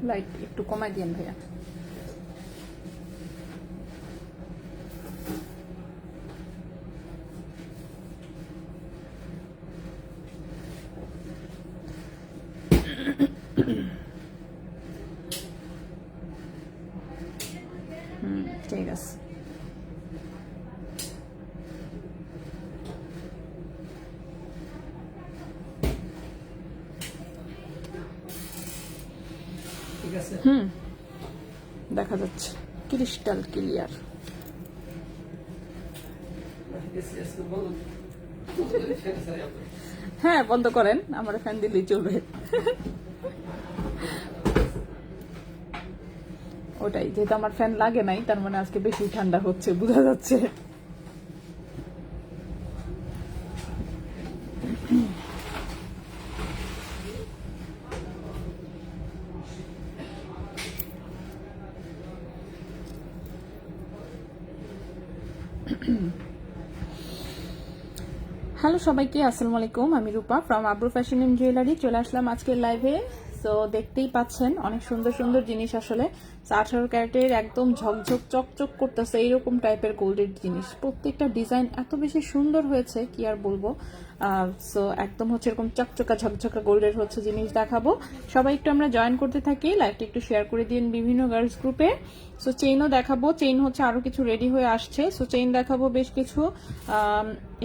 Light একটু কমাই দিয়েন ভাইয়া। ঠিক আছে। দেখা যাচ্ছে ক্রিস্টাল ক্লিয়ার। হ্যাঁ বন্ধ করেন, আমার ফ্যান দিলেই চলবে। ওটাই, যেহেতু আমার ফ্যান লাগে নাই তার মানে আজকে বেশি ঠান্ডা হচ্ছে, বোঝা যাচ্ছে। হ্যালো সবাইকে, আসসালামু আলাইকুম। আমি রূপা from Abru fashion and jewellery চলে আসলাম আজকের লাইভে। সো দেখতেই পাচ্ছেন অনেক সুন্দর সুন্দর জিনিস, আসলে 18 ক্যারেটের একদম ঝকঝক চকচক করতেছে এইরকম টাইপের গোল্ডের জিনিস। প্রত্যেকটা ডিজাইন এত বেশি সুন্দর হয়েছে কি আর বলবো। সো একদম হচ্ছে এরকম চকচকা ঝকঝকা গোল্ডের হচ্ছে জিনিস দেখাবো। সবাই একটু আমরা জয়েন করতে থাকি, লাইভটা একটু শেয়ার করে দিন বিভিন্ন গার্লস গ্রুপে। সো চেইনও দেখাবো, চেইন হচ্ছে আরো কিছু রেডি হয়ে আসছে। সো চেইন দেখাবো বেশ কিছু।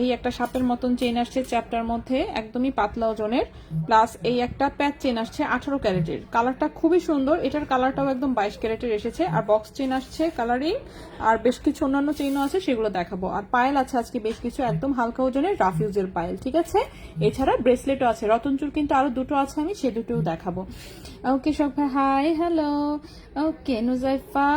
এই একটা সাপের মতন চেইন আসছে চ্যাপ্টার মধ্যে, একদমই পাতলা ওজনের। প্লাস এই একটা প্যাচ চেইন আসছে 18 ক্যারেটের, কালারটা খুবই সুন্দর। এটার কালারটাও একদম 22 ক্যারেটের এসেছে। আর বক্স চেইন আসছে কালারিং, আর বেশ কিছু অন্যান্য চেইনও আছে, সেগুলো দেখাবো। আর পায়েল আছে আজকে বেশ কিছু, একদম হালকা ওজনের রাফ ইউজের পায়েল, ঠিক আছে। এছাড়া ব্রেসলেটও আছে, রতনচুর কিন্তু আরো দুটো আছে, আমি সে দুটোও দেখাবো। ওকে সব ভাই, হাই হ্যালো। ওকে নুজাইফা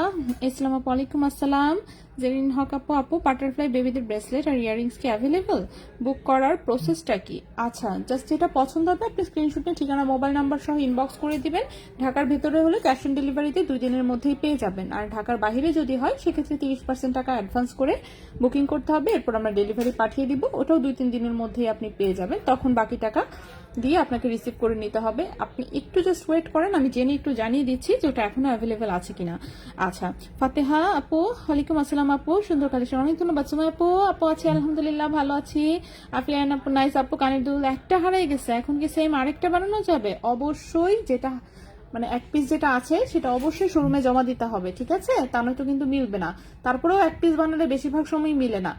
ইসলাম আপু, ওয়ালাইকুম আসসালাম। জেরিন হক আপু, আপু বাটারফ্লাই বেবিদের ব্রেসলেট আর ইয়ারিংস কি অ্যাভেলেবল? বুক করার প্রসেসটা কি? আচ্ছা, জাস্ট যেটা পছন্দ হবে আপনি স্ক্রিনশট নিয়ে ঠিকানা মোবাইল নাম্বার সহ ইনবক্স করে দিবেন। ঢাকার ভিতরে হলে ক্যাশ অন ডেলিভারিতে 2 দিনের মধ্যেই পেয়ে যাবেন। আর ঢাকার বাইরে যদি হয় সেক্ষেত্রে 30% টাকা অ্যাডভান্স করে বুকিং করতে হবে, এরপর আমরা ডেলিভারি পাঠিয়ে দিব। ওটাও 2-3 দিনের মধ্যেই আপনি পেয়ে যাবেন, তখন বাকি টাকা দিয়ে আপনাকে রিসিভ করে নিতে হবে। আপনি একটু জাস্ট ওয়েট করেন, আমি জেনে একটু জানিয়ে দিচ্ছি যে ওটা এখনো অ্যাভেলেবেল আছে কিনা। আচ্ছা, ফাতেহা আপু, ওয়ালাইকুম আসসালাম আপু, সুন্দর কালেকশন, অনেক ধন্যবাদ। সুমাই আপু, আপু আছি আলহামদুলিল্লাহ, ভালো আছি। আফিয়ান আপু, নাইস আপু, কানের দুল একটা হারাই গেছে, এখন কি সেম আরেকটা বানানো যাবে? অবশ্যই, যেটা মানে এক পিস যেটা আছে সেটা অবশ্যই শোরুমে জমা দিতে হবে, ঠিক আছে, তা নয়তো কিন্তু মিলবে না। তারপরেও এক পিস বানালে বেশিরভাগ সময় মিলে না,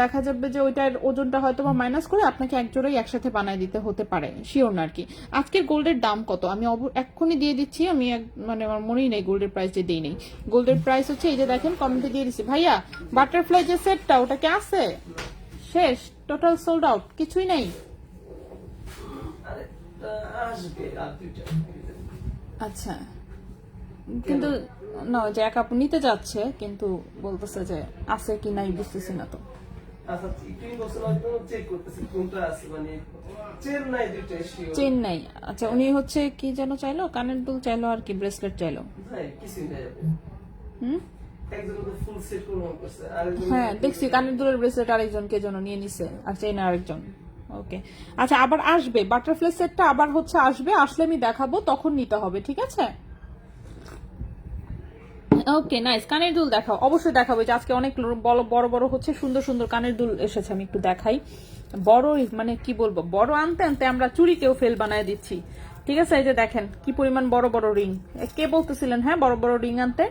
দেখা যাবে যে ওইটার ওজনটা হয়তো বা মাইনাস করে আপনাকে এক জোড়াই একসাথে বানায় দিতে হতে পারে, শিওর না আর কি। আজকের গোল্ডের দাম কত আমি এক্ষুনি দিয়ে দিচ্ছি। আমি মানে আমার মনেই নেই গোল্ডের প্রাইস যে দিই নেই। গোল্ডের প্রাইস হচ্ছে এই যে দেখেন কমেন্টে দিয়ে দিচ্ছি। ভাইয়া বাটারফ্লাই যে সেটটা ওটা কি আছে? শেষ, টোটাল সোল্ড আউট, কিছুই নেই। আচ্ছা, কিন্তু না, যে এক আপু নিতে যাচ্ছে কিন্তু বলতেছে যে আছে কি নাই বুঝতেছি না তো। চেন্নাই, আচ্ছা উনি হচ্ছে কি যেন চাইলো, কানের দুল চাইলো আর কি ব্রেসলেট চাইলো। হ্যাঁ দেখছি কানের দুলের ব্রেসলেট আরেকজনকে যেন নিয়ে নিছে, আর চেইন আরেকজন। ওকে আচ্ছা, আবার আসবে বাটারফ্লাই সেটটা, আবার হচ্ছে আসবে, আসলে আমি দেখাবো, তখন নিতে হবে, ঠিক আছে। ওকে নাইস, কানের দুল দেখাও, অবশ্যই দেখাবো। যে আজকে অনেক বড় বড় হচ্ছে সুন্দর সুন্দর কানের দুল এসেছে, আমি একটু দেখাই। বড় মানে কি বলবো, বড় আনতে আনতে আমরা চুরিকেও ফেল বানায় দিচ্ছি, ঠিক আছে। এই যে দেখেন কি পরিমাণ বড় বড় রিং, কে বলতেছিলেন হ্যাঁ বড় বড় রিং আনতে?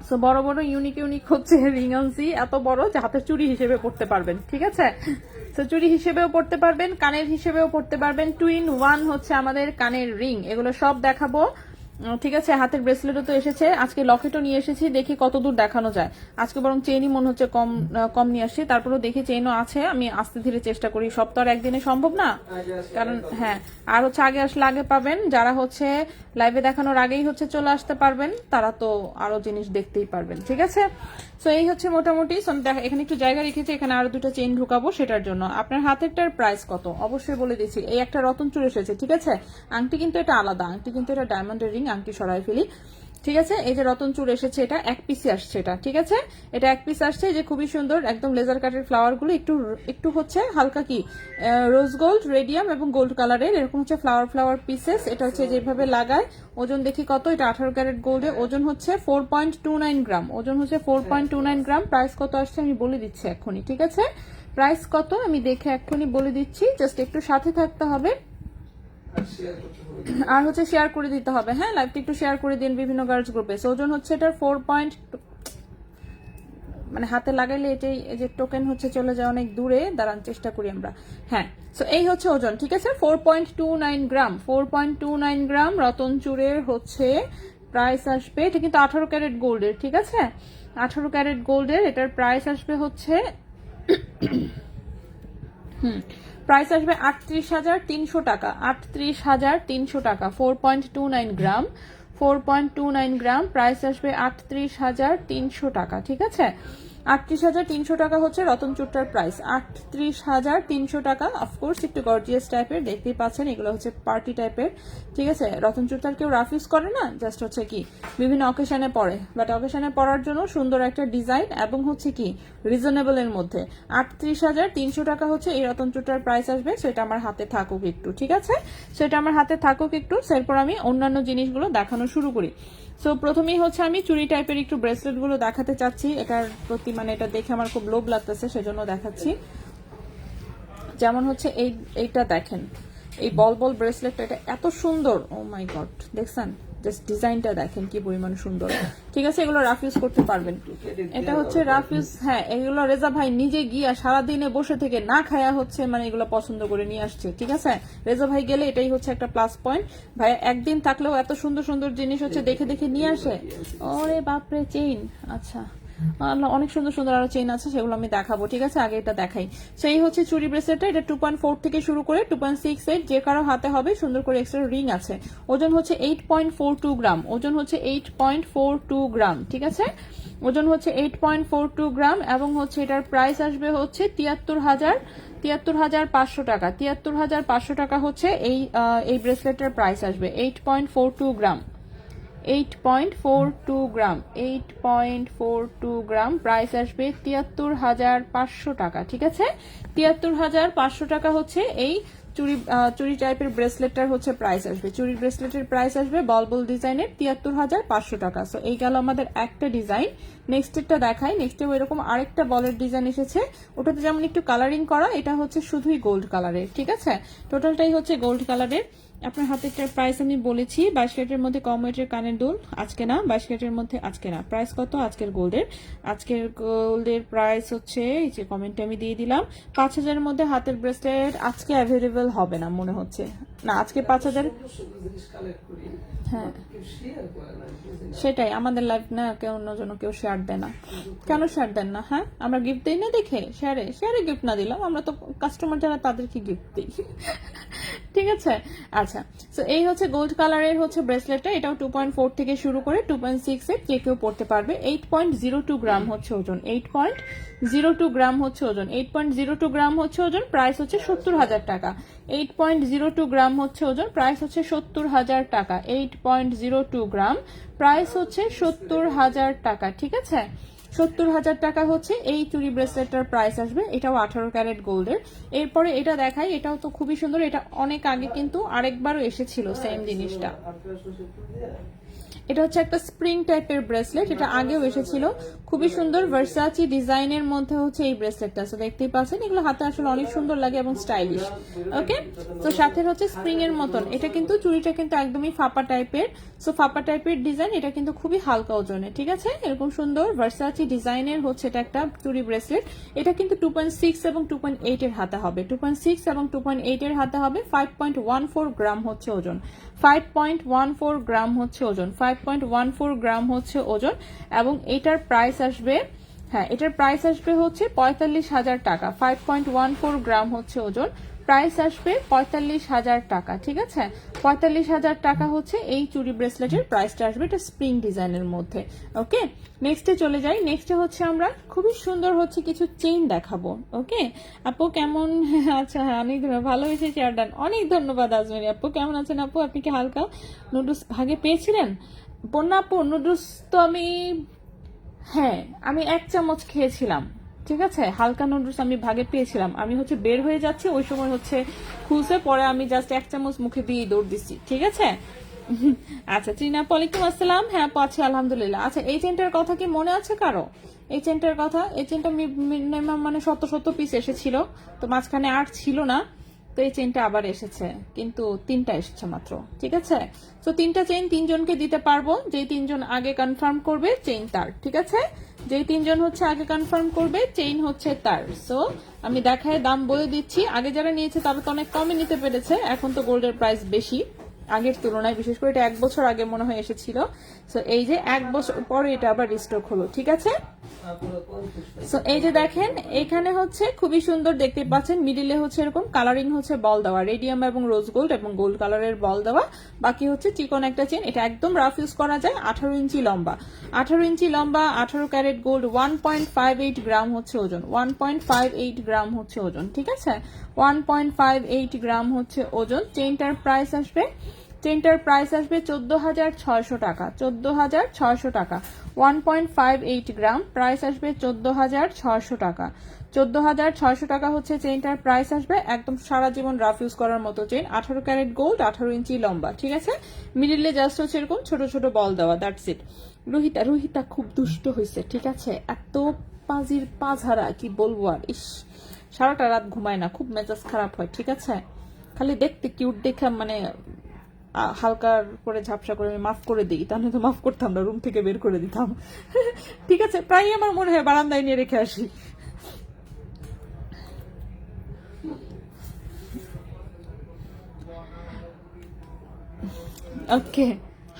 সো বড় বড় ইউনিক ইউনিক হচ্ছে রিং আনছি, এত বড় যে হাতে চুরি হিসেবে পড়তে পারবেন, ঠিক আছে। সো চুরি হিসেবেও পড়তে পারবেন, কানের হিসেবেও পড়তে পারবেন, 2-in-1 হচ্ছে আমাদের কানের রিং, এগুলো সব দেখাবো, ঠিক আছে। হাতের ব্রেসলেটও তো এসেছে, আজকে লকেটও নিয়ে এসেছি, দেখি কত দূর দেখানো যায়। আজকে বরং চেইনই মনে হচ্ছে কম নিয়ে আসছি, তারপরেও দেখি চেইনও আছে, আমি আস্তে ধীরে চেষ্টা করি, সব তো আর একদিনে সম্ভব না, কারণ হ্যাঁ। আর হচ্ছে আগে আসলে আগে পাবেন, যারা হচ্ছে লাইভে দেখানোর আগেই হচ্ছে চলে আসতে পারবেন তারা তো আরো জিনিস দেখতেই পারবেন, ঠিক আছে। সো এই হচ্ছে মোটামুটি। এখানে একটু জায়গা রেখেছি, এখানে আরো দুটো চেইন ঢুকাবো, সেটার জন্য আপনার হাতেরটার প্রাইস কত অবশ্যই বলে দিচ্ছি। এই একটা রতন চুর এসেছে, ঠিক আছে। আংটি কিন্তু এটা আলাদা, আংটি কিন্তু এটা ডায়মন্ডের রিং, আংটি সরাই ফেলি। ঠিক আছে, এই যে রতন চূড় এসেছে, এটা এক পিসি আসছে, এটা ঠিক আছে, এটা এক পিস আসছে, যে খুবই সুন্দর একদম লেজার কাটের ফ্লাওয়ার গুলো একটু একটু হচ্ছে হালকা কি রোজ গোল্ড, রেডিয়াম এবং গোল্ড কালারের, এরকম হচ্ছে ফ্লাওয়ার ফ্লাওয়ার পিসেস। এটা হচ্ছে যেভাবে লাগায়। ওজন দেখি কত, এটা 18 ক্যারেট গোল্ডে, ওজন হচ্ছে 4.29 গ্রাম, ওজন হচ্ছে 4.29 গ্রাম। প্রাইস কত আসছে আমি বলে দিচ্ছি এক্ষুনি, ঠিক আছে, প্রাইস কত আমি দেখে এক্ষুনি বলে দিচ্ছি, জাস্ট একটু সাথে থাকতে হবে আর হচ্ছে শেয়ার করে দিতে হবে। হ্যাঁ, লাইভটা একটু শেয়ার করে দিন বিভিন্ন গার্লস গ্রুপে। ওজন হচ্ছে এটার 4. মানে হাতে লাগাইলে এটাই, এই যে টোকেন হচ্ছে চলে যায় অনেক দূরে, দাঁড়ান চেষ্টা করি আমরা। হ্যাঁ, সো এই হচ্ছে ওজন, ঠিক আছে, 4.29 গ্রাম, 4.29 গ্রাম রতন চূড়ের হচ্ছে প্রাইস আসবে। এটা কিন্তু 18 ক্যারেট গোল্ডের, ঠিক আছে, 18 ক্যারেট গোল্ডের, এটার প্রাইস আসবে হচ্ছে প্রাইস আসবে 38,300 টাকা, 38,300 টাকা, 4.29 গ্রাম, 4.29 গ্রাম, প্রাইস আসবে 38,300 টাকা, ঠিক আছে, 38,300 টাকা হচ্ছে রতন চূড়টার প্রাইস, 38,300 টাকা। অফকোর্স একটু গর্জিয়াস টাইপের, দেখতেই পাচ্ছেন এগুলো হচ্ছে পার্টি টাইপের, ঠিক আছে। রতন চূড়টার কেউ রাফ ইউজ করে না, জাস্ট হচ্ছে কি বিভিন্ন অকেশনে পরে, বাট অকেশনে পরার জন্য সুন্দর একটা ডিজাইন এবং হচ্ছে কি রিজনেবল এর মধ্যে। 38,300 টাকা হচ্ছে এই রতন চূড়টার প্রাইস আসবে। সেটা আমার হাতে থাকুক একটু, ঠিক আছে, সেটা আমার হাতে থাকুক একটু, এরপর আমি অন্যান্য জিনিসগুলো দেখানো শুরু করি। সো প্রথমেই হচ্ছে আমি চুড়ি টাইপের একটু ব্রেসলেট গুলো দেখাতে চাচ্ছি, এটার প্রতি মানে এটা দেখে আমার খুব লোভ লাগতেছে, সেজন্য দেখাচ্ছি। যেমন হচ্ছে এইটা দেখেন, এই বল বল ব্রেসলেটটা, এটা এত সুন্দর, ও মাই গড, দেখছেন, জাস্ট ডিজাইনটা দেখেন কি পরিমাণ সুন্দর, ঠিক আছে, এগুলো রাফ ইউজ করতে পারবেন। এটা হচ্ছে রাফ ইউজ, হ্যাঁ, এগুলো রেজা ভাই নিজে গিয়া সারাদিনে বসে থেকে না খায়া হচ্ছে মানে এগুলো পছন্দ করে নিয়ে আসছে, ঠিক আছে, রেজা ভাই গেলে এটাই হচ্ছে একটা প্লাস পয়েন্ট। ভাই একদিন থাকলেও এত সুন্দর সুন্দর জিনিস হচ্ছে দেখে দেখে নিয়ে আসে। ওরে বাপরে, চেইন, আচ্ছা অনেক সুন্দর সুন্দর আরো চেইন আছে, সেগুলো আমি দেখাবো, ঠিক আছে, আগে এটা দেখাই। সেই হচ্ছে চুড়ি ব্রেসলেটটা, এটা 2.4 থেকে শুরু করে 2.68, যে কারো হাতে হবে, সুন্দর করে এক্সট্রা রিং আছে। ওজন হচ্ছে 8.42 গ্রাম, ওজন হচ্ছে 8.42 গ্রাম, ঠিক আছে, ওজন হচ্ছে 8.42 গ্রাম, এবং হচ্ছে এটার প্রাইস আসবে হচ্ছে 73,500 টাকা, 73,500 টাকা হচ্ছে এই ব্রেসলেটের প্রাইস আসবে। 8.42 গ্রাম, 8.42 গ্রাম, 8.42 গ্রাম, প্রাইস আসবে 73,500 টাকা, ঠিক আছে, 73,500 টাকা হচ্ছে এই চুড়ি টাইপের ব্রেসলেটটার হচ্ছে প্রাইস আসবে। চুড়ির ব্রেসলেটের প্রাইস আসবে বল বল ডিজাইনের 73,500 টাকা। সো এই গেল আমাদের একটা ডিজাইন। নেক্সটটা দেখাই, নেক্সটেও এরকম আরেকটা বলের ডিজাইন এসেছে, ওটাতে যেমন একটু কালারিং করা, এটা হচ্ছে শুধুই গোল্ড কালারের, ঠিক আছে, টোটালটাই হচ্ছে গোল্ড কালারের। আপনার হাতেরটার প্রাইস আমি বলেছি, 22 ক্যারেটের মধ্যে কম ওয়েটের কানের দুল, আজকে না, 22 ক্যারেটের মধ্যে আজকে না। প্রাইস কত আজকের গোল্ডের? আজকের গোল্ডের প্রাইস হচ্ছে, এই যে কমেন্টে আমি দিয়ে দিলাম, 5,000-এর মধ্যে হাতের ব্রেসলেট আজকে অ্যাভেলেবেল হবে না মনে হচ্ছে, না আজকে 5,000। হ্যাঁ সেটাই, আমাদের লাইফ না কেউ অন্যজন কেউ শেয়ার দেয় না, কেন শেয়ার দেন না? হ্যাঁ, আমরা গিফট দিই না দেখে, শেয়ারে গিফট না দিলাম, আমরা তো কাস্টমার যারা তাদেরকে গিফট দিই, ঠিক আছে। আচ্ছা, সো এই হচ্ছে গোল্ড কালারের হচ্ছে ব্রেসলেটটা, এটাও 2.4 থেকে শুরু করে 2.6 যে কেউ পড়তে পারবে। 8.02 গ্রাম হচ্ছে ওজন, 8.02 গ্রাম হচ্ছে ওজন, 8.02 গ্রাম হচ্ছে ওজন, প্রাইস হচ্ছে 70,000 টাকা। 8.02 গ্রাম হচ্ছে ওজন, প্রাইস হচ্ছে 70,000 টাকা। 8.02 গ্রাম, প্রাইস হচ্ছে 70,000 টাকা, ঠিক আছে, 70,000 টাকা হচ্ছে এই চুড়ি ব্রেসলেটটার প্রাইস আসবে। এটাও 18 ক্যারেট গোল্ডের। এরপরে এটা দেখাই, এটাও তো খুবই সুন্দর, এটা অনেক আগে কিন্তু আরেকবারও এসেছিল সেম জিনিসটা। এটা হচ্ছে একটা স্প্রিং টাইপের ব্রেসলেট, এটা আগেও এসেছিল, খুবই সুন্দর ভার্সাচি ডিজাইনের মধ্যে হচ্ছে এই ব্রেসলেটটা। সো দেখতেই পাচ্ছেন, এগুলো হাতে আসলে অনেক সুন্দর লাগে এবং স্টাইলিশ। ওকে, তো সাথে হচ্ছে স্প্রিং এর মতন, এটা কিন্তু চুড়িটা কিন্তু একদমই ফাঁপা টাইপের, সো ফাঁপা টাইপের ডিজাইন, এটা কিন্তু খুবই হালকা ওজনে, ঠিক আছে, এরকম সুন্দর ভার্সাচি ডিজাইনের হচ্ছে এটা একটা চুড়ি ব্রেসলেট। এটা কিন্তু 2.6 এবং 2.8 এর হাতে হবে, 2.6 এবং 2.8 এর হাতে হবে। 5.14 গ্রাম হচ্ছে ওজন, 5.14 গ্রাম হচ্ছে ওজন, 5.14 গ্রাম হচ্ছে ওজন, এবং এটার প্রাইস আসবে, হ্যাঁ এটার প্রাইস আসবে হচ্ছে 45,000 টাকা। 5.14 গ্রাম হচ্ছে ওজন, প্রাইস আসবে 45,000 টাকা, ঠিক আছে, 45,000 টাকা হচ্ছে এই চুড়ি ব্রেসলেটের প্রাইসটা আসবে, এটা স্প্রিং ডিজাইনের মধ্যে। ওকে, নেক্সটে চলে যাই। নেক্সটে হচ্ছে আমরা খুবই সুন্দর হচ্ছে কিছু চেইন দেখাবো। ওকে আপু কেমন? আচ্ছা হ্যাঁ, অনেক ভালো হয়েছে চেয়ার ডান, অনেক ধন্যবাদ আজমেরি আপু। কেমন আছেন আপু? আপনি কি হালকা নুডলস ভাগে পেয়েছিলেন? বন্যা আপু নুডলস তো হ্যাঁ আমি 1 চামচ খেয়েছিলাম, ঠিক আছে, হালকা নুডলস আমি ভাগে পেয়েছিলাম, আমি হচ্ছে বের হয়ে যাচ্ছি ওই সময় হচ্ছে খুলছে, পরে আমি জাস্ট 1 চামচ মুখে দিয়ে দৌড় দিচ্ছি, ঠিক আছে। আচ্ছা চিনা আপু ওয়ালাইকুম আসসালাম, হ্যাঁ আপু আছি আলহামদুলিল্লাহ। আচ্ছা এই চেনটার কথা কি মনে আছে কারো? এই চেনটার কথা, এই চেনটা মিনিমাম মানে 100 পিস এসেছিল, তো মাঝখানে আর ছিল না, তো এই চেনটা আবার এসেছে, কিন্তু 3টা এসেছে মাত্র, ঠিক আছে। তো 3টা চেইন 3জনকে দিতে পারবো, যেই 3জন আগে কনফার্ম করবে চেইন তার, ঠিক আছে। যেই 3জন হচ্ছে আগে কনফার্ম করবে চেইন হচ্ছে তার। সো আমি দেখায় দাম বলে দিচ্ছি, আগে যারা নিয়েছে তারা তো অনেক কমে নিতে পেরেছে, এখন তো গোল্ডের প্রাইস বেশি আগের তুলনায়, বিশেষ করে এটা 1 বছর আগে মনে হয় এসেছিল। সো এই যে 1 বছর পরে এটা আবার রিস্টক হলো, ঠিক আছে। সো এই যে দেখেন এখানে হচ্ছে খুবই সুন্দর দেখতে পাচ্ছেন, মিডিলে হচ্ছে এরকম কালারিং হচ্ছে বল দেওয়া, রেডিয়াম এবং রোজ গোল্ড এবং গোল্ড কালারের বল দেওয়া, বাকি হচ্ছে চিকন একটা চেন, এটা একদম রাফ ইউজ করা যায়। 18 ইঞ্চি লম্বা, 18 ইঞ্চি লম্বা, 18 ক্যারেট গোল্ড, 1.58 গ্রাম হচ্ছে ওজন, 1.58 গ্রাম হচ্ছে ওজন, ঠিক আছে, 1.58 গ্রাম হচ্ছে ওজন। চেইনটার প্রাইস আসবে, চেইনটার প্রাইস আসবে 14,600 টাকা, 14,600 টাকা, 1.58 গ্রাম, প্রাইস আসবে 14,600 টাকা, 14,600 টাকা হচ্ছে চেইনটার প্রাইস আসবে। একদম সারা জীবন রাফ ইউজ করার মতো চেইন, 18 ক্যারেট গোল্ড, 18 ইঞ্চি লম্বা, ঠিক আছে। মিডিলে জাস্ট হচ্ছে এরকম ছোট ছোট বল দেওয়া, দ্যাটস ইট। রুহিতা, রুহিতা খুব দুষ্ট হয়েছে, ঠিক আছে, এত পাজির পাঝারা কি বলবো আর, ইস সারাটা রাত ঘুমায় না, খুব মেজাজ খারাপ হয়, ঠিক আছে। খালি দেখতে কিউট দেখে মানে হালকা করে ঝাপসা করে আমি মাফ করে দিই, তাহলে তো মাফ করতাম না, রুম থেকে বের করে দিতাম। ঠিক আছে, প্রায় আমার মনে হয় বারান্দায় নিয়ে রেখে আসি। ওকে,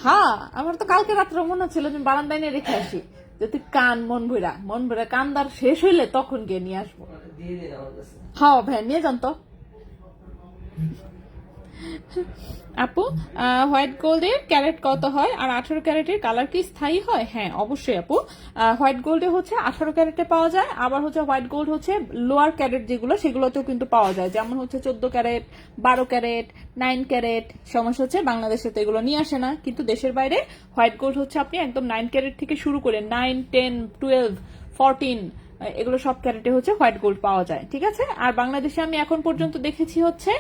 হ্যাঁ আমার তো কালকে রাত্রে মনে হচ্ছিল যে বারান্দায় নিয়ে রেখে আসি, যদি কান মন ভরা কান্দার শেষ হইলে তখন গিয়ে নিয়ে আসবো। হ্যাঁ ভাই নিয়ে যান তো। আপু হোয়াইট গোল্ডের ক্যারেট কত হয় আর 18 ক্যারেটের কালার কি স্থায়ী হয়? হ্যাঁ অবশ্যই আপু, হোয়াইট গোল্ডে হচ্ছে 18 ক্যারেটে পাওয়া যায়, আবার হচ্ছে হোয়াইট গোল্ড হচ্ছে লোয়ার ক্যারেট যেগুলো সেগুলোতেও কিন্তু পাওয়া যায়, যেমন হচ্ছে 14 ক্যারেট, 12 ক্যারেট, 9 ক্যারেট। সমস্যা হচ্ছে বাংলাদেশে তো এগুলো নিয়ে আসে না, কিন্তু দেশের বাইরে হোয়াইট গোল্ড হচ্ছে আপনি একদম 9 ক্যারেট থেকে শুরু করে 9, 10, 12, 14 এগুলো সব ক্যারেটে হচ্ছে হোয়াইট গোল্ড পাওয়া যায়, ঠিক আছে। আর বাংলাদেশে আমি এখন পর্যন্ত দেখেছি হচ্ছে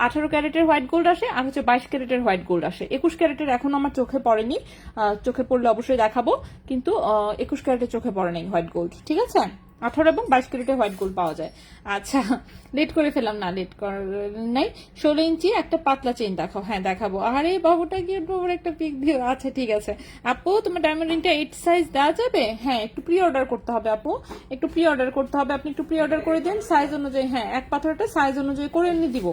18 ক্যারেটের হোয়াইট গোল্ড আসে, আর হচ্ছে 22 ক্যারেটের হোয়াইট গোল্ড আসে। 21 ক্যারেটের এখন আমার চোখে পড়েনি, চোখে পড়লে অবশ্যই দেখাবো, কিন্তু 21 ক্যারেটের চোখে পড়ে নাই হোয়াইট গোল্ড, ঠিক আছে। 18 এবং 22 ক্যারেটের হোয়াইট গোল্ড পাওয়া যায়। আচ্ছা লেট করে ফেলাম না, লেট করার নাই। 16 ইঞ্চি একটা পাতলা চেইন দেখাও, হ্যাঁ দেখাবো। আরে বাবুটা কি বাবুর একটা পিক দিও, আচ্ছা ঠিক আছে। আপু তোমার ডায়মন্ড রিংটা 8 সাইজ দেওয়া যাবে? হ্যাঁ একটু প্রি অর্ডার করতে হবে আপু, একটু প্রি অর্ডার করতে হবে, আপনি একটু প্রি অর্ডার করে দিন সাইজ অনুযায়ী, হ্যাঁ এক পাথরটা সাইজ অনুযায়ী করে এনে দিব।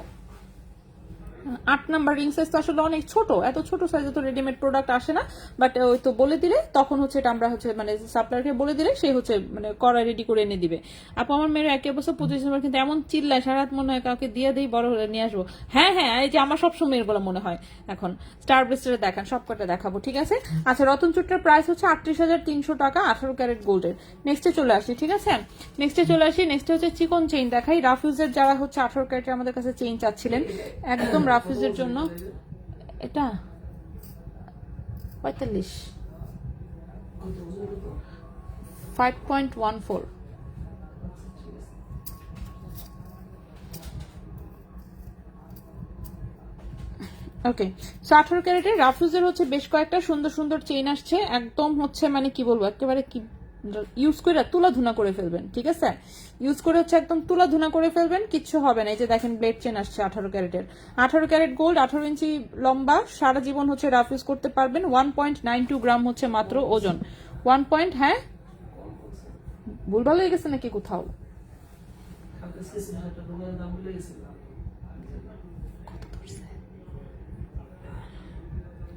8 নাম্বার রিং সাইজ তো আসলে অনেক ছোট, এত ছোট সাইজে তো রেডিমেড প্রোডাক্ট আসে না, বাট ওই তো বলে দিলে তখন হচ্ছে এটা আমরা হচ্ছে মানে সাপ্লায়ারকে বলে দিলে সে হচ্ছে মানে করা রেডি করে এনে দিবে। আপু আমার মেয়ের 1 বছর 25 ডিসেম্বর, কিন্তু এমন চিল্লায় সারা রাত মনে হয় কাউকে দিয়ে দিই বড় হলে নিয়ে আসবো। হ্যাঁ হ্যাঁ এই যে আমার সবসময় এগুলো মনে হয়। এখন স্টার ব্রেস্টারে দেখান, সবকটা দেখাবো, ঠিক আছে। আচ্ছা রতন চুট্টার প্রাইস হচ্ছে 38,300 টাকা, 18 ক্যারেট গোল্ডের। নেক্সটে চলে আসি, ঠিক আছে, নেক্সটে চলে আসি। নেক্সটে হচ্ছে চিকন চেইন দেখাই, রাফিউজের যারা হচ্ছে 18 ক্যারেটের আমাদের কাছে চেইন চাচ্ছিলেন, একদম রাফিউজের জন্য এটা 45 5.14। ওকে, সো 18 ক্যারেটের রাফিউজের হচ্ছে বেশ কয়েকটা সুন্দর সুন্দর চেইন আসছে, একদম হচ্ছে মানে কি বলবো একেবারে কি ইউজ করে তুলা ধুনা করে ফেলবেন, ঠিক আছে, ইউজ করে হচ্ছে একদম তুলা ধুনা করে ফেলবেন, কিচ্ছু হবে না। এই যে দেখেন ব্লেড চেন আসছে 18 ক্যারেটের, 18 ক্যারেট গোল্ড, 18 ইঞ্চি লম্বা, সারা জীবন হচ্ছে রাফ ইউজ করতে পারবেন। 1.92 গ্রাম হচ্ছে মাত্র ওজন, 1 পয়েন্ট, হ্যাঁ ভুলভাল হয়ে গেছে নাকি কোথাও?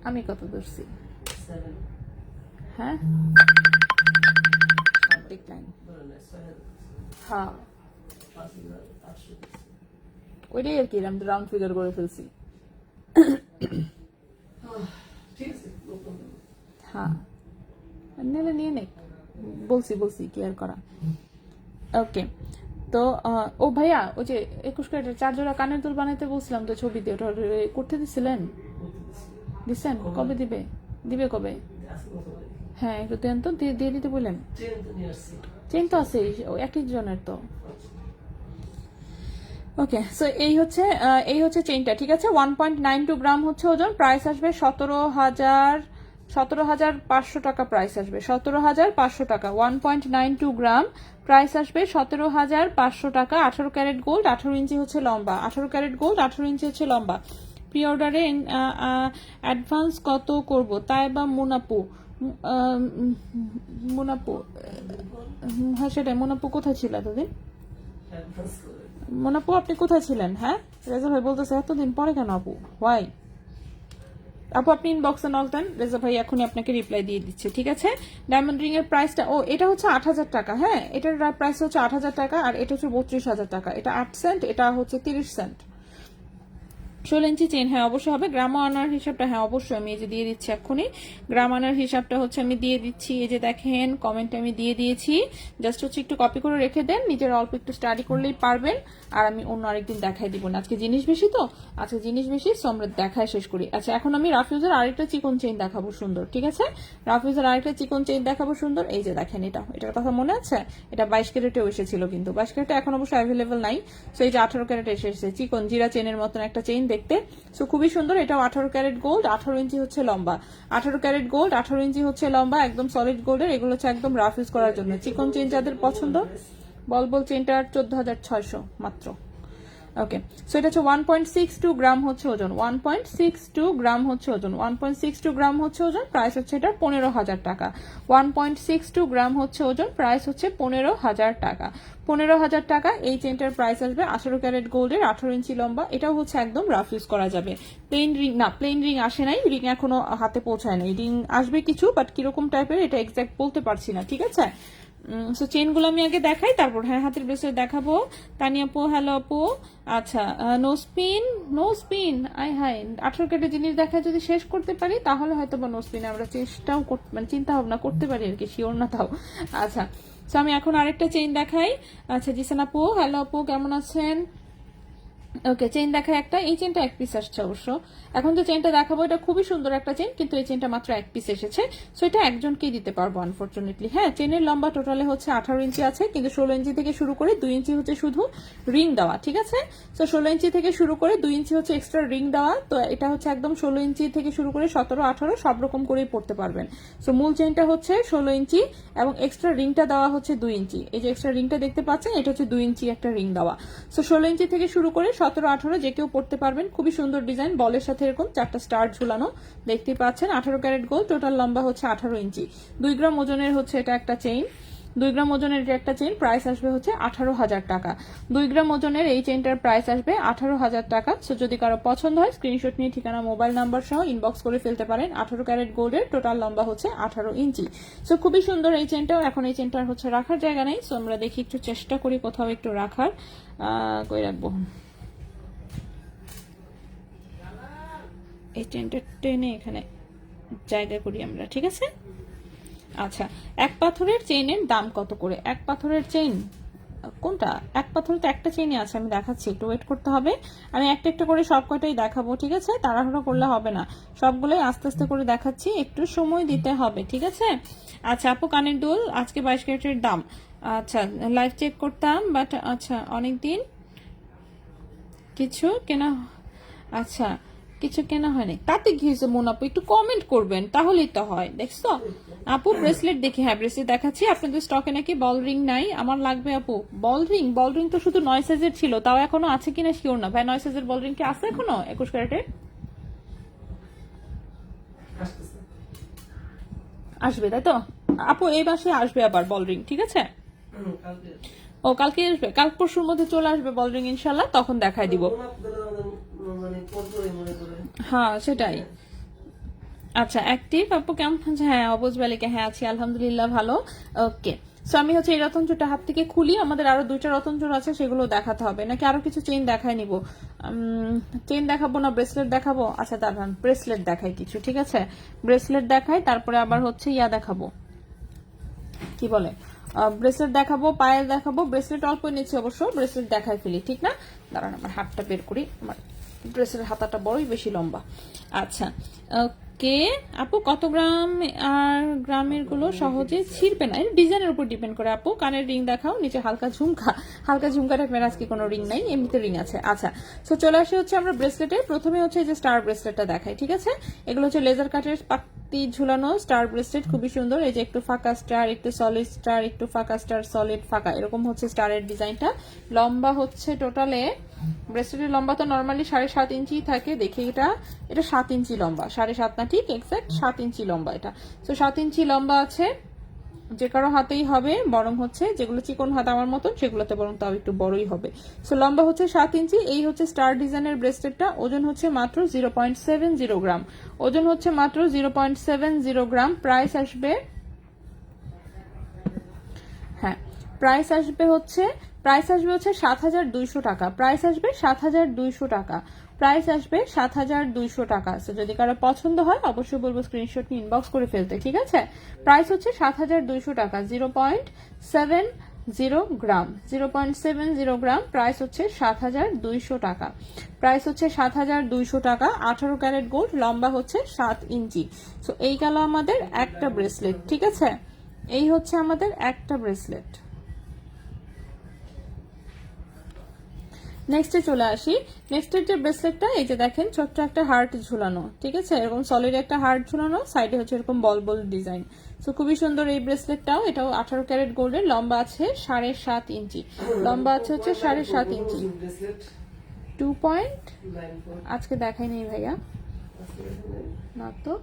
আমি কত ধরছি? হ্যাঁ হ্যাঁ ওইটাই আর কি, আমি রাউন্ড ফিগার করে ফেলছি। হ্যাঁ নিলে নিয়ে নে, বলছি কি আর করা। ওকে, তো ও ভাইয়া ওই যে 21 ক্যারেটের 4 জোড়া কানের দুল বানাইতে বলছিলাম তো ছবিতে, ওটা করতে দিছিলেন? দিচ্ছেন? কবে দিবে? দিবে কবে? হ্যাঁ একটু দেন তো, দিয়ে দিতে বললেন। চেন তো আছে একই জনের তো। ওকে, সো এই হচ্ছে চেইনটা, ঠিক আছে। 1.92 গ্রাম হচ্ছে ওজন, প্রাইস আসবে 17,500 টাকা প্রাইস আসবে, 17,500 টাকা। 1.92 গ্রাম প্রাইস আসবে 17,500 টাকা। 18 ক্যারেট গোল্ড, 18 ইঞ্চি হচ্ছে লম্বা, 18 ক্যারেট গোল্ড, 18 ইঞ্চি হচ্ছে লম্বা। প্রি অর্ডারে অ্যাডভান্স কত করব তাই বা মুনাপু? মুনাপু, হ্যাঁ সেটাই। মুনাপু কোথায় ছিল এতদিন? মোনাপু আপনি কোথায় ছিলেন? হ্যাঁ রেজা ভাই বলতেছে এতদিন পরে কেন আপু, হোয়াই? আপু আপনি ইনবক্সে নক দেন, রেজা ভাই এখনই আপনাকে রিপ্লাই দিয়ে দিচ্ছে, ঠিক আছে। ডায়মন্ড রিং এর প্রাইসটা, এটা হচ্ছে 8,000 টাকা। হ্যাঁ এটার প্রাইস হচ্ছে 8,000 টাকা, আর এটা হচ্ছে 32,000 টাকা। এটা 8 সেন্ট, এটা হচ্ছে 30 সেন্ট। 16 ইঞ্চি চেন, হ্যাঁ অবশ্যই হবে। গ্রাম আনার হিসাবটা হ্যাঁ অবশ্যই আমি এই যে দিয়ে দিচ্ছি এক্ষুনি। গ্রাম আনার হিসাবটা হচ্ছে আমি দিয়ে দিচ্ছি, এই যে দেখেন কমেন্টে আমি দিয়ে দিয়েছি। জাস্ট হচ্ছে একটু কপি করে রেখে দেন, নিজের অল্প একটু স্টাডি করলেই পারবেন। আর আমি অন্য আরেকদিন দেখাই দিব না, আজকে জিনিস বেশি তো, আজকে জিনিস বেশি, সো আমরা দেখায় শেষ করি। আচ্ছা এখন আমি রাফিউজের আরেকটা চিকন চেইন দেখাবো সুন্দর, ঠিক আছে। রাফিউজের আরেকটা চিকন চেইন দেখাবো সুন্দর, এই যে দেখেন এটার কথা মনে আছে? এটা 22 ক্যারেটেও এসেছিল, কিন্তু 22 ক্যারেটে এখন অবশ্য অ্যাভেলেবেল নাই। সো এই যে 18 ক্যারেটে এসেছে, চিকন জিরা চেনের মতন একটা চেইন দেখতে, সো খুবই সুন্দর। এটাও 18 ক্যারেট গোল্ড, 18 ইঞ্চি হচ্ছে লম্বা, 18 ক্যারেট গোল্ড, 18 ইঞ্চি হচ্ছে লম্বা, একদম সলিড গোল্ডের। এগুলো হচ্ছে একদম রাফ ইউজ করার জন্য। চিকন চেইন যাদের পছন্দ, বল চেইনটার 14,600 মাত্র। ওকে, সো এটা হচ্ছে 1.62 গ্রাম হচ্ছে ওজন, 1.62 গ্রাম হচ্ছে ওজন, 1.62 গ্রাম হচ্ছে ওজন, প্রাইস হচ্ছে এটা 15,000 টাকা। 1.62 গ্রাম হচ্ছে ওজন, প্রাইস হচ্ছে 15,000 টাকা। 15,000 টাকা এই চেনটার প্রাইস আসবে। 18 ক্যারেট গোল্ডের, 18 ইঞ্চি লম্বা, এটাও হচ্ছে একদম রাফ ইউজ করা যাবে। প্লেন রিং না, প্লেন রিং আসে নাই, রিং এখনো হাতে পৌঁছায় নাই, রিং আসবে কিছু, বাট কিরকম টাইপের এটা এক্সাক্ট বলতে পারছি না, ঠিক আছে। সো চেনগুলো আমি আগে দেখাই, তারপর হ্যাঁ হাতের ব্রেসলেট দেখাবো। তানিয়া আপু, হ্যালো আপু। আচ্ছা নো স্পিন, আই হাই 18 ক্যারেটের জিনিস দেখায় যদি শেষ করতে পারি তাহলে হয়তো বা নো স্পিন আমরা চেষ্টাও মানে চিন্তা ভাবনা করতে পারি আর কি, শিওর না তাও। আচ্ছা সো আমি এখন আরেকটা চেইন দেখাই। আচ্ছা জিসান আপু, হ্যালো আপু কেমন আছেন? ওকে, চেইন দেখায় একটা, এই চেনটা এক পিস আসছে অবশ্য। এখন যে চেনটা দেখাবো এটা খুবই সুন্দর একটা চেন, কিন্তু এই চেনটা মাত্র এক পিস এসেছে, সো এটা একজনকেই দিতে পারবো আনফরচুনেটলি। হ্যাঁ চেনের লম্বা টোটালে হচ্ছে 18 ইঞ্চি আছে, কিন্তু 16 ইঞ্চি থেকে শুরু করে 2 ইঞ্চি হচ্ছে শুধু রিং দেওয়া, ঠিক আছে। সো 16 ইঞ্চি থেকে শুরু করে 2 ইঞ্চি হচ্ছে এক্সট্রা রিং দেওয়া, তো এটা হচ্ছে একদম 16 ইঞ্চি থেকে শুরু করে 17, 18 সব রকম করেই পড়তে পারবেন। সো মূল চেনটা হচ্ছে 16 ইঞ্চি এবং এক্সট্রা রিংটা দেওয়া হচ্ছে 2 ইঞ্চি। এই যে এক্সট্রা রিংটা দেখতে পাচ্ছেন, এটা হচ্ছে 2 ইঞ্চি একটা রিং দেওয়া। সো 16 ইঞ্চি থেকে শুরু করে 17, 18 যে কেউ পড়তে পারবেন। খুবই সুন্দর ডিজাইন, বলের সাথে এরকম 4টা স্টার ঝুলানো দেখতে পাচ্ছেন। 18 ক্যারেট গোল্ড, টোটাল লম্বা হচ্ছে 18 ইঞ্চি। 2 গ্রাম ওজনের হচ্ছে এটা একটা চেইন, 2 গ্রাম ওজনের এটা একটা চেইন, প্রাইস আসবে হচ্ছে 18,000 টাকা। 2 গ্রাম ওজনের এই চেইনটার প্রাইস আসবে 18,000 টাকা। সো যদি কারো পছন্দ হয় স্ক্রিনশট নিয়ে ঠিকানা মোবাইল নাম্বার সহ ইনবক্স করে ফেলতে পারেন। 18 ক্যারেট গোল্ডের, টোটাল লম্বা হচ্ছে 18 ইঞ্চি। সো খুবই সুন্দর এই চেইনটাও। এখন এই চেইনটার হচ্ছে রাখার জায়গা নেই, সো আমরা দেখি একটু চেষ্টা করি কোথাও একটু রাখার, কই রাখবো এই চেনটা, টেনে এখানে জায়গা করি আমরা, ঠিক আছে। আচ্ছা এক পাথরের চেইনের দাম কত করে? এক পাথরের চেইন কোনটা? এক পাথরে তো একটা চেইনই আছে, আমি দেখাচ্ছি, একটু ওয়েট করতে হবে। আমি একটা একটা করে সব কয়টাই দেখাবো, ঠিক আছে, তাড়াহুড়ো করলে হবে না, সবগুলোই আস্তে আস্তে করে দেখাচ্ছি, একটু সময় দিতে হবে, ঠিক আছে। আচ্ছা আপু কানের দুল আজকে 22 ক্যারেটের দাম, আচ্ছা লাইভ চেক করতাম বাট আচ্ছা অনেকদিন কিছু কেনা, আচ্ছা কিছু কেনা হয়নি, তাতে কি হয়েছে মন আপু? একটু কমেন্ট করবেন তাহলেই তো হয়, দেখছো আপু। ব্রেসলেট দেখি, হ্যাঁ ব্রেসলেট দেখাচ্ছি। আপনাদের স্টকে নাকি বল রিং নাই, আমার লাগবে আপু বল রিং তো শুধু 9 সাইজের ছিল, তাও এখনো আছে কিনা শিওর না ভাই। 9 সাইজের বল রিং কি আছে এখনো 21 ক্যারেটের? আসবে তাই তো আপু, এই মাসে আসবে আবার বল রিং, ঠিক আছে। ও কালকে আসবে, কাল পরশুর মধ্যে চলে আসবে বল রিং ইনশাল্লাহ, তখন দেখাই দিব। হ্যাঁ সেটাই। আচ্ছা অ্যাক্টিভ আপু কেমন আছে? হ্যাঁ অবুজ বালিকা, হ্যাঁ আছি আলহামদুলিল্লাহ ভালো। ওকে সো আমি হচ্ছে এই রতনচুরটা হাত থেকে খুলি, আমাদের আরো 2টা রতনচুর আছে সেগুলো দেখাতে হবে, নাকি আরো কিছু চেইন দেখাই নিব? চেইন দেখাবো না ব্রেসলেট দেখাবো? আচ্ছা দাঁড়ান ব্রেসলেট দেখাই কিছু, ঠিক আছে ব্রেসলেট দেখাই, তারপরে আবার হচ্ছে ইয়া দেখাবো, কি বলে ব্রেসলেট দেখাবো, পায়ের দেখাবো। ব্রেসলেট অল্প নিচ্ছি অবশ্য, ব্রেসলেট দেখাই ফেলি, ঠিক না। দাঁড়ান আমার হাতটা বের করি, আমার ড্রেসের হাতাটা বড়ই বেশি লম্বা। আচ্ছা ওকে আপু, কত গ্রাম আর গ্রামের গুলো সহজে ছিঁড়বে না? এর ডিজাইনের উপর ডিপেন্ড করে আপু। কানের রিং দেখাও, নিচে হালকা ঝুমকা, হালকা ঝুমকা টাইপের, আজকে কোনো রিং নাই, এমনিতে রিং আছে। আচ্ছা সো চলে আসি হচ্ছে আমরা ব্রেসলেটে। প্রথমে হচ্ছে এই যে স্টার ব্রেসলেটটা দেখাই, ঠিক আছে? এগুলো হচ্ছে লেজার কাটের পাত্তি ঝুলানো স্টার ব্রেসলেট, খুবই সুন্দর। এই যে একটু ফাঁকা স্টার, একটু সলিড স্টার, একটু ফাঁকা স্টার, সলিড ফাঁকা, এরকম হচ্ছে স্টারের ডিজাইনটা। লম্বা হচ্ছে টোটালে ব্রেসলেটের লম্বা তো নর্মালি 7.5 ইঞ্চি থাকে, দেখি এটা 7 ইঞ্চি লম্বা, 7.5 না, ঠিক এক্সাক্ট 7 ইঞ্চি লম্বা এটা। তো 7 ইঞ্চি লম্বা আছে, যে কারো হাতেই হবে, বরং হচ্ছে যেগুলো চিকন হাত আমার মতন সেগুলোতে বরং তাও একটু বড়ই হবে। সো লম্বা হচ্ছে 7 ইঞ্চি। এই হচ্ছে স্টার ডিজাইনের ব্রেসলেটটা, ওজন হচ্ছে মাত্র 0.70 গ্রাম, ওজন হচ্ছে মাত্র 0.70 গ্রাম। প্রাইস আসবে, হ্যাঁ প্রাইস আসবে হচ্ছে 7,200 টাকা, প্রাইস আসবে 7,200 টাকা, প্রাইস আসবে 7,200 টাকা। সো যদি কারো পছন্দ হয় অবশ্যই বলবো স্ক্রিনশট নিয়ে ইনবক্স করে ফেলতে, ঠিক আছে? প্রাইস হচ্ছে 7,200 টাকা, 0.70 গ্রাম, 0.70 গ্রাম, প্রাইস হচ্ছে 7,200 টাকা, প্রাইস হচ্ছে 7,200 টাকা। 18 ক্যারেট গোল্ড, লম্বা হচ্ছে 7 ইঞ্চি। সো এই গেল আমাদের একটা ব্রেসলেট, ঠিক আছে? এই হচ্ছে আমাদের একটা ব্রেসলেট। নেক্সটে চলে আসি। নেক্সটের যে ব্রেসলেটটা, এই যে দেখেন ছোট্ট একটা হার্ট ঝুলানো, ঠিক আছে? এরকম সলিড একটা হার্ট ঝুলানো, সাইডে হচ্ছে এরকম বল বল ডিজাইন। সো খুবই সুন্দর এই ব্রেসলেটটাও, এটাও 18 ক্যারেট গোল্ডের, লম্বা আছে 7.5 ইঞ্চি, লম্বা আছে হচ্ছে 7.5 ইঞ্চি। 2 পয়েন্ট আজকে দেখাই নেই ভাইয়া, না তো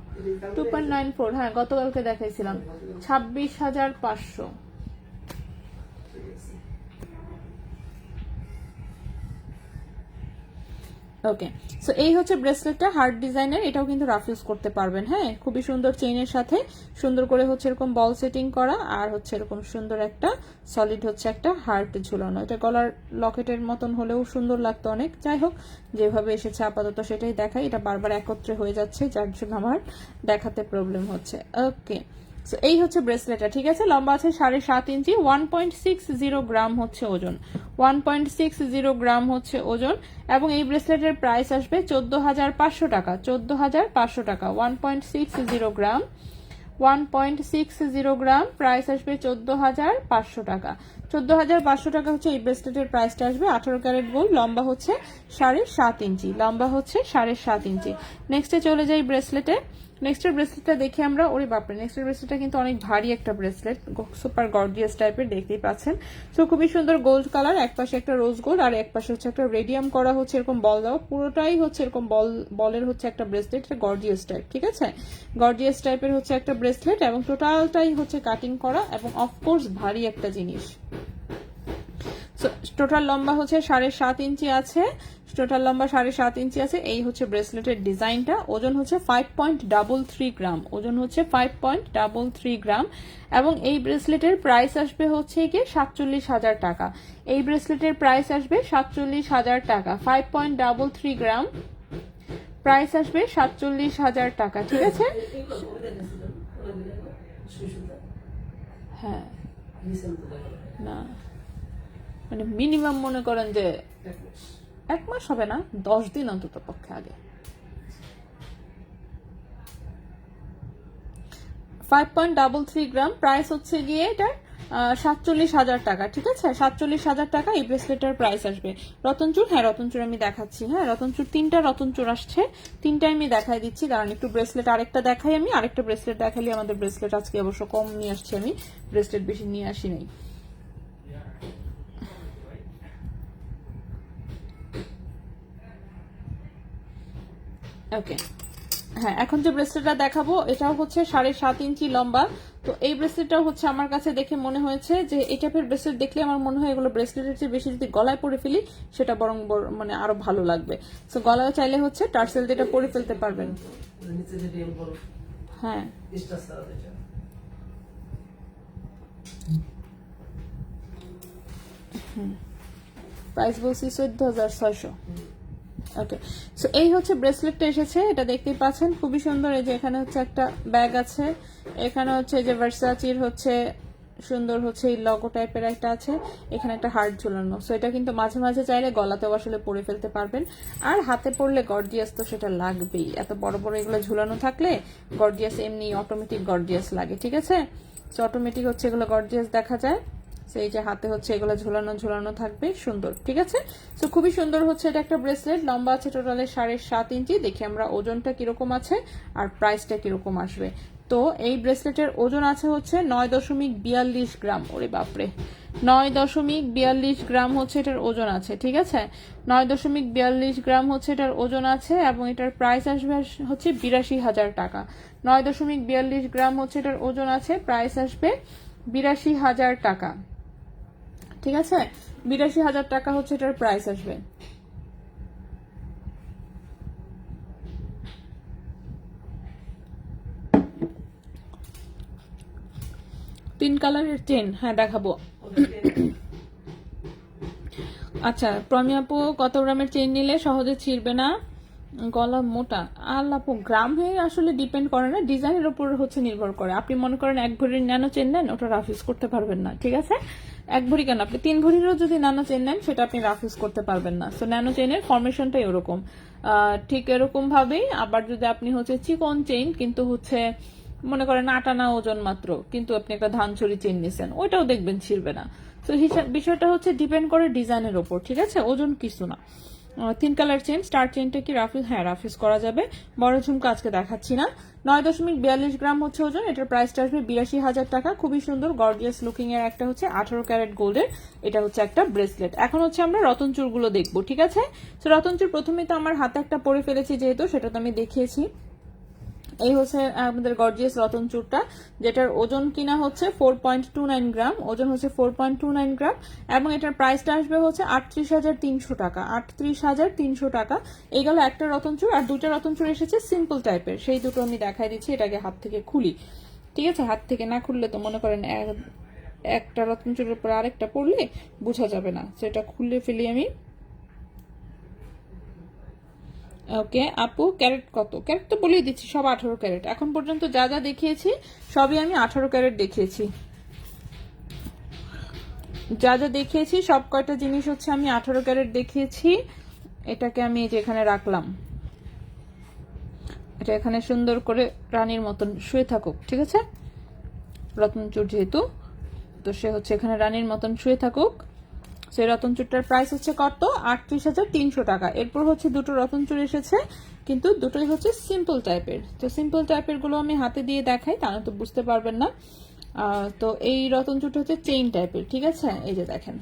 2.94, হ্যাঁ গতকালকে দেখাইছিলাম 26,500। ওকে সো এই হচ্ছে ব্রেসলেটটা হার্ট ডিজাইনের, এটাও কিন্তু রাফ ইউজ করতে পারবেন। হ্যাঁ খুবই সুন্দর, চেইনের সাথে সুন্দর করে হচ্ছে এরকম বল সেটিং করা, আর হচ্ছে এরকম সুন্দর একটা সলিড হচ্ছে একটা হার্ট ঝুলানো। এটা গলার লকেটের মতন হলেও সুন্দর লাগতো অনেক। যাই হোক যেভাবে এসেছে আপাতত সেটাই দেখাই, এটা বারবার একত্রে হয়ে যাচ্ছে যার জন্য আমার দেখাতে প্রবলেম হচ্ছে। ওকে সো এই হচ্ছে ব্রেসলেটটা, ঠিক আছে? লম্বা আছে 7.5 ইঞ্চি, 1.60 গ্রাম হচ্ছে ওজন, 1.60 গ্রাম হচ্ছে ওজন। এবং এই ব্রেসলেটের প্রাইস আসবে 14,500 টাকা, 14,500 টাকা, 1.60 গ্রাম, 1.60 গ্রাম, প্রাইস আসবে 14,500 টাকা। 14,500 টাকা হচ্ছে এই ব্রেসলেটের প্রাইসটা আসবে। 18 ক্যারেট গোল্ড, লম্বা হচ্ছে 7.5 ইঞ্চি, লম্বা হচ্ছে 7.5 ইঞ্চি। নেক্সটে চলে যাই ব্রেসলেটে। নেক্সটের ব্রেসলেটটা দেখি আমরা। ওরে বাপরে, নেক্সটের ব্রেসলেটটা কিন্তু অনেক ভারী একটা ব্রেসলেট, সুপার গর্জিয়াস টাইপের, দেখতেই পাচ্ছেন। তো খুবই সুন্দর গোল্ড কালার, এক পাশে একটা রোজ গোল্ড আর এক পাশে হচ্ছে একটা রেডিয়াম করা হচ্ছে এরকম বল দেওয়া, পুরোটাই হচ্ছে এরকম বলের হচ্ছে একটা ব্রেসলেট, এটা গর্জিয়াস টাইপ, ঠিক আছে? গর্জিয়াস টাইপের হচ্ছে একটা ব্রেসলেট এবং টোটালটাই হচ্ছে কাটিং করা এবং অফকোর্স ভারী একটা জিনিস। টোটাল লম্বা হচ্ছে 7.5 ইঞ্চি আছে, টোটাল লম্বা 7.5 ইঞ্চি আছে। এই হচ্ছে ব্রেসলেটের ডিজাইনটা, ওজন হচ্ছে 5.33 গ্রাম, ওজন হচ্ছে 5.33 গ্রাম। এবং এই ব্রেসলেটের প্রাইস আসবে হচ্ছে গিয়ে 47,000 টাকা, এই ব্রেসলেটের প্রাইস আসবে 47,000 টাকা। 5.33 গ্রাম, প্রাইস আসবে 47,000 টাকা, ঠিক আছে? হ্যাঁ না মানে মিনিমাম মনে করেন যে 1 মাস হবে না, 10 দিন অন্তত পক্ষে আগে। 5.33 গ্রাম, প্রাইস হচ্ছে গিয়ে এটা 47,000 টাকা, ঠিক আছে? 47,000 টাকা এই ব্রেসলেটের প্রাইস আসবে। রতনচুর, হ্যাঁ রতনচুর আমি দেখাচ্ছি, হ্যাঁ রতনচুর 3টা রতনচুর আসছে, 3টাই আমি দেখাই দিচ্ছি। কারণ একটু ব্রেসলেট আরেকটা দেখাই, আমি আরেকটা ব্রেসলেট দেখালি। আমাদের ব্রেসলেট আজকে অবশ্য কম নিয়ে আসছি, আমি ব্রেসলেট বেশি নিয়ে আসি নাই। ওকে হ্যাঁ এখন যে ব্রেসলেটটা দেখাবো এটাও হচ্ছে 7.5 ইঞ্চি লম্বা। তো এই ব্রেসলেটটাও হচ্ছে আমার কাছে দেখে মনে হয়েছে যে এই টাইপের ব্রেসলেট দেখলে আমার মনে হয় এগুলো ব্রেসলেটের চেয়ে বেশি যদি গলায় পরে ফেলি সেটা বরং মানে আরো ভালো লাগবে। তো গলায় চাইলে হচ্ছে টার্সেল যেটা পরে ফেলতে পারবেন। হ্যাঁ প্রাইস বলছি 14,600। ওকে সো এই হচ্ছে ব্রেসলেটটা এসেছে, এটা দেখতেই পাচ্ছেন খুবই সুন্দর। এই যে এখানে হচ্ছে একটা ব্যাগ আছে, এখানে হচ্ছে যে ভার্সাচির হচ্ছে সুন্দর হচ্ছে এই লগো টাইপের একটা আছে, এখানে একটা হার্ট ঝুলানো। সো এটা কিন্তু মাঝে মাঝে চাইলে গলাতেও আসলে পরে ফেলতে পারবেন। আর হাতে পরলে গর্জিয়াস তো সেটা লাগবেই, এত বড় বড় এগুলো ঝুলানো থাকলে গর্জিয়াস এমনি অটোমেটিক গর্জিয়াস লাগে, ঠিক আছে? সো অটোমেটিক হচ্ছে এগুলো গর্জিয়াস দেখা যায়। এই যে হাতে হচ্ছে এগুলো ঝুলানো ঝুলানো থাকবে, সুন্দর, ঠিক আছে? সো খুবই সুন্দর হচ্ছে এটা একটা ব্রেসলেট, লম্বা আছে টোটালে 7.5 ইঞ্চি। দেখি আমরা ওজনটা কিরকম আছে আর প্রাইসটা কিরকম আসবে। তো এই ব্রেসলেটের ওজন আছে হচ্ছে 9.42 গ্রাম। ওরে বাপরে, 9.42 গ্রাম হচ্ছে এটার ওজন আছে, ঠিক আছে? 9.42 গ্রাম হচ্ছে এটার ওজন আছে এবং এটার প্রাইস আসবে হচ্ছে 82,000 টাকা। 9.42 গ্রাম হচ্ছে এটার ওজন আছে, প্রাইস আসবে 82,000 টাকা, ঠিক আছে? 82,000 টাকা হচ্ছে এটার প্রাইস আসবে। তিন কালারের চেন, হ্যাঁ দেখাবো। আচ্ছা প্রমি আপু, কত গ্রামের চেন নিলে সহজে ছিঁড়বে না? গলা মোটা, আপু গ্রামে আসলে ডিপেন্ড করে না, ডিজাইনের উপর হচ্ছে নির্ভর করে। আপনি মনে করেন 1 ভরির ন্যানো চেন নেন, ওটা রাফ ইউজ করতে পারবেন না, ঠিক আছে? 1 ভরি কেন, আপনি 3 ভরিরও যদি ন্যানো চেন নেন সেটা আপনি রাফ ইউজ করতে পারবেন না। সো ন্যানো চেনের ফরমেশনটাই ওরকম, ঠিক এরকম ভাবেই। আবার যদি আপনি হচ্ছে চিকন চেইন কিন্তু হচ্ছে মনে করেন 8 আনা ওজন মাত্র, কিন্তু আপনি একটা ধানছড়ি চেন নিছেন, ওইটাও দেখবেন ছিঁড়বে না। তো বিষয়টা হচ্ছে ডিপেন্ড করে ডিজাইনের ওপর, ঠিক আছে? ওজন কিছু না। 3 কালার চেন, স্টার চেনটা কি রাফিস? হ্যাঁ রাফিস করা যাবে। বড় ঝুমকা আজকে দেখাচ্ছি না। 9.42 গ্রাম হচ্ছে ওজন, এটার প্রাইসটা আসবে 82,000 টাকা। খুবই সুন্দর গর্জিয়াস লুকিং এর একটা হচ্ছে 18 ক্যারেট গোল্ডের, এটা হচ্ছে একটা ব্রেসলেট। এখন হচ্ছে আমরা রতন চুরগুলো দেখবো, ঠিক আছে? তো রতন চুর প্রথমেই তো আমার হাতে একটা পরে ফেলেছি যেহেতু, সেটা তো আমি দেখিয়েছি। এই হচ্ছে আমাদের গর্জিয়াস রতন চুরটা, যেটার ওজন কিনা হচ্ছে 4.29 গ্রাম, ওজন হচ্ছে 4.29 গ্রাম এবং এটার প্রাইসটা আসবে হচ্ছে 38,300 টাকা। 38,300 টাকা। এই গেল একটা রতন চুর। আর দুটা রতন চুর এসেছে সিম্পল টাইপের, সেই দুটো আমি দেখাই দিচ্ছি। এটাকে হাত থেকে খুলি, ঠিক আছে? হাত থেকে না খুললে তো মনে করেন একটা রতন চুরের উপর আরেকটা পড়লে বোঝা যাবে না, সেটা খুলে ফেলি আমি। ওকে আপু, ক্যারেট কত? ক্যারেট তো বলেই দিচ্ছি, সব 18 ক্যারেট। এখন পর্যন্ত যা যা দেখিয়েছি সবই আমি 18 ক্যারেট দেখিয়েছি। যা যা দেখিয়েছি সব কয়টা জিনিস হচ্ছে আমি 18 ক্যারেট দেখিয়েছি। এটাকে আমি এই যে এখানে রাখলাম, এটা এখানে সুন্দর করে রানীর মতন শুয়ে থাকুক, ঠিক আছে? রত্নচুর যেহেতু, তো সে হচ্ছে এখানে রানীর মতন শুয়ে থাকুক। সেই রতনচুরটার প্রাইস হচ্ছে কত? 38,300 টাকা। এরপর হচ্ছে দুটো রতনচুর এসেছে, কিন্তু দুটোই হচ্ছে সিম্পল টাইপের। তো সিম্পল টাইপের গুলো আমি হাতে দিয়ে দেখাই, তাহলে তো বুঝতে পারবেন না। তো এই রতনচুরটা হচ্ছে চেইন টাইপের, ঠিক আছে? এই যে দেখেন,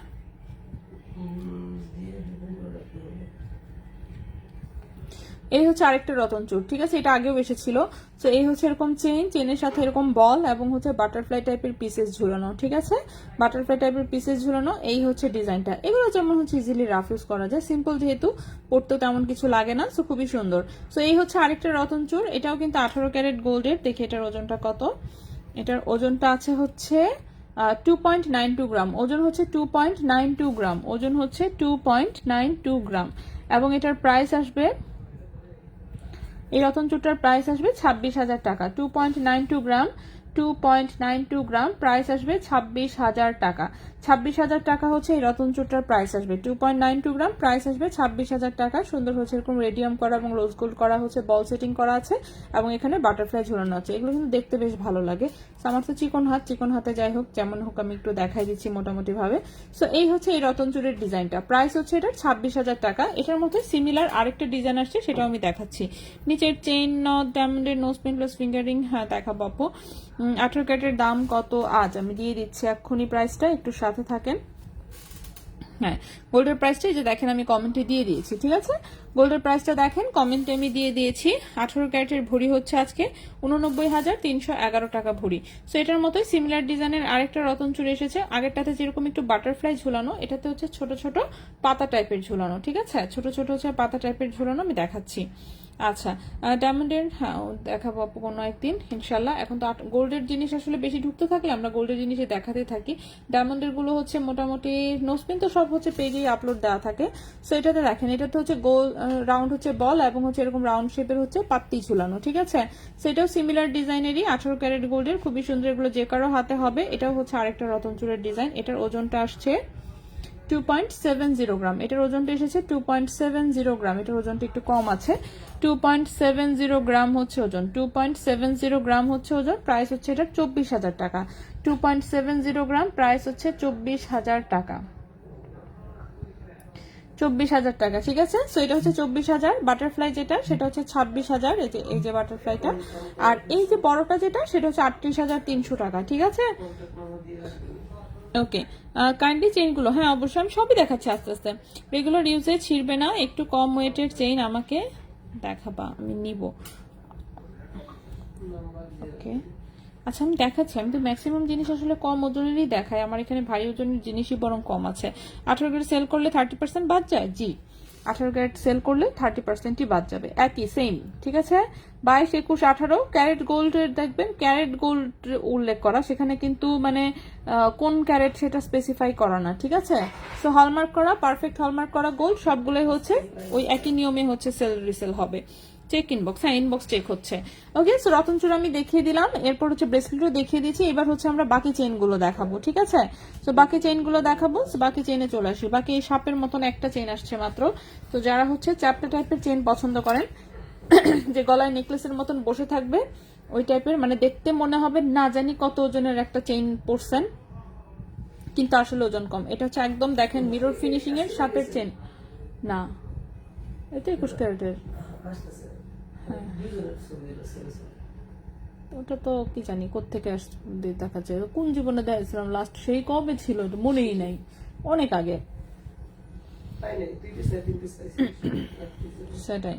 এই হচ্ছে আরেকটা রতনচুর, ঠিক আছে? এটা আগেও এসেছিল। তো এই হচ্ছে এরকম চেইন, চেইনের সাথে এরকম বল এবং হচ্ছে বাটারফ্লাই টাইপের পিসেস ঝুলানো, ঠিক আছে? বাটারফ্লাই টাইপের পিসেস ঝুলানো। এই হচ্ছে ডিজাইনটা। এগুলো যেমন হচ্ছে ইজিলি রাফ ইউজ করা যায়, সিম্পল যেহেতু পড়তেও তেমন কিছু লাগে না। সো খুবই সুন্দর। সো এই হচ্ছে আরেকটা রতনচুর, এটাও কিন্তু 18 ক্যারেট গোল্ডের। দেখি এটার ওজনটা কত। এটার ওজনটা আছে হচ্ছে 2.92 গ্রাম। ওজন হচ্ছে 2.92 গ্রাম, ওজন হচ্ছে 2.92 গ্রাম এবং এটার প্রাইস আসবে, এই রতনচুরটার প্রাইস আসবে 26,000 টাকা। 2.92 গ্রাম, 2.92 গ্রাম, প্রাইস আসবে 26,000 টাকা। 26,000 টাকা হচ্ছে এই রতনচুরটার প্রাইস আসবে। 2.92 গ্রাম, প্রাইস আসবে 26,000 টাকা। সুন্দর হচ্ছে এরকম রেডিয়াম করা এবং রোজ গোল্ড করা হচ্ছে, বল সেটিং করা আছে এবং এখানে বাটারফ্লাই ঝুলানো আছে। এগুলো কিন্তু দেখতে বেশ ভালো লাগে। আমার তো চিকন হাত, চিকন হাতে যাই হোক যেমন হোক আমি একটু দেখাই দিচ্ছি মোটামুটি ভাবে। সো এই হচ্ছে এই রতনচুরের ডিজাইনটা, প্রাইস হচ্ছে এটার 26,000 টাকা। এটার মধ্যে সিমিলার আরেকটা ডিজাইন আসছে, সেটাও আমি দেখাচ্ছি। নিচের চেইন, নথ, ডায়মন্ডের নোজ পিন প্লাস ফিঙ্গারিং, হ্যাঁ দেখাবো আপু। 18 ক্যারেটের দাম কত আজ আমি দিয়ে দিচ্ছি এক্ষুনি প্রাইসটা, একটু সাথে থাকেন। হ্যাঁ গোল্ডের প্রাইসটা যে দেখেন আমি কমেন্টে দিয়ে দিয়েছি, ঠিক আছে? গোল্ডের প্রাইসটা দেখেন কমেন্টে আমি দিয়ে দিয়েছি। 18 ক্যারেটের ভরি হচ্ছে আজকে 89,311 টাকা ভরি। সো এটার মতোই সিমিলার ডিজাইনের আরেকটা রতনচুর এসেছে। আগেরটাতে যেরকম একটু বাটারফ্লাই ঝুলানো, এটাতে হচ্ছে ছোট ছোট পাতা টাইপের ঝুলানো, ঠিক আছে? ছোট ছোট হচ্ছে পাতা টাইপের ঝুলানো, আমি দেখাচ্ছি। আচ্ছা, ডায়মন্ডের হ্যাঁ দেখাবো আপু কোনো একদিন ইনশাল্লাহ। এখন তো গোল্ডের জিনিস আসলে বেশি ঢুকতে থাকলে আমরা গোল্ডের জিনিসে দেখাতে থাকি। ডায়মন্ডের গুলো হচ্ছে মোটামুটি নোসপিন তো সব হচ্ছে পেজেই আপলোড দেওয়া থাকে। সো এটাতে দেখেন, এটাতে হচ্ছে গোল রাউন্ড হচ্ছে বল এবং হচ্ছে এরকম রাউন্ড শেপের হচ্ছে পাত্তি ঝুলানো, ঠিক আছে। সেটাও সিমিলার ডিজাইনেরই 18 ক্যারেট গোল্ডের, খুবই সুন্দর, এগুলো যে কারো হাতে হবে। এটাও হচ্ছে আরেকটা রতনচুরের ডিজাইন, এটার ওজনটা আসছে 2.70 গ্রাম। এটার ওজনটা এসেছে 2.70 গ্রাম, এটার ওজনটা একটু কম আছে। 2.70 গ্রাম হচ্ছে ওজন, 2.70 গ্রাম হচ্ছে ওজন। প্রাইস হচ্ছে এটা 24,000 টাকা। 2.70 গ্রাম, প্রাইস হচ্ছে 24,000 টাকা। 24,000 টাকা, ঠিক আছে। সো এটা হচ্ছে 24,000। বাটারফ্লাই যেটা সেটা হচ্ছে 26,000, এই যে বাটারফ্লাইটা। আর এই যে বড়টা যেটা সেটা হচ্ছে 38,300 টাকা, ঠিক আছে। ওকে, কাইন্ডলি চেইনগুলো, হ্যাঁ অবশ্যই আমি সবই দেখাচ্ছি আস্তে আস্তে। রেগুলার ইউজে ছিঁড়বে না, একটু কম ওয়েটের চেইন আমাকে দেখাবা, আমি নিব। ওকে, আচ্ছা আমি দেখাচ্ছি, আমি তো ম্যাক্সিমাম জিনিস আসলে কম ওজনেরই দেখাই, আমার এখানে ভারী ওজনের জিনিসই বরং কম আছে। 18 ক্যারেট সেল করলে 30% বাদ যায়, জি 18 ক্যারেট সেল করলে 30%ই বাদ যাবে, একই সেম, ঠিক আছে। 22, 21, 18 ক্যারেট গোল্ডের দেখবেন ক্যারেট গোল্ড উল্লেখ করা, সেখানে কিন্তু মানে কোন ক্যারেট সেটা স্পেসিফাই করা না, ঠিক আছে। সো হলমার্ক করা, পারফেক্ট হলমার্ক করা গোল্ড সবগুলোই হচ্ছে ওই একই নিয়মে হচ্ছে সেল রিসেল হবে। চেক ইনবক্স, হ্যাঁ ইনবক্স চেক হচ্ছে। ওকে, সো রতনচুর আমি দেখিয়ে দিলাম, এরপর হচ্ছে ব্রেসলেটও দেখিয়ে দিয়েছি। এবার হচ্ছে আমরা বাকি চেইনগুলো দেখাবো, ঠিক আছে। সো বাকি চেইনগুলো দেখাবো, বাকি চেইনে চলে আসি। বাকি এই সাপের মতন একটা চেইন আসছে মাত্র। তো যারা হচ্ছে চ্যাপ্টা টাইপের চেইন পছন্দ করেন, যে গলায় নেকলেসের মতন বসে থাকবে ওই টাইপের, মানে দেখতে মনে হবে না জানি কত ওজনের একটা চেইন পরছেন, কিন্তু আসলে ওজন কম। এটা হচ্ছে একদম দেখেন মিরর ফিনিশিং এর সাপের চেইন না, এটা 21 ক্যারেটের। ওটা তো কি জানি কোত্থেকে দেখা যায়, কোন জীবনে দেখছিলাম লাস্ট, সেই কবে ছিল মনেই নাই, অনেক আগে। সেটাই।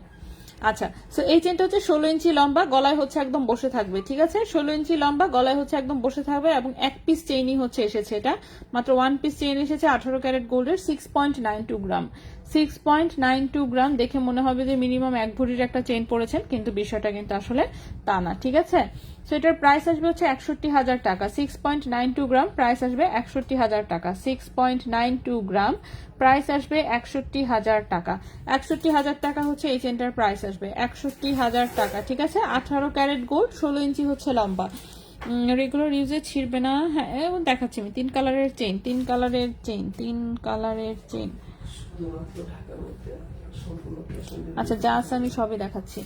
আচ্ছা, সো এই চেনটা হচ্ছে 16 ইঞ্চি লম্বা, গলায় হচ্ছে একদম বসে থাকবে, ঠিক আছে। 16 ইঞ্চি লম্বা, গলায় হচ্ছে একদম বসে থাকবে এবং এক পিস চেইনই হচ্ছে এসেছে, এটা মাত্র 1 পিস চেইন এসেছে 18 ক্যারেট গোল্ডের, 6.92 গ্রাম। 6.92 গ্রাম দেখে মনে হবে যে মিনিমাম এক ভরির একটা চেইন পড়েছেন, কিন্তু বিষয়টা কিন্তু আসলে তা না, ঠিক আছে। সো এটার প্রাইস আসবে হচ্ছে 61,000 টাকা। 6.92 গ্রাম, প্রাইস আসবে 61,000 টাকা। 6.92 গ্রাম, প্রাইস আসবে 61,000 টাকা। 61,000 টাকা হচ্ছে এই চেনটার প্রাইস আসবে, 61,000 টাকা, ঠিক আছে। 18 ক্যারেট গোল্ড, 16 ইঞ্চি হচ্ছে লম্বা, রেগুলার ইউজে ছিঁড়বে না। হ্যাঁ দেখাচ্ছি আমি, 3 কালারের চেইন, 3 কালারের চেইন, 3 কালারের চেইন। আচ্ছা যা আছে আমি সবই দেখাচ্ছি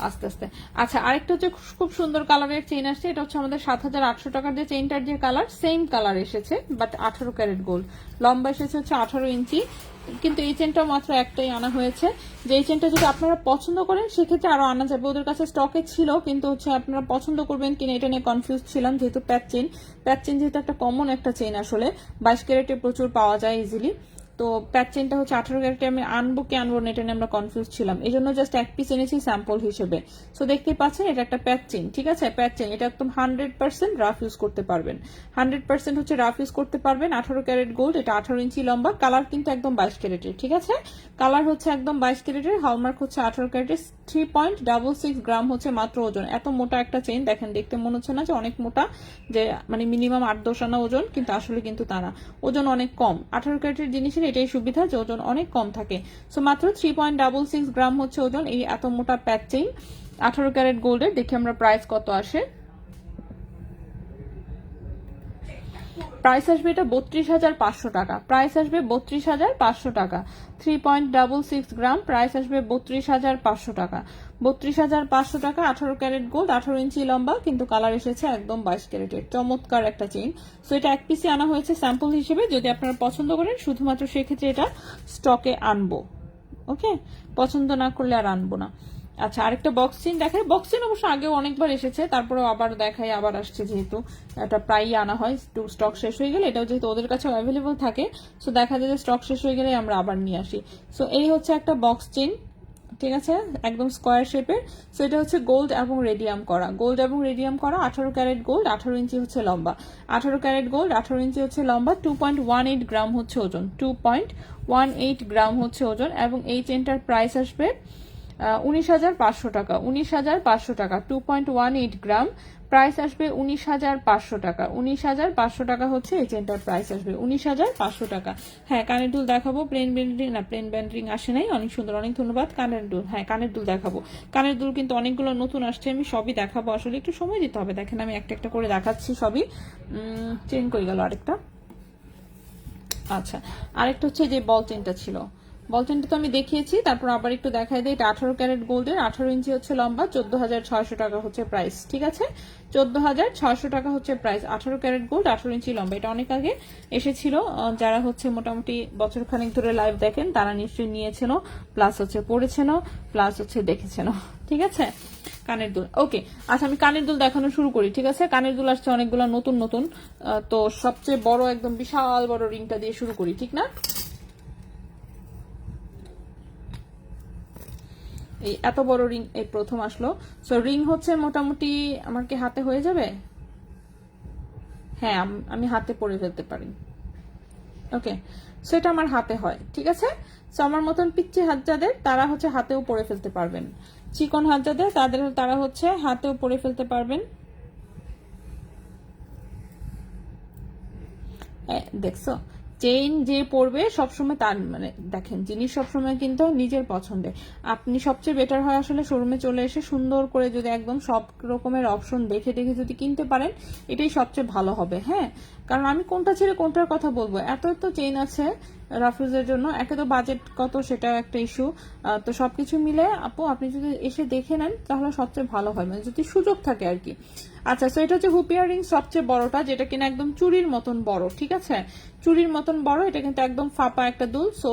আস্তে আস্তে। আচ্ছা আরেকটা হচ্ছে খুব সুন্দর কালারের চেইন আসছে, এটা হচ্ছে আমাদের 7,800 টাকার যে চেইনটার যে কালার, সেম কালার এসেছে, বাট 18 ক্যারেট গোল্ড, লম্বা এসেছে হচ্ছে 18 ইঞ্চি। কিন্তু এই চেনটাও মাত্র একটাই আনা হয়েছে, যে এই চেনটা যদি আপনারা পছন্দ করেন সেক্ষেত্রে আরো আনা যাবে, ওদের কাছে স্টকে ছিল, কিন্তু হচ্ছে আপনারা পছন্দ করবেন কিনা এটা নিয়ে কনফিউজ ছিলাম, যেহেতু প্যাচ চেন যেহেতু একটা কমন একটা চেইন, আসলে 22 ক্যারেটে প্রচুর পাওয়া যায় ইজিলি। তো প্যাচ চেনটা হচ্ছে 18 ক্যারেটে আমি আনবো কি আনবো না এটা নিয়ে আমরা কনফিউজ ছিলাম, এই জন্য জাস্ট এক পিস এনেছি স্যাম্পল হিসেবে। সো দেখতেই পাচ্ছেন এটা একটা প্যাচ চেন, ঠিক আছে। প্যাচ চেন এটা একদম 100% রাফ ইউজ করতে পারবেন, 100% হচ্ছে রাফ ইউজ করতে পারবেন। 18 ক্যারেট গোল্ড, এটা 18 ইঞ্চি লম্বা, কালার কিন্তু একদম 22 ক্যারেটের, ঠিক আছে। কালার হচ্ছে একদম 22 ক্যারেটের, হলমার্ক হচ্ছে 18 ক্যারেটের, 3.66 গ্রাম হচ্ছে মাত্র ওজন। এত মোটা একটা চেইন দেখেন, দেখতে মনে হচ্ছে না যে অনেক মোটা, যে মানে মিনিমাম 8-10 আনা ওজন, কিন্তু আসলে কিন্তু তা না, ওজন অনেক কম। 18 ক্যারেটের জিনিসের এটাই সুবিধা যে ওজন অনেক কম থাকে। সো মাত্র 3.66 গ্রাম হচ্ছে ওজন এই এত মোটা প্যাচ চেইন 18 ক্যারেট গোল্ডের। দেখি আমরা প্রাইস কত আসে। প্রাইস আসবে এটা 32,500 টাকা, প্রাইস আসবে 32,500 টাকা। 3.66 গ্রাম, প্রাইস আসবে 32,500 টাকা। 32,500 টাকা, 18 ক্যারেট গোল্ড, 18 ইঞ্চি লম্বা, কিন্তু কালার এসেছে একদম 22 ক্যারেটের, চমৎকার একটা চেইন। সো এটা এক পিসে আনা হয়েছে স্যাম্পল হিসেবে, যদি আপনারা পছন্দ করেন শুধুমাত্র সেক্ষেত্রে এটা স্টকে আনবো, ওকে। পছন্দ না করলে আর আনবো না। আচ্ছা আরেকটা বক্স চেইন দেখাই, বক্স চেইন অবশ্য আগেও অনেকবার এসেছে, তারপরেও আবার দেখাই, আবার আসছে, যেহেতু এটা প্রায়ই আনা হয়, স্টক শেষ হয়ে গেলে, এটাও যেহেতু ওদের কাছে অ্যাভেলেবল থাকে, সো দেখা যায় যে স্টক শেষ হয়ে গেলে আমরা আবার নিয়ে আসি। সো এই হচ্ছে একটা বক্স চেইন, ঠিক আছে, একদম স্কোয়ার শেপের। সো এটা হচ্ছে গোল্ড এবং রেডিয়াম করা, গোল্ড এবং রেডিয়াম করা, 18 ক্যারেট গোল্ড, 18 ইঞ্চি হচ্ছে লম্বা, 18 ক্যারেট গোল্ড, 18 ইঞ্চি হচ্ছে লম্বা, 2.18 গ্রাম হচ্ছে ওজন, 2.18 গ্রাম হচ্ছে ওজন। এবং এই চেনটার প্রাইস আসবে 19,500 টাকা, 19,500 টাকা, 2.18 গ্রাম, প্রাইস আসবে 19,500 টাকা, 19,500 টাকা হচ্ছে এই চেনটার প্রাইস আসবে 19,500 টাকা। হ্যাঁ কানের দুল দেখাবো, প্লেন ব্যান্ডিং না, প্লেন ব্যান্ডিং আসে নাই, অনেক সুন্দর, অনেক ধন্যবাদ। কানের দুল, হ্যাঁ কানের দুল দেখাবো, কানের দুল কিন্তু অনেকগুলো নতুন আসছে, আমি সবই দেখাবো, আসলে একটু সময় দিতে হবে। দেখেন আমি একটা একটা করে দেখাচ্ছি সবই। চেন করে গেল আরেকটা। আচ্ছা, আরেকটা হচ্ছে যে বল চেনটা ছিল, বল চেনটা তো আমি দেখিয়েছি, তারপর আবার একটু দেখাই দিই। এটা 18 ক্যারেট গোল্ডের, 18 ইঞ্চি হচ্ছে লম্বা, 14,600 টাকা হচ্ছে প্রাইস, ঠিক আছে? 14,600 টাকা হচ্ছে প্রাইস, 18 ক্যারেট গোল্ড, 18 ইঞ্চি লম্বা। এটা অনেক আগে এসেছিল, যারা হচ্ছে মোটামুটি বছর খানেক ধরে লাইভ দেখেন তারা নিশ্চয়ই নিয়েছেন, প্লাস হচ্ছে পড়েছেন, প্লাস হচ্ছে দেখেছেন, ঠিক আছে? কানের দুল, ওকে। আচ্ছা আমি কানের দুল দেখানো শুরু করি, ঠিক আছে? কানের দুল আসছে অনেকগুলো নতুন নতুন, তো সবচেয়ে বড় একদম বিশাল বড় রিংটা দিয়ে শুরু করি, ঠিক না? এই এত বড় রিং এই প্রথম আসলো। সো রিং হচ্ছে মোটামুটি আমার কি হাতে হয়ে যাবে? হ্যাঁ আমি হাতে পরে ফেলতে পারি, ওকে। সেটা আমার হাতে হয়, ঠিক আছে? সো আমার মতন পিচ্ছি হাত যাদের তারা হচ্ছে হাতেও পরে ফেলতে পারবেন, চিকন হাত যাদের তারা হচ্ছে হাতেও পরে ফেলতে পারবেন। দেখছো, চেইন যে পরবে সবসময় তার মানে দেখেন জিনিস সবসময় কিন্তু নিজের পছন্দের। আপনি সবচেয়ে বেটার হয় আসলে শোরুমে চলে এসে সুন্দর করে যদি একদম সব রকমের অপশন দেখে দেখে যদি কিনতে পারেন, এটাই সবচেয়ে ভালো হবে। হ্যাঁ, কারণ আমি কোনটা ছেড়ে কোনটার কথা বলবো, এত এত চেইন আছে রাফরুজের জন্য, একে তো বাজেট কত সেটা একটা ইস্যু। তো সবকিছু মিলে আপু আপনি যদি এসে দেখে নেন তাহলে সবচেয়ে ভালো হয়, মানে যদি সুযোগ থাকে আর কি। আচ্ছা, সো এটা হচ্ছে হুপ ইয়ারিং সবচেয়ে বড়টা, যেটা কিনা একদম চুরির মতন বড়, ঠিক আছে? চুরির মতন বড়, এটা কিন্তু একদম ফাঁপা একটা দুল। সো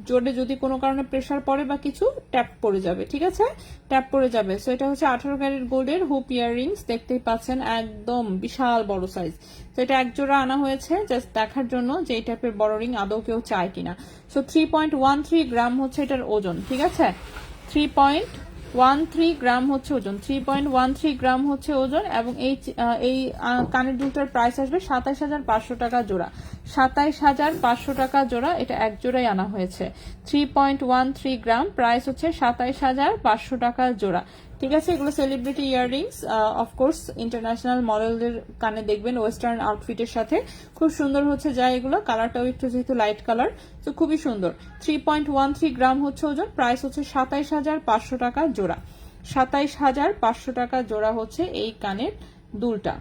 জোরে যদি কোনো কারণে প্রেসার পড়ে বা কিছু, ট্যাপ পড়ে যাবে, ঠিক আছে? ট্যাপ পড়ে যাবে। সো এটা হচ্ছে 18 ক্যারেট গোল্ডের হুপ ইয়াররিংস, দেখতেই পাচ্ছেন একদম বিশাল বড় সাইজ। তো এটা এক জোড়া আনা হয়েছে জাস্ট দেখার জন্য যে এই টাইপের বড় রিং আদৌ কেউ চায় কিনা। সো 3.13 গ্রাম হচ্ছে এটার ওজন, ঠিক আছে? 3.13 গ্রাম হচ্ছে ওজন, 3.13 গ্রাম হচ্ছে ওজন। এবং এই কানের দুলটার প্রাইস আসবে 27,500 টাকা জোড়া, 27,500 টাকা জোড়া। এটা এক জোড়াই আনা হয়েছে, 3.13 গ্রাম, প্রাইস হচ্ছে 27,500 টাকা জোড়া, ঠিক আছে? এগুলো সেলিব্রিটি ইয়াররিংস, অফকোর্স ইন্টারন্যাশনাল মডেলদের কানে দেখবেন ওয়েস্টার্ন আউটফিটের সাথে খুব সুন্দর হচ্ছে যায় এগুলো, কালারটাও একটু যেহেতু লাইট কালার, তো খুবই সুন্দর। 3.13 গ্রাম হচ্ছে ওজন, প্রাইস হচ্ছে 27,500 টাকা জোড়া, 27,500 টাকা জোড়া হচ্ছে এই কানের দুলটা,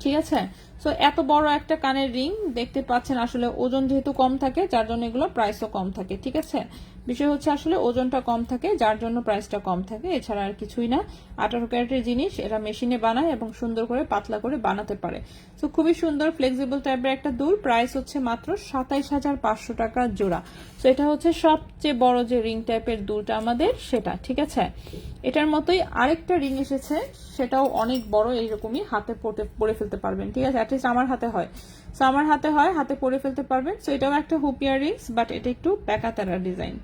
ঠিক আছে? সো এত বড় একটা কানের রিং দেখতে পাচ্ছেন, আসলে ওজন যেহেতু কম থাকে যার জন্য এগুলো প্রাইসও কম থাকে, ঠিক আছে? বিষয় হচ্ছে আসলে ওজনটা কম থাকে যার জন্য প্রাইসটা কম থাকে, এছাড়া আর কিছুই না। 18 ক্যারেটের জিনিস এরা মেশিনে বানায় এবং সুন্দর করে পাতলা করে বানাতে পারে। তো খুবই সুন্দর ফ্লেক্সিবল টাইপের একটা দুল, প্রাইস হচ্ছে মাত্র 27,500 টাকা জোড়া। তো এটা হচ্ছে সবচেয়ে বড় যে রিং টাইপের দুলটা আমাদের সেটা, ঠিক আছে? এটার মতোই আরেকটা রিং এসেছে, সেটাও অনেক বড়, এইরকমই হাতে পরে ফেলতে পারবেন, ঠিক আছে? অ্যাটলিস্ট আমার হাতে হয়, সো আমার হাতে হয়, হাতে পরে ফেলতে পারবেন। সো এটাও একটা হুপ ইয়াররিংস, বাট এটা একটু প্যাকাতারা ডিজাইন,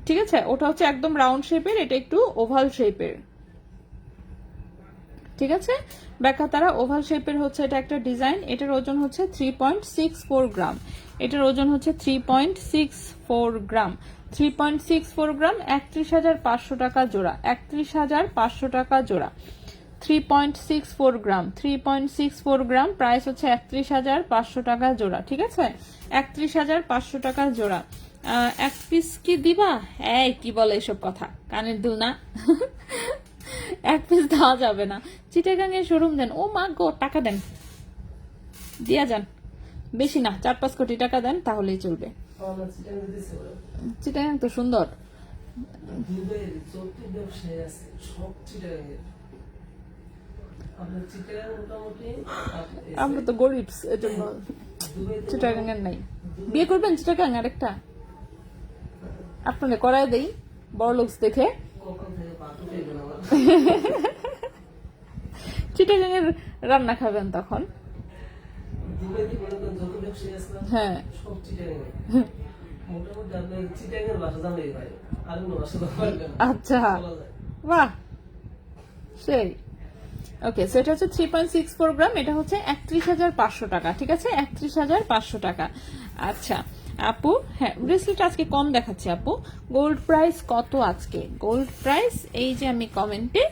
ঠিক আছে? ওটা হচ্ছে একদম রাউন্ড শেপের, এটা একটু ওভাল শেপের, ঠিক আছে? ব্যাকাতারা ওভাল শেপের হচ্ছে এটা একটা ডিজাইন। এটার ওজন হচ্ছে 3.64 গ্রাম, এটার ওজন হচ্ছে 3.64 গ্রাম, 3.64 গ্রাম, 31,500 টাকা জোড়া, 31,500 টাকা জোড়া, 3.64 গ্রাম, 3.64 গ্রাম, প্রাইস হচ্ছে 31,500 টাকা জোড়া, ঠিক আছে? 31,500 টাকা জোড়া। এক পিস কি দিবা? এই কি বলে এসব কথা, কানের দুল না। এক পিস দেওয়া যাবে না, চিটাগাং এর শোরুম দেন। ও মা গো, টাকা দেন, দিয়া যান, বেশি না 4-5 কোটি টাকা দেন তাহলেই চলবে। চিটাগাং তো সুন্দর, আমরা তো গরিব, এজন্য চিটাগাং এর নাই। বিয়ে করবেন চিটাগাং আরেকটা? আপনাকে করায় দেই বড় লোকস দেখে। চিটাগাং এর রান্না খাবেন তখন। হ্যাঁ, আচ্ছা, বাহ, সেই। ওকে, সো এটা হচ্ছে 3.64 গ্রাম, এটা হচ্ছে 31,500 টাকা, ঠিক আছে? 31,500 টাকা। আচ্ছা, আপু হ্যাঁ ব্রেসলেট আজকে কম দেখাচ্ছি আপু। গোল্ড প্রাইস কত আজকে? গোল্ড প্রাইস এই যে আমি কমেন্টে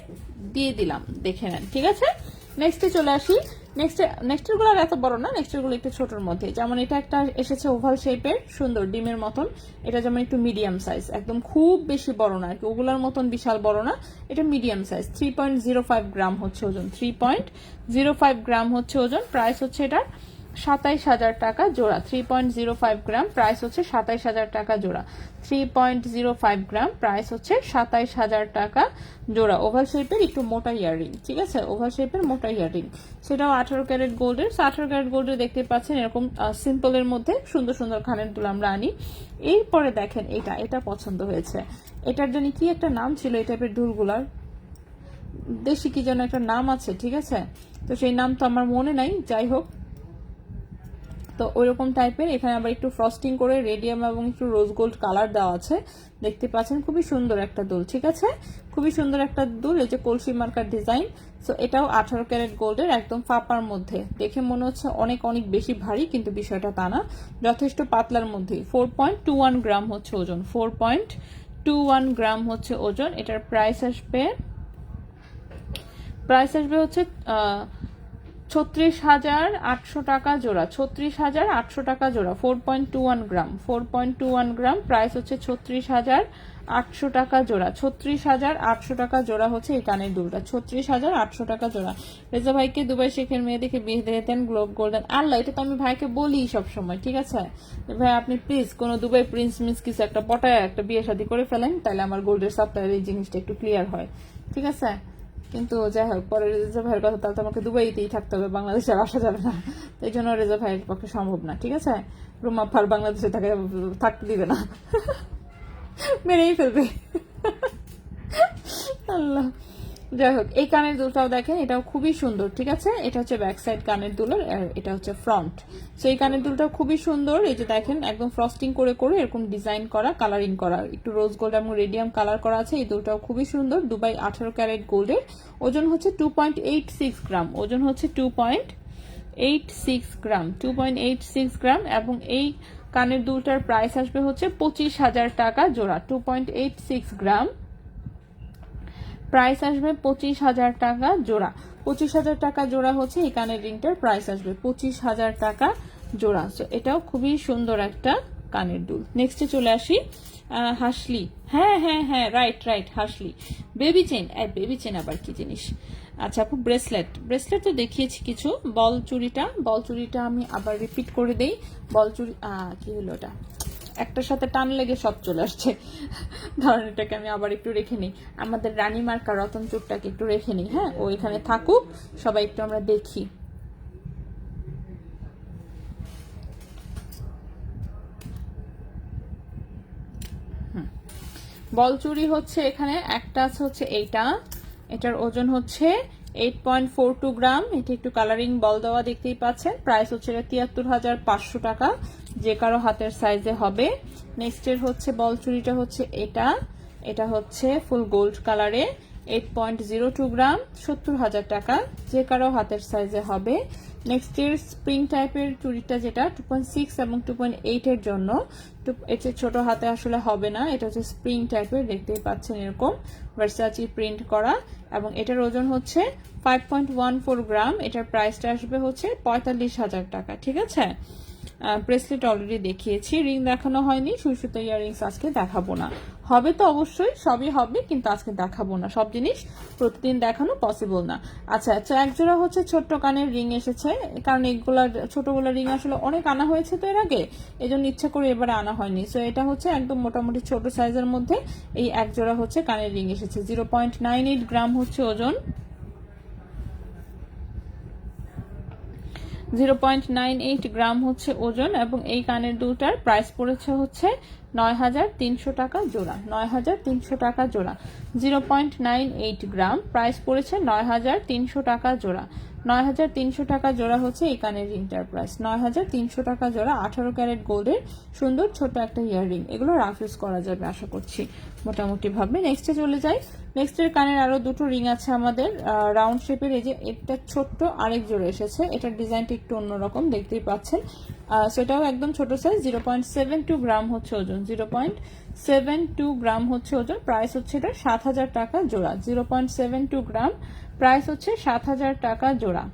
দিয়ে দিলাম, দেখে নেন, ঠিক আছে। নেক্সটে চলে আসি। নেক্সটের গুলো এত বড় না, নেক্সটের গুলো একটু ছোটর মধ্যে। যেমন এটা একটা এসেছে ওভাল শেপের, সুন্দর ডিমের মতন। এটা যেমন একটু মিডিয়াম সাইজ, একদম খুব বেশি বড় না আর কি, ওগুলোর মতন বিশাল বড় না, এটা মিডিয়াম সাইজ। 3.05 গ্রাম হচ্ছে ওজন, 3.05 গ্রাম হচ্ছে ওজন। প্রাইস হচ্ছে এটার 27,000 টাকা জোড়া। 3.05 গ্রাম, প্রাইস হচ্ছে 27,000 টাকা জোড়া। 3.05 গ্রাম, প্রাইস হচ্ছে 27,000 টাকা জোড়া। ওভাল শেপের একটু মোটা ইয়াররিং, ঠিক আছে, ওভাল শেপের মোটা ইয়াররিং, সেটাও 18 ক্যারেট গোল্ডের। 18 ক্যারেট গোল্ডের দেখতে পাচ্ছেন এরকম সিম্পলের মধ্যে সুন্দর সুন্দর খানের দুল আমরা আনি। এরপরে দেখেন এটা পছন্দ হয়েছে। এটার জন্য কি একটা নাম ছিল এই টাইপের দুলগুলার, দেশি কি যেন একটা নাম আছে, ঠিক আছে, তো সেই নাম তো আমার মনে নাই, যাই হোক। তো ওইরকম টাইপের, এখানে আবার একটু ফ্রস্টিং করে রেডিয়াম এবং একটু রোজ গোল্ড কালার দেওয়া আছে, দেখতে পাচ্ছেন, খুবই সুন্দর একটা দুল, ঠিক আছে, খুবই সুন্দর একটা দুল। এই যে কলসি মার্কার ডিজাইন। সো এটাও 18 ক্যারেট গোল্ডের, একদম ফাপার মধ্যে, দেখে মনে হচ্ছে অনেক অনেক বেশি ভারী, কিন্তু বিষয়টা তা না, যথেষ্ট পাতলার মধ্যেই। 4.21 গ্রাম হচ্ছে ওজন, 4.21 গ্রাম হচ্ছে ওজন। এটার প্রাইস আসবে হচ্ছে 36,800 টাকা জোড়া, 36,800 টাকা জোড়া। 4.21 গ্রাম, 4.21 গ্রাম, প্রাইস হচ্ছে 36,800 টাকা জোড়া। 36,800 টাকা জোড়া হচ্ছে এই কানের দুলটা, 36,800 টাকা জোড়া। রেজা ভাইকে দুবাই শেখের মেয়ে দেখে বিয়ে দিয়ে দেন গ্লোব গোল্ডেন। আল্লাহ, এটা তো আমি ভাইকে বলি সব সময়, ঠিক আছে ভাই, আপনি প্লিজ কোনো দুবাই প্রিন্স মিস কিছু একটা পটায় একটা বিয়ে শাদী করে ফেলেন, তাহলে আমার গোল্ডের সাপ্লাইয়ের এই জিনিসটা একটু ক্লিয়ার হয়, ঠিক আছে। কিন্তু যাই হোক, পরে রেজা ভাইয়ের কথা, তাহলে তো আমাকে দুবাইতেই থাকতে হবে, বাংলাদেশে আর আসা যাবে না, এই জন্য রেজা ভাইয়ের পক্ষে সম্ভব না, ঠিক আছে। রুমা ফার বাংলাদেশে থাকতে দিবে না, মেরেই ফেলবে। আল্লাহ, যাই হোক, এই কানের দুলটাও দেখেন, এটাও খুবই সুন্দর, ঠিক আছে। এটা হচ্ছে ব্যাক সাইড কানের দুলের, এটা হচ্ছে ফ্রন্ট। সো এই কানের দুলটাও খুবই সুন্দর, এই যে দেখেন একদম ফ্রস্টিং করে করে এরকম ডিজাইন করা, কালারিং করা, একটু রোজ গোল্ড এবং রেডিয়াম কালার করা আছে। এই দুলটাও খুবই সুন্দর, দুবাই 18 ক্যারেট গোল্ডের। ওজন হচ্ছে 2.86 গ্রাম, ওজন হচ্ছে 2.86 গ্রাম, 2.86 গ্রাম। এবং এই কানের দুলটার প্রাইস আসবে হচ্ছে 25,000 টাকা জোড়া। 2.86 গ্রাম, প্রাইস আসবে 25,000 টাকা জোড়া। 25,000 টাকা জোড়া হচ্ছে এই কানের রিংটার প্রাইস আসবে, 25,000 টাকা জোড়া। সো এটাও খুবই সুন্দর একটা কানের দুল। নেক্সটে চলে আসি, হাসলি, হ্যাঁ হ্যাঁ হ্যাঁ, রাইট রাইট, হাসলি। বেবি চেন, বেবি চেন আবার কি জিনিস? আচ্ছা আপু, ব্রেসলেট তো দেখিয়েছি কিছু। বল চুড়িটা আমি আবার রিপিট করে দেই। বল চুড়ি কি হলো, ওটা একটার সাথে টান লেগে সব চলে আসছে, ধরেন এটাকে আমি আবার একটু রেখে নিই, আমাদের রানী মার্কা রতন চুরটাকে একটু রেখে নিই, হ্যাঁ, ও এখানে থাকুক, সবাই একটু আমরা দেখি। বল চুড়ি হচ্ছে এখানে একটা আছে, হচ্ছে এটার ওজন হচ্ছে 8.42 গ্রাম। এটা একটু কালারিং বল দেওয়া, দেখতেই পাচ্ছেন। প্রাইস হচ্ছে 73,500 টাকা, যে কারো হাতের সাইজে হবে। নেক্সটের হচ্ছে বল চুড়িটা হচ্ছে এটা হচ্ছে ফুল গোল্ড কালারে, 8.02 গ্রাম, 70,000 টাকা, যে কারো হাতের সাইজে হবে। নেক্সট এর স্প্রিং টাইপের চুড়িটা, যেটা 2.6 এবং 2.8 এর জন্য, এটা ছোট হাতে আসলে হবে না, এটা হচ্ছে স্প্রিং টাইপের, দেখতেই পাচ্ছেন এরকম ভার্সাচি প্রিন্ট করা। এবং এটার ওজন হচ্ছে 5.14 গ্রাম। এটার প্রাইসটা আসবে হচ্ছে 45,000 টাকা, ঠিক আছে। ব্রেসলেট অলরেডি দেখিয়েছি, রিং দেখানো হয়নি, সুতো ইয়াররিংস আজকে দেখাবো না। হবে তো অবশ্যই, সবই হবে, কিন্তু আজকে দেখাবো না, সব জিনিস প্রতিদিন দেখানো পসিবল না। আচ্ছা আচ্ছা, একজোড়া হচ্ছে ছোট্ট কানের রিং এসেছে, কারণ এগুলা ছোটগুলো রিং আসলে অনেক আনা হয়েছে তো এর আগে, এই জন্য ইচ্ছা করে এবারে আনা হয়নি। সো এটা হচ্ছে একদম মোটামুটি ছোট সাইজের মধ্যে এই একজোড়া হচ্ছে কানের রিং এসেছে। 0.98 গ্রাম হচ্ছে ওজন, 0.98 গ্রাম হচ্ছে ওজন। এবং এই কানের দুটার প্রাইস পড়েছে হচ্ছে 9,300 টাকা জোড়া, 9,300 টাকা জোড়া। 0.98 গ্রাম, প্রাইস পড়েছে 9,300 টাকা জোড়া। 9,300 টাকা জোড়া হচ্ছে এই কানের রিংটার প্রাইস, 9,300 টাকা জোড়া। 18 ক্যারেট গোল্ডের সুন্দর ছোট একটা ইয়াররিং, এগুলো রাফ ইউজ করা যাবে আশা করছি মোটামুটি ভাবে। নেক্সটে চলে যাই। নেক্সটের কানের আরো দুটো রিং আছে আমাদের রাউন্ড শেপের। এই যে একটা ছোট্ট আরেক জোড়া এসেছে, এটার ডিজাইনটা একটু অন্যরকম দেখতেই পাচ্ছেন। সেটাও একদম ছোট সাইজ, 0.72 গ্রাম হচ্ছে ওজন, 0.72 গ্রাম হচ্ছে ওজন। প্রাইস হচ্ছে এটা 7,000 টাকা জোড়া, 0.72 গ্রাম, প্রাইস হচ্ছে 7,000 টাকা জোড়া।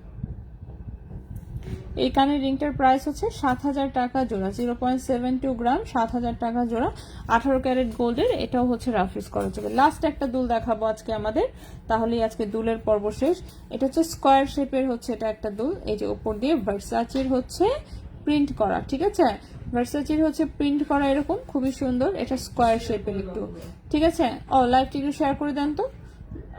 এই কানের রিংটার প্রাইস হচ্ছে 7,000 টাকা জোড়া, 0.72 গ্রাম, 7,000 টাকা জোড়া। 18 ক্যারেট গোল্ডের, এটাও হচ্ছে রাফ ইউজ করা যাবে। লাস্ট একটা দুল দেখাবো আজকে আমাদের, তাহলেই আজকে দুলের পর্ব শেষ। এটা হচ্ছে স্কোয়ার শেপের হচ্ছে এটা একটা দুল, এই যে উপর দিয়ে ভার্সাচির হচ্ছে প্রিন্ট করা, ঠিক আছে, ভার্সাচির হচ্ছে প্রিন্ট করা এরকম খুবই সুন্দর। এটা স্কোয়ার শেপের একটু, ঠিক আছে। লাইভটি একটু শেয়ার করে দেন তো,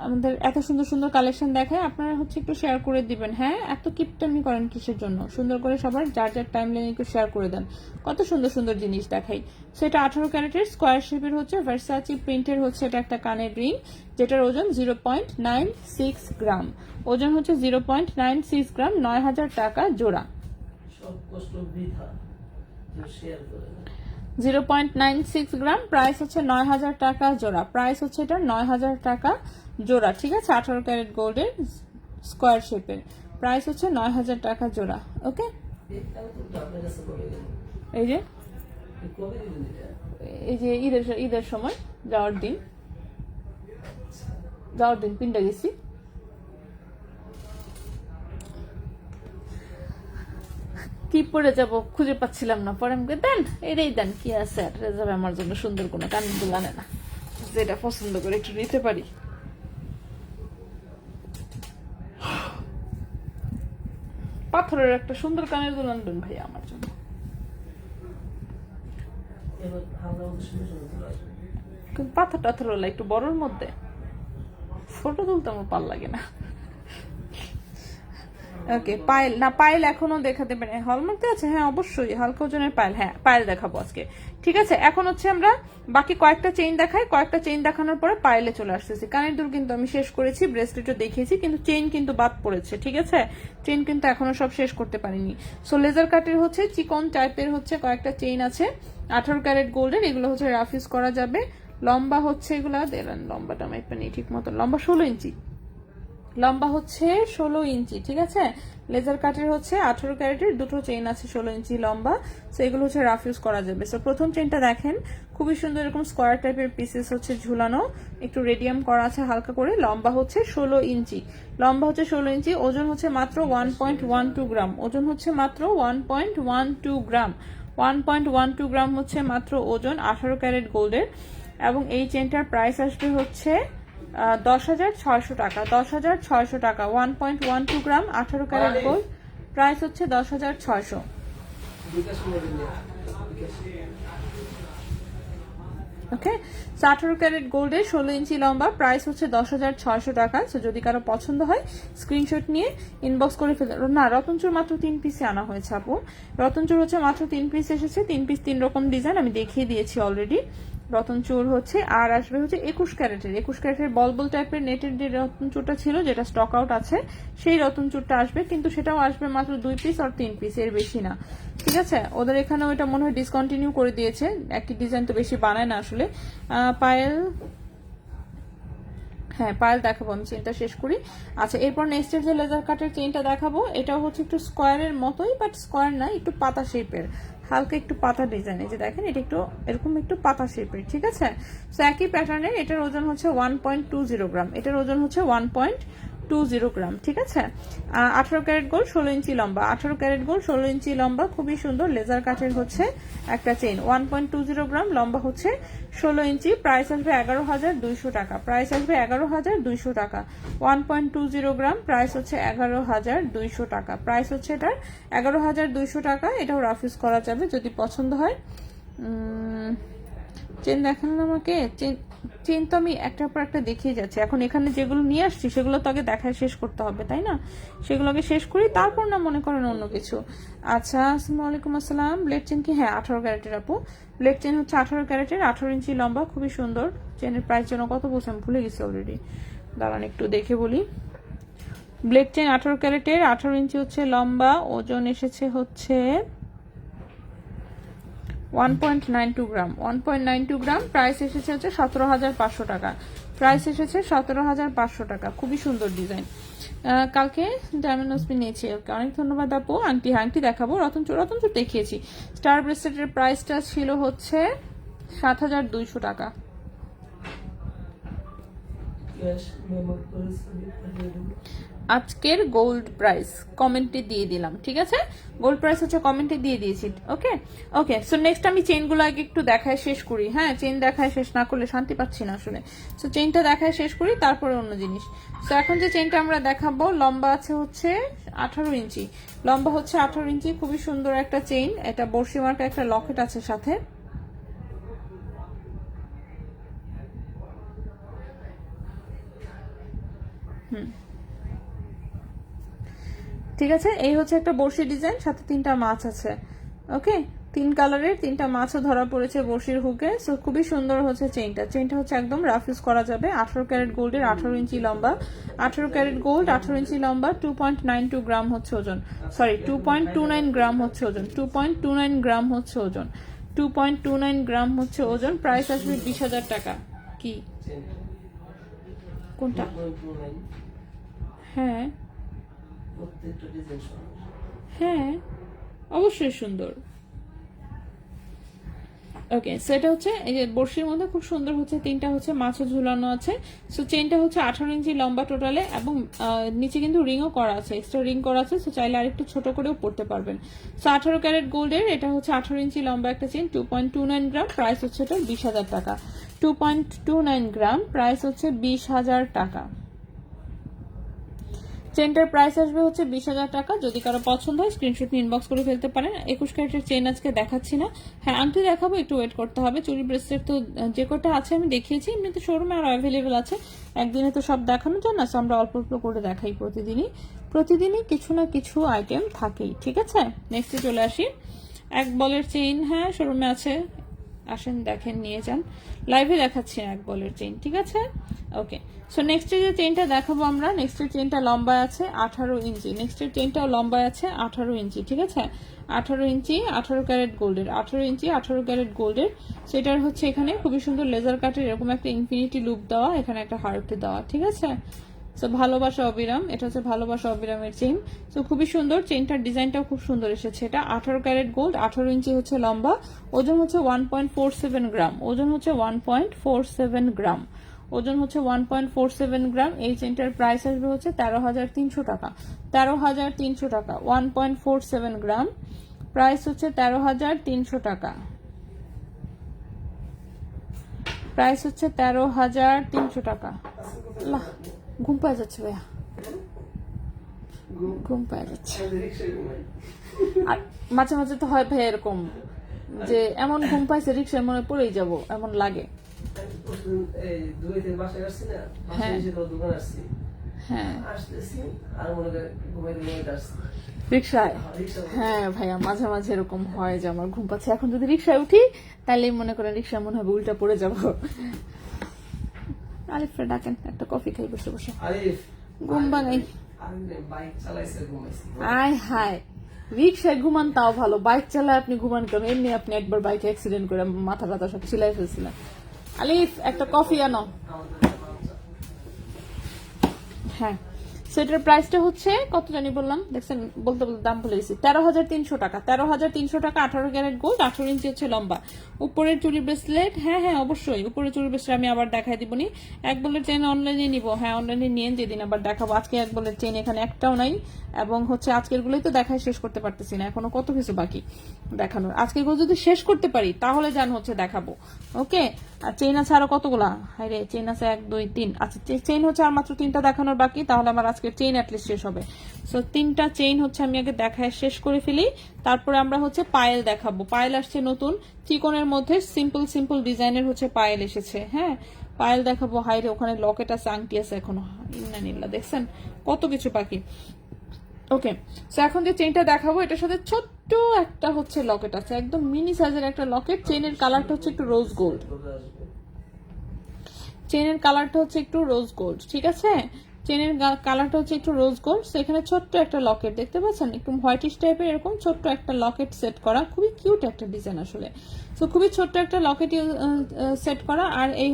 আমাদের এত সুন্দর সুন্দর কালেকশন দেখায়, আপনারা হচ্ছে একটু শেয়ার করে দিবেন। হ্যাঁ, এত কিপটামি করেন কিসের জন্য? সুন্দর করে সবার যার যার টাইম লাইনে একটু শেয়ার করে দেন, কত সুন্দর সুন্দর জিনিস দেখাই। সেটা 18 ক্যারেটের স্কোয়ার শেপের হচ্ছে ভার্সাচি প্রিন্টের হচ্ছে এটা একটা কানের রিং, যেটার ওজন 0.96 গ্রাম, ওজন হচ্ছে 0.96 গ্রাম, 9,000 টাকা জোড়া। 0.96 গ্রাম, প্রাইস হচ্ছে 9,000 টাকা জোড়া, প্রাইস হচ্ছে এটা 9,000 টাকা জোড়া, ঠিক আছে। 18 ক্যারেট গোল্ডের স্কোয়ার শেপের, প্রাইস হচ্ছে 9,000 টাকা জোড়া। ওকে, এই যে ঈদের সময় যাওয়ার দিন পিনটা গেছি। কি পরে যাব খুঁজে পাচ্ছিলাম না, পরে আমাকে দেন এটাই দেন, কি আছে আর রেজাবে আমার জন্য সুন্দর কোনো কানের দুল আনে না, যেটা পছন্দ করে একটু নিতে পারি। পাথরের একটা সুন্দর কানের দুল আনবেন ভাই আমার জন্য। কিন্তু পাথর টাথর হলো একটু বড়র মধ্যে, ফটো তুলতে আমার ভাল লাগে না। ওকে, পায়েল না, পায়েল এখনো দেখাতে পারে, হলমার্ক আছে, হ্যাঁ অবশ্যই হালকা ওজনের পায়েল, হ্যাঁ পায়েল দেখাবো আজকে, ঠিক আছে। এখন হচ্ছে আমরা বাকি কয়েকটা চেইন দেখাই, কয়েকটা চেইন দেখানোর পরে পায়েলে চলে আসতেছি। কানের দুল কিন্তু আমি শেষ করেছি, ব্রেসলেটও দেখিয়েছি, কিন্তু চেইন কিন্তু বাদ পড়েছে, ঠিক আছে, চেইন কিন্তু এখনো সব শেষ করতে পারিনি। সো লেজার কাটের হচ্ছে চিকন টাইপের হচ্ছে কয়েকটা চেইন আছে 18 ক্যারেট গোল্ডের, এগুলো হচ্ছে রাফ ইউজ করা যাবে। লম্বা হচ্ছে এগুলা দেন, লম্বাটা মাইপা নেই ঠিক মতো, লম্বা 16 ইঞ্চি, লম্বা হচ্ছে 16 ইঞ্চি, ঠিক আছে। লেজার কাটের হচ্ছে 18 ক্যারেটের দুটো চেইন আছে 16 ইঞ্চি লম্বা, সো এগুলো হচ্ছে রাফ ইউজ করা যাবে। সো প্রথম চেইনটা দেখেন, খুবই সুন্দর এরকম স্কোয়ার টাইপের পিসেস হচ্ছে ঝুলানো, একটু রেডিয়াম করা আছে হালকা করে, লম্বা হচ্ছে 16 ইঞ্চি, লম্বা হচ্ছে 16 ইঞ্চি, ওজন হচ্ছে মাত্র 1.12 গ্রাম, ওজন হচ্ছে মাত্র 1.12 গ্রাম, 1.12 গ্রাম হচ্ছে মাত্র ওজন 18 ক্যারেট গোল্ডের। এবং এই চেইনটার প্রাইস আসবে হচ্ছে 10,600 টাকা, 10,600 টাকা, 1.12 গ্রাম 18 ক্যারেট গোল্ড, প্রাইস হচ্ছে 10,600। ওকে, 18 ক্যারেট গোল্ডের 16 ইঞ্চি লম্বা, প্রাইস হচ্ছে 10,600 টাকা। সো যদি কারো পছন্দ হয় স্ক্রিনশট নিয়ে ইনবক্স করে ফেলে। না, রতনচুর মাত্র 3 পিসে আনা হয়েছে আপু, রতনচুর হচ্ছে মাত্র 3 পিস এসেছে, 3 পিস 3 রকম ডিজাইন আমি দেখিয়ে দিয়েছি অলরেডি। রতনচুর হচ্ছে আর আসবে হচ্ছে 21 ক্যারেটের বলবল টাইপের নেটের যে রতনচুরটা ছিল, যেটা স্টক আউট আছে, সেই রতনচুরটা আসবে, কিন্তু সেটাও আসবে মাত্র 2 পিস আর 3 পিস, এর বেশি না, ঠিক আছে। ওদের এখানেও এটা মনে হয় ডিসকন্টিনিউ করে দিয়েছে, একই ডিজাইন তো বেশি বানায় না আসলে। পায়েল, হ্যাঁ পায়েল দেখাবো, আমি চেইনটা শেষ করি। আচ্ছা, এরপর নেক্সটের যে লেজার কাটের চেইনটা দেখাবো, এটাও হচ্ছে একটু স্কোয়ারের মতোই, বাট স্কোয়ার না, একটু পাতা শেপের, হালকা একটু পাতা ডিজাইন, এই যে দেখেন এটা একটু এরকম একটু পাতা শেপের, ঠিক আছে। সো একই প্যাটার্নের, এটার ওজন হচ্ছে 1.20 গ্রাম, এটার ওজন হচ্ছে 1.20 গ্রাম, ঠিক আছে। 18 ক্যারেট গোল্ড 16 ইঞ্চি লম্বা, 18 ক্যারেট গোল্ড 16 ইঞ্চি লম্বা, খুবই সুন্দর লেজার কাটের হচ্ছে একটা চেইন, 1.20 গ্রাম, লম্বা হচ্ছে 16 ইঞ্চি, প্রাইস আসবে 11,200 টাকা, প্রাইস আসবে 11,200 টাকা, 1.20 গ্রাম, প্রাইস হচ্ছে 11,200 টাকা, প্রাইস হচ্ছে এটার 11,200 টাকা। এটাও রাফ ইউজ করা যাবে যদি পছন্দ হয়। চেন দেখান আমাকে, চেন চেন তো আমি একটার পর একটা দেখিয়ে যাচ্ছি, এখন এখানে যেগুলো নিয়ে আসছি সেগুলো তো আগে দেখায় শেষ করতে হবে, তাই না? সেগুলোকে শেষ করি, তারপর না মনে করেন অন্য কিছু। আচ্ছা, আসসালামু আলাইকুম। আসসালাম। ব্লেড চেন কি? হ্যাঁ, 18 ক্যারেটের আপু। ব্লেড চেন হচ্ছে 18 ক্যারেটের, 18 ইঞ্চি লম্বা, খুবই সুন্দর। চেনের প্রাইস যেন কত বলছে আমি ভুলে গেছি অলরেডি, দাঁড়ান একটু দেখে বলি। ব্লেড চেন 18 ক্যারেটের, 18 ইঞ্চি হচ্ছে লম্বা, ওজন এসেছে হচ্ছে 1.92 গ্রাম। 1.92 গ্রাম। প্রাইস এসেছে হচ্ছে 17,500 টাকা। প্রাইস এসেছে 17,500 টাকা। খুবই সুন্দর ডিজাইন। কালকে ডায়মন্ড নসপি নিয়েছি, ওকে, অনেক ধন্যবাদ আপু। আংটি, আংটি দেখাবো। রতনচুর দেখিয়েছি। স্টার ব্রেসলেটের প্রাইসটা ছিল হচ্ছে 7,200 টাকা। আজকের গোল্ড প্রাইস কমেন্টে দিয়ে দিলাম, ঠিক আছে? গোল্ড প্রাইস হচ্ছে কমেন্টে দিয়ে দিয়েছি। ওকে ওকে, সো নেক্সট আমি চেইনগুলো আগে একটু দেখায় শেষ করি। হ্যাঁ, চেইন দেখায় শেষ না করলে শান্তি পাচ্ছি না আসলে। সো চেইনটা দেখায় শেষ করি, তারপরে অন্য জিনিস। সো এখন যে চেইনটা আমরা দেখাবো, লম্বা আছে হচ্ছে 18 ইঞ্চি। লম্বা হচ্ছে 18 ইঞ্চি, খুবই সুন্দর একটা চেইন। এটা বর্ষি মার্কা একটা লকেট আছে সাথে। ঠিক আছে, এই হচ্ছে একটা বর্ষি ডিজাইন, সাথে 3টা মাছ আছে। ওকে, 3 কালারের 3টা মাছও ধরা পড়েছে বর্ষির হুকে। সো খুবই সুন্দর হচ্ছে চেইনটা। চেইনটা হচ্ছে একদম রাফ ইউজ করা যাবে। 18 ক্যারেট গোল্ডের, 18 ইঞ্চি লম্বা। 18 ক্যারেট গোল্ড, 18 ইঞ্চি লম্বা, 2.92 গ্রাম হচ্ছে ওজন। সরি, 2.29 গ্রাম হচ্ছে ওজন। 2.29 গ্রাম হচ্ছে ওজন। 2.29 গ্রাম হচ্ছে ওজন। প্রাইস আসবে 20,000 টাকা। কি কোনটা? হ্যাঁ হ্যাঁ, অবশ্যই সুন্দর। ওকে, সো এটা হচ্ছে এই যে বর্ষির মধ্যে খুব সুন্দর হচ্ছে 3টা হচ্ছে মাছও ঝুলানো আছে। সো চেইনটা হচ্ছে 18 ইঞ্চি লম্বা টোটালে, এবং নিচে কিন্তু রিংও করা আছে, এক্সট্রা রিং করা আছে। সো চাইলে আরেকটু ছোট করেও পড়তে পারবেন। সো 18 ক্যারেট গোল্ডের, এটা হচ্ছে 18 ইঞ্চি লম্বা একটা চেইন, 2.29 গ্রাম। প্রাইস হচ্ছে এটা 20,000 টাকা। 2.29 গ্রাম, প্রাইস হচ্ছে 20,000 টাকা। চেনটার প্রাইস আসবে হচ্ছে 20,000 টাকা। যদি কারো পছন্দ হয় স্ক্রিনশট নিয়ে ইনবক্স করে ফেলতে পারেন। 21 ক্যারেটের চেন আজকে দেখাচ্ছি না। হ্যাঁ, আংটি দেখাবো, একটু ওয়েট করতে হবে। চুরি ব্রেসলেট তো যে কটা আছে আমি দেখিয়েছি, এমনিতে শোরুমে আরো অ্যাভেলেবেল আছে। একদিনে তো সব দেখানো যায় না, সো আমরা অল্প অল্প করে দেখাই প্রতিদিনই কিছু না কিছু আইটেম থাকেই, ঠিক আছে? নেক্সটে চলে আসি। এক বলের চেইন, হ্যাঁ শোরুমে আছে, আসেন দেখেন নিয়ে যান। লাইভে দেখাচ্ছি এক বলের চেইন, ঠিক আছে? ওকে, সো নেক্সট যে চেইনটা দেখাবো আমরা, নেক্সটের চেইনটা লম্বা আছে 18 ইঞ্চি। নেক্সটের চেইনটাও লম্বা আছে 18 ইঞ্চি, ঠিক আছে? 18 ইঞ্চি, 18 ক্যারেট গোল্ডের, 18 ইঞ্চি 18 ক্যারেট গোল্ডের। সেটার হচ্ছে এখানে খুবই সুন্দর লেজার কাটের এরকম একটা ইনফিনিটি লুপ দেওয়া, এখানে একটা হার্ট দেওয়া, ঠিক আছে? সো ভালোবাসা অবিরাম, এটা হচ্ছে ভালোবাসা অবিরামের চেইন। সো খুবই সুন্দর, চেইনটার ডিজাইনটাও খুব সুন্দর এসেছে। এটা 18 ক্যারেট গোল্ড, 18 ইঞ্চি হচ্ছে লম্বা, ওজন হচ্ছে 1.47 গ্রাম। ওজন হচ্ছে 1.47 গ্রাম। ওজন হচ্ছে 1.47 গ্রাম। এই চেইনটার প্রাইস আসবে হচ্ছে 13,300 টাকা। 13,300 টাকা। 1.47 গ্রাম, প্রাইস হচ্ছে 13,300 টাকা। প্রাইস হচ্ছে 13,300 টাকা। ঘুম পাওয়া যাচ্ছে ভাইয়া, ঘুম পাওয়া যাচ্ছে। আর মাঝে মাঝে তো হয় ভাই এরকম যে এমন ঘুম পাইছে রিক্সায় মনে পড়েই যাব এমন লাগে। হ্যাঁ হ্যাঁ, রিক্সায়, হ্যাঁ ভাইয়া মাঝে মাঝে এরকম হয় যে আমার ঘুম পাচ্ছে। এখন যদি রিক্সায় উঠি তাহলে মনে করেন রিক্সায় মনে হবে উল্টা পড়ে যাব। আলিফরে ডাকেন, একটা কফি খাই বসে বসে। ঘুম ভাঙাই। আয় হায়, রিক্সায় ঘুমান তাও ভালো, বাইক চালায় আপনি ঘুমান কেন? এমনি আপনি একবার বাইকে অ্যাক্সিডেন্ট করে মাথা টাথা সব ছিলাই ফেলছিলেন। আলিফ একটা কফি আনো। হ্যাঁ, সেটার প্রাইসটা হচ্ছে কত জানি বললাম, দেখছেন বলতে বলতে দাম বলে দিচ্ছি, 13,300 টাকা। 13,300 টাকা। 18 ক্যারেট গোল্ড, 18 ইঞ্চি হচ্ছে লম্বা। উপরের চুরি ব্রেসলেট, হ্যাঁ হ্যাঁ অবশ্যই উপরের চুরি ব্রেসলেট আমি আবার দেখাই দিবনি। এক বলের চেন অনলাইনে নিব, হ্যাঁ অনলাইনে নিয়ে যেদিন আবার দেখাবো। আজকে এক বলের চেন এখানে একটাও নাই, এবং হচ্ছে আজকের গুলোই তো দেখায় শেষ করতে পারতেছি না, এখনো কত কিছু বাকি দেখানোর। আজকের গুলো যদি শেষ করতে পারি তাহলে জান হচ্ছে দেখাবো। ওকে, আর চেইন আছে আরো কতগুলা? হাই রে, চেইন আছে 1 2 3। আচ্ছা চেইন হচ্ছে আর মাত্র 3টা দেখানোর বাকি, তাহলে আমার আজকে আজকে চেইন অ্যাটলিস্ট শেষ হবে। সো 3টা চেইন হচ্ছে আমি আগে দেখায় শেষ করে ফেলি, তারপরে আমরা হচ্ছে পায়েল দেখাবো। পায়েল আসছে নতুন চিকনের মধ্যে, সিম্পল সিম্পল ডিজাইনের হচ্ছে পায়েল এসেছে। হ্যাঁ, পায়েল দেখাবো। হাইরে ওখানে লকেট আছে, আংটি আছে এখনো, ইন্নানিল্লাহ, দেখছেন কত কিছু বাকি। ওকে, সো এখন যে চেইনটা দেখাবো এটার সাথে ছোট্ট একটা হচ্ছে লকেট আছে, একদম মিনি সাইজের একটা লকেট। চেইনের কালারটা হচ্ছে একটু রোজ গোল্ড, চেইনের কালারটা হচ্ছে একটু রোজ গোল্ড, ঠিক আছে? চেইনের কালারটা হচ্ছে একটু রোজ গোল্ড। সেখানে ছোট্ট একটা লকেট দেখতে পাচ্ছেন, একটু হোয়াইটিশ টাইপের এরকম ছোট্ট একটা লকেট সেট করা, খুবই কিউট একটা ডিজাইন আসলে। সো খুবই ছোট্ট একটা লকেট সেট করা। আর এই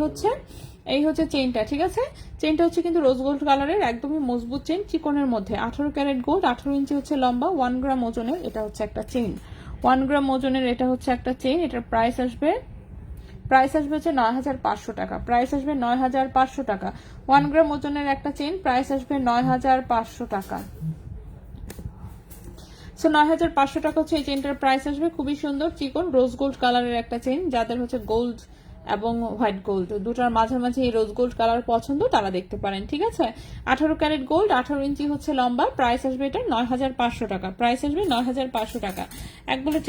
হচ্ছে চেইনটা, ঠিক আছে? চেইনটা হচ্ছে কিন্তু রোজ গোল্ড কালারের, একদমই মজবুত চেইন, চিকনের মধ্যে, 18 ক্যারেট গোল্ড, 18 ইঞ্চি হচ্ছে লম্বা, 1 গ্রাম ওজনের এটা হচ্ছে একটা চেইন, 1 গ্রাম ওজনের এটা হচ্ছে একটা চেইন। এটার প্রাইস আসবে হচ্ছে 9,500 টাকা, প্রাইস আসবে 9,500 টাকা। 1 গ্রাম ওজনের একটা চেইন, প্রাইস আসবে 9,500 টাকা। সো 9,500 টাকা হচ্ছে এই চেইনটার প্রাইস আসবে। খুবই সুন্দর চিকন রোজ গোল্ড কালারের একটা চেইন, যাদের হচ্ছে গোল্ড এবং হোয়াইট গোল্ড দুটার মাঝামাঝি এই রোজ গোল্ড কালার পছন্দ তারা দেখতে পারেন, ঠিক আছে? 18 ক্যারেট গোল্ড, 18 ইঞ্চি হচ্ছে লম্বা, প্রাইস আসবে এটা 9,500 টাকা, প্রাইস আসবে 9,500 টাকা। এক বুলেট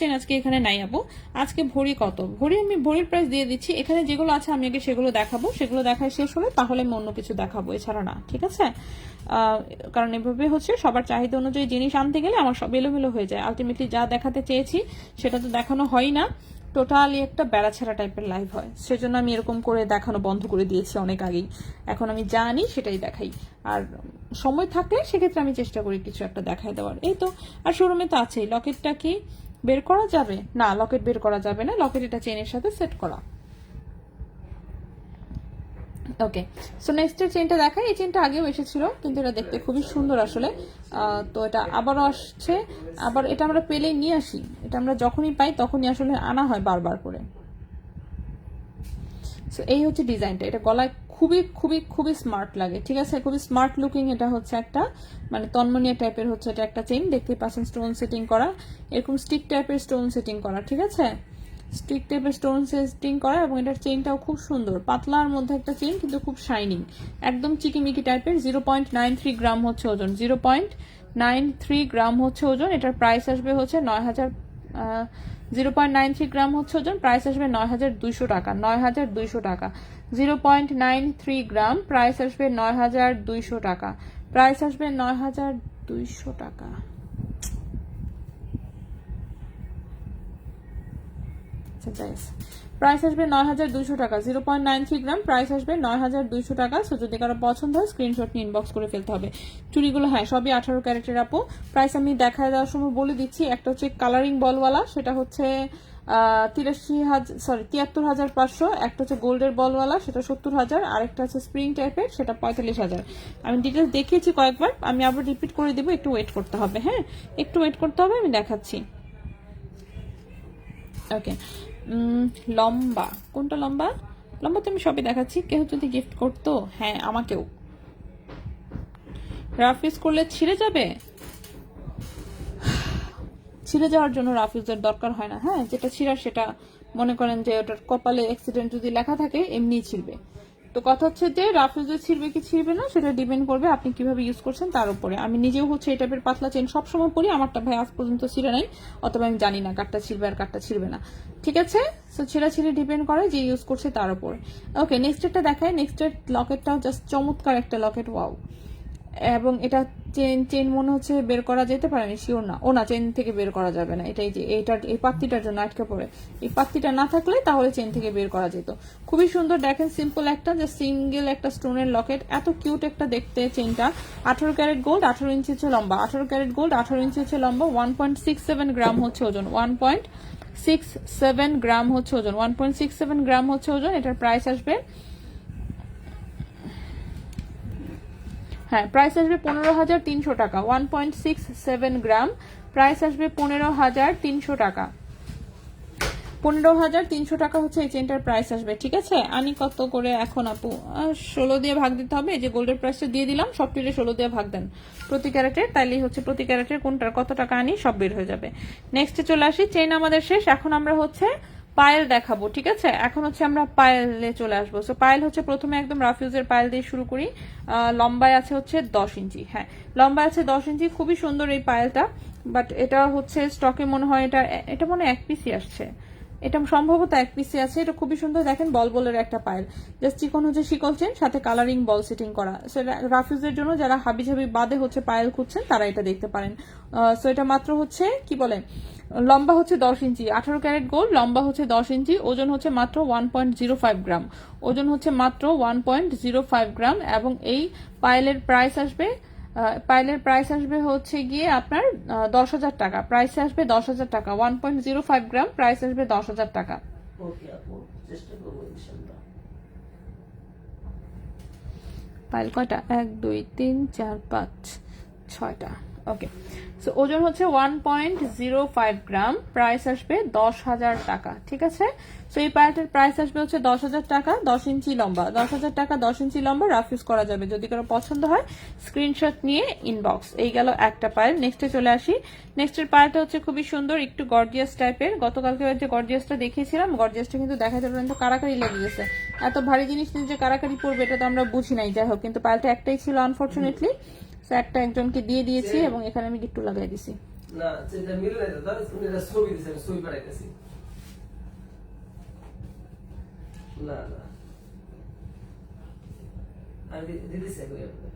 চেন আজকে এখানে নাই আপু। আজকে ভরি কত? আমি ভরির প্রাইস দিয়ে দিচ্ছি। এখানে যেগুলো আছে আমি আগে সেগুলো দেখাবো, সেগুলো দেখায় শেষ হলে তাহলে আমি অন্য কিছু দেখাবো, এছাড়া না, ঠিক আছে? কারণ এভাবে হচ্ছে সবার চাহিদা অনুযায়ী জিনিস আনতে গেলে আমার সব এলোমেলো হয়ে যায়। আলটিমেটলি যা দেখাতে চেয়েছি সেটা তো দেখানো হয় না, টোটালি একটা বেড়াছেড়া টাইপের লাইভ হয়। সেজন্য আমি এরকম করে দেখানো বন্ধ করে দিয়েছি অনেক আগেই। এখন আমি জানি সেটাই দেখাই, আর সময় থাকলে সেক্ষেত্রে আমি চেষ্টা করি কিছু একটা দেখাই দেওয়ার। এই তো, আর শোরুমে তো আছেই। লকেটটা কি বের করা যাবে? না, লকেট বের করা যাবে না, লকেট এটা চেনের সাথে সেট করা। ওকে, সো নেক্সট চেনটা দেখাই। এই চেনটা আগেও এসেছিল, কিন্তু এটা দেখতে খুবই সুন্দর আসলে। তো এটা আবারও আসছে, আবার এটা আমরা পেলেই নিয়ে আসি, এটা আমরা যখনই পাই তখনই আসলে আনা হয় বারবার করে। সো এই হচ্ছে ডিজাইনটা, এটা গলায় খুবই খুবই খুবই স্মার্ট লাগে, ঠিক আছে? খুবই স্মার্ট লুকিং। এটা হচ্ছে একটা মানে তন্মনিয়া টাইপের হচ্ছে এটা একটা চেইন, দেখতে পাচ্ছেন স্টোন সেটিং করা, এরকম স্টিক টাইপের স্টোন সেটিং করা, ঠিক আছে? স্টিক টাইপের স্টোন সেটিং করা, এবং এটার চেইনটাও খুব সুন্দর, পাতলার মধ্যে একটা চেইন কিন্তু খুব শাইনিং, একদম চিকিমিকি টাইপের। 0.93 গ্রাম হচ্ছে ওজন, 0.93 গ্রাম হচ্ছে ওজন। এটার প্রাইস আসবে হচ্ছে 0.93 গ্রাম হচ্ছে ওজন, প্রাইস আসবে 9,200 টাকা, 9,200 টাকা। 0.93 গ্রাম, প্রাইস আসবে 9,200 টাকা, প্রাইস আসবে 9,200 টাকা। প্রাইস আসবে 9,200 টাকা, 0.93 গ্রাম, প্রাইস আসবে 9,200 টাকা। সো যদি কারো পছন্দ হয় স্ক্রিনশট নিয়ে ইনবক্স করে ফেলতে হবে। চুড়িগুলো হ্যাঁ সবই 18 ক্যারেটের আপু। প্রাইস আমি দেখায় দেওয়ার সময় বলে দিচ্ছি। একটা হচ্ছে কালারিং বলওয়ালা, সেটা হচ্ছে 73,500। একটা হচ্ছে গোল্ডের বলওয়ালা, সেটা 70,000। আরেকটা হচ্ছে স্প্রিং টাইপের, সেটা 45,000। আমি ডিটেলস দেখিয়েছি কয়েকবার, আমি আবার রিপিট করে দিব, একটু ওয়েট করতে হবে। হ্যাঁ, একটু ওয়েট করতে হবে, আমি দেখাচ্ছি। ওকে, লম্বা কোনটা? লম্বা তো আমি সবই দেখাচ্ছি। কেউ যদি গিফট করতো, হ্যাঁ আমাকেও। রাফ ইউজ করলে ছিঁড়ে যাবে? ছিঁড়ে যাওয়ার জন্য রাফ ইউজের দরকার হয় না। হ্যাঁ, যেটা ছিঁড়ার সেটা মনে করেন যে ওটার কপালে অ্যাক্সিডেন্ট যদি লেখা থাকে এমনিই ছিঁড়বে। তো কথা হচ্ছে যে রাফ ইউজে ছিঁড়বে কি ছিঁড়বে না সেটা ডিপেন্ড করবে আপনি কিভাবে ইউজ করছেন তার উপরে। আমি নিজেও হচ্ছে এই টাইপের পাতলা চেন সবসময় পরি, আমারটা ভাই আজ পর্যন্ত ছিঁড়ে নাই, অথবা আমি জানি না কারটা ছিঁড়বে আর কারটা ছিঁড়বে না, ঠিক আছে? সো ছিঁড়াছিঁড়ি ডিপেন্ড করে যে ইউজ করছে তার উপরে। ওকে, নেক্সট একটা দেখায়। নেক্সটের লকেটটাও জাস্ট চমৎকার একটা লকেট, ওয়াও। এবং এটা চেন মনে হচ্ছে বের করা যেতে পারে, আমি শিওর না। ও না, চেন থেকে বের করা যাবে না, এটাই যে এই পাত্তিটার জন্য আটকে পড়ে। এই পাত্তিটা না থাকলে তাহলে চেন থেকে বের করা যেত। খুবই সুন্দর, দেখেন সিম্পল একটা যে সিঙ্গেল একটা স্টোনের লকেট, এত কিউট একটা দেখতে চেনটা। 18 ক্যারেট গোল্ড, 18 ইঞ্চি হচ্ছে লম্বা, 18 ক্যারেট গোল্ড, 18 ইঞ্চি হচ্ছে লম্বা, 1.67 গ্রাম হচ্ছে ওজন, 1.67 গ্রাম হচ্ছে ওজন, 1.67 গ্রাম হচ্ছে ওজন। এটার প্রাইস আসবে, হ্যাঁ প্রাইস আসবে 15,300 টাকা, 1.67 গ্রাম, প্রাইস আসবে 15,300 টাকা, 15,300 টাকা হচ্ছে এই চেনটার প্রাইস আসবে, ঠিক আছে? আনি কত করে এখন আপু? 16 দিয়ে ভাগ দিতে হবে। এই যে গোল্ডের প্রাইসটা দিয়ে দিলাম, সব টিরে 16 দিয়ে ভাগ দেন প্রতি ক্যারেটের, তাইলেই হচ্ছে প্রতি ক্যারেটের কোনটার কত টাকা আনি সব বের হয়ে যাবে। নেক্সটে চলে আসি, চেন আমাদের শেষ। এখন আমরা হচ্ছে পায়েল দেখাবো, ঠিক আছে? এখন হচ্ছে আমরা পায়েলে চলে আসবো। সো পায়েল হচ্ছে প্রথমে একদম রাফিউজের পায়েল দিয়ে শুরু করি। লম্বায় আছে হচ্ছে 10 ইঞ্চি, হ্যাঁ লম্বায় আছে 10 ইঞ্চি, খুবই সুন্দর এই পায়েলটা। বাট এটা হচ্ছে স্টকে মনে হয় এটা এটা মনে হয় এক পিসই আসছে, এটা সম্ভবত এক পিসে আছে। এটা খুবই সুন্দর, দেখেন বল বলের একটা পায়েল, জাস্ট চিকন হচ্ছে শিকল চেন, সাথে কালারিং বল সেটিং করা। সেটা রাফিউজের জন্য যারা হাবিজাবি বাদে হচ্ছে পায়েল খুঁজছেন তারা এটা দেখতে পারেন। সো এটা মাত্র হচ্ছে কি বলে, লম্বা হচ্ছে 10 ইঞ্চি, 18 ক্যারেট গোল্ড, লম্বা হচ্ছে 10 ইঞ্চি, ওজন হচ্ছে মাত্র 1.05 গ্রাম, ওজন হচ্ছে মাত্র 1.05 গ্রাম। এবং এই পায়েলের প্রাইস আসবে হচ্ছে গিয়ে আপনার 10,000 টাকা, প্রাইসে আসবে 10,000 টাকা, 1.05 গ্রাম, প্রাইস আসবে 10,000 টাকা। পায়েল কয়টা, 1 2 3 4 5 6টা, ওকে। সো ওজন হচ্ছে 1.05 গ্রাম, প্রাইস আসবে 10,000 টাকা, ঠিক আছে? সো এই পায়েলটার প্রাইস আসবে হচ্ছে 10,000 টাকা, 10 ইঞ্চি লম্বা, 10,000 টাকা 10 ইঞ্চি লম্বা, রাফ ইউজ করা যাবে। যদি কারো পছন্দ হয় স্ক্রিনশট নিয়ে ইনবক্স। এই গেল একটা পায়েল। নেক্সটে চলে আসি। নেক্সটের পায়েলটা হচ্ছে খুবই সুন্দর, একটু গর্জিয়াস টাইপের। গতকালকে যে গর্জিয়াসটা দেখিয়েছিলাম, গর্জিয়াসটা কিন্তু দেখাতে পারেন তো কারাকারি লেগে গেছে। এত ভারী জিনিস নিয়ে যে কারাকারি পড়বে এটা তো আমরা বুঝি নাই, যাই হোক। কিন্তু পায়েলটা একটাই ছিল আনফরচুনেটলি, একটা একজনকে দিয়ে দিয়েছি এবং এখানে আমি গিট্টু লাগাই দিছি। না সেটা মিলে না দাদা, তুমি এটা ছবি দিছেন, ছবি পাঠাইতেছি। না না আমি দিদিছি কই আপনি।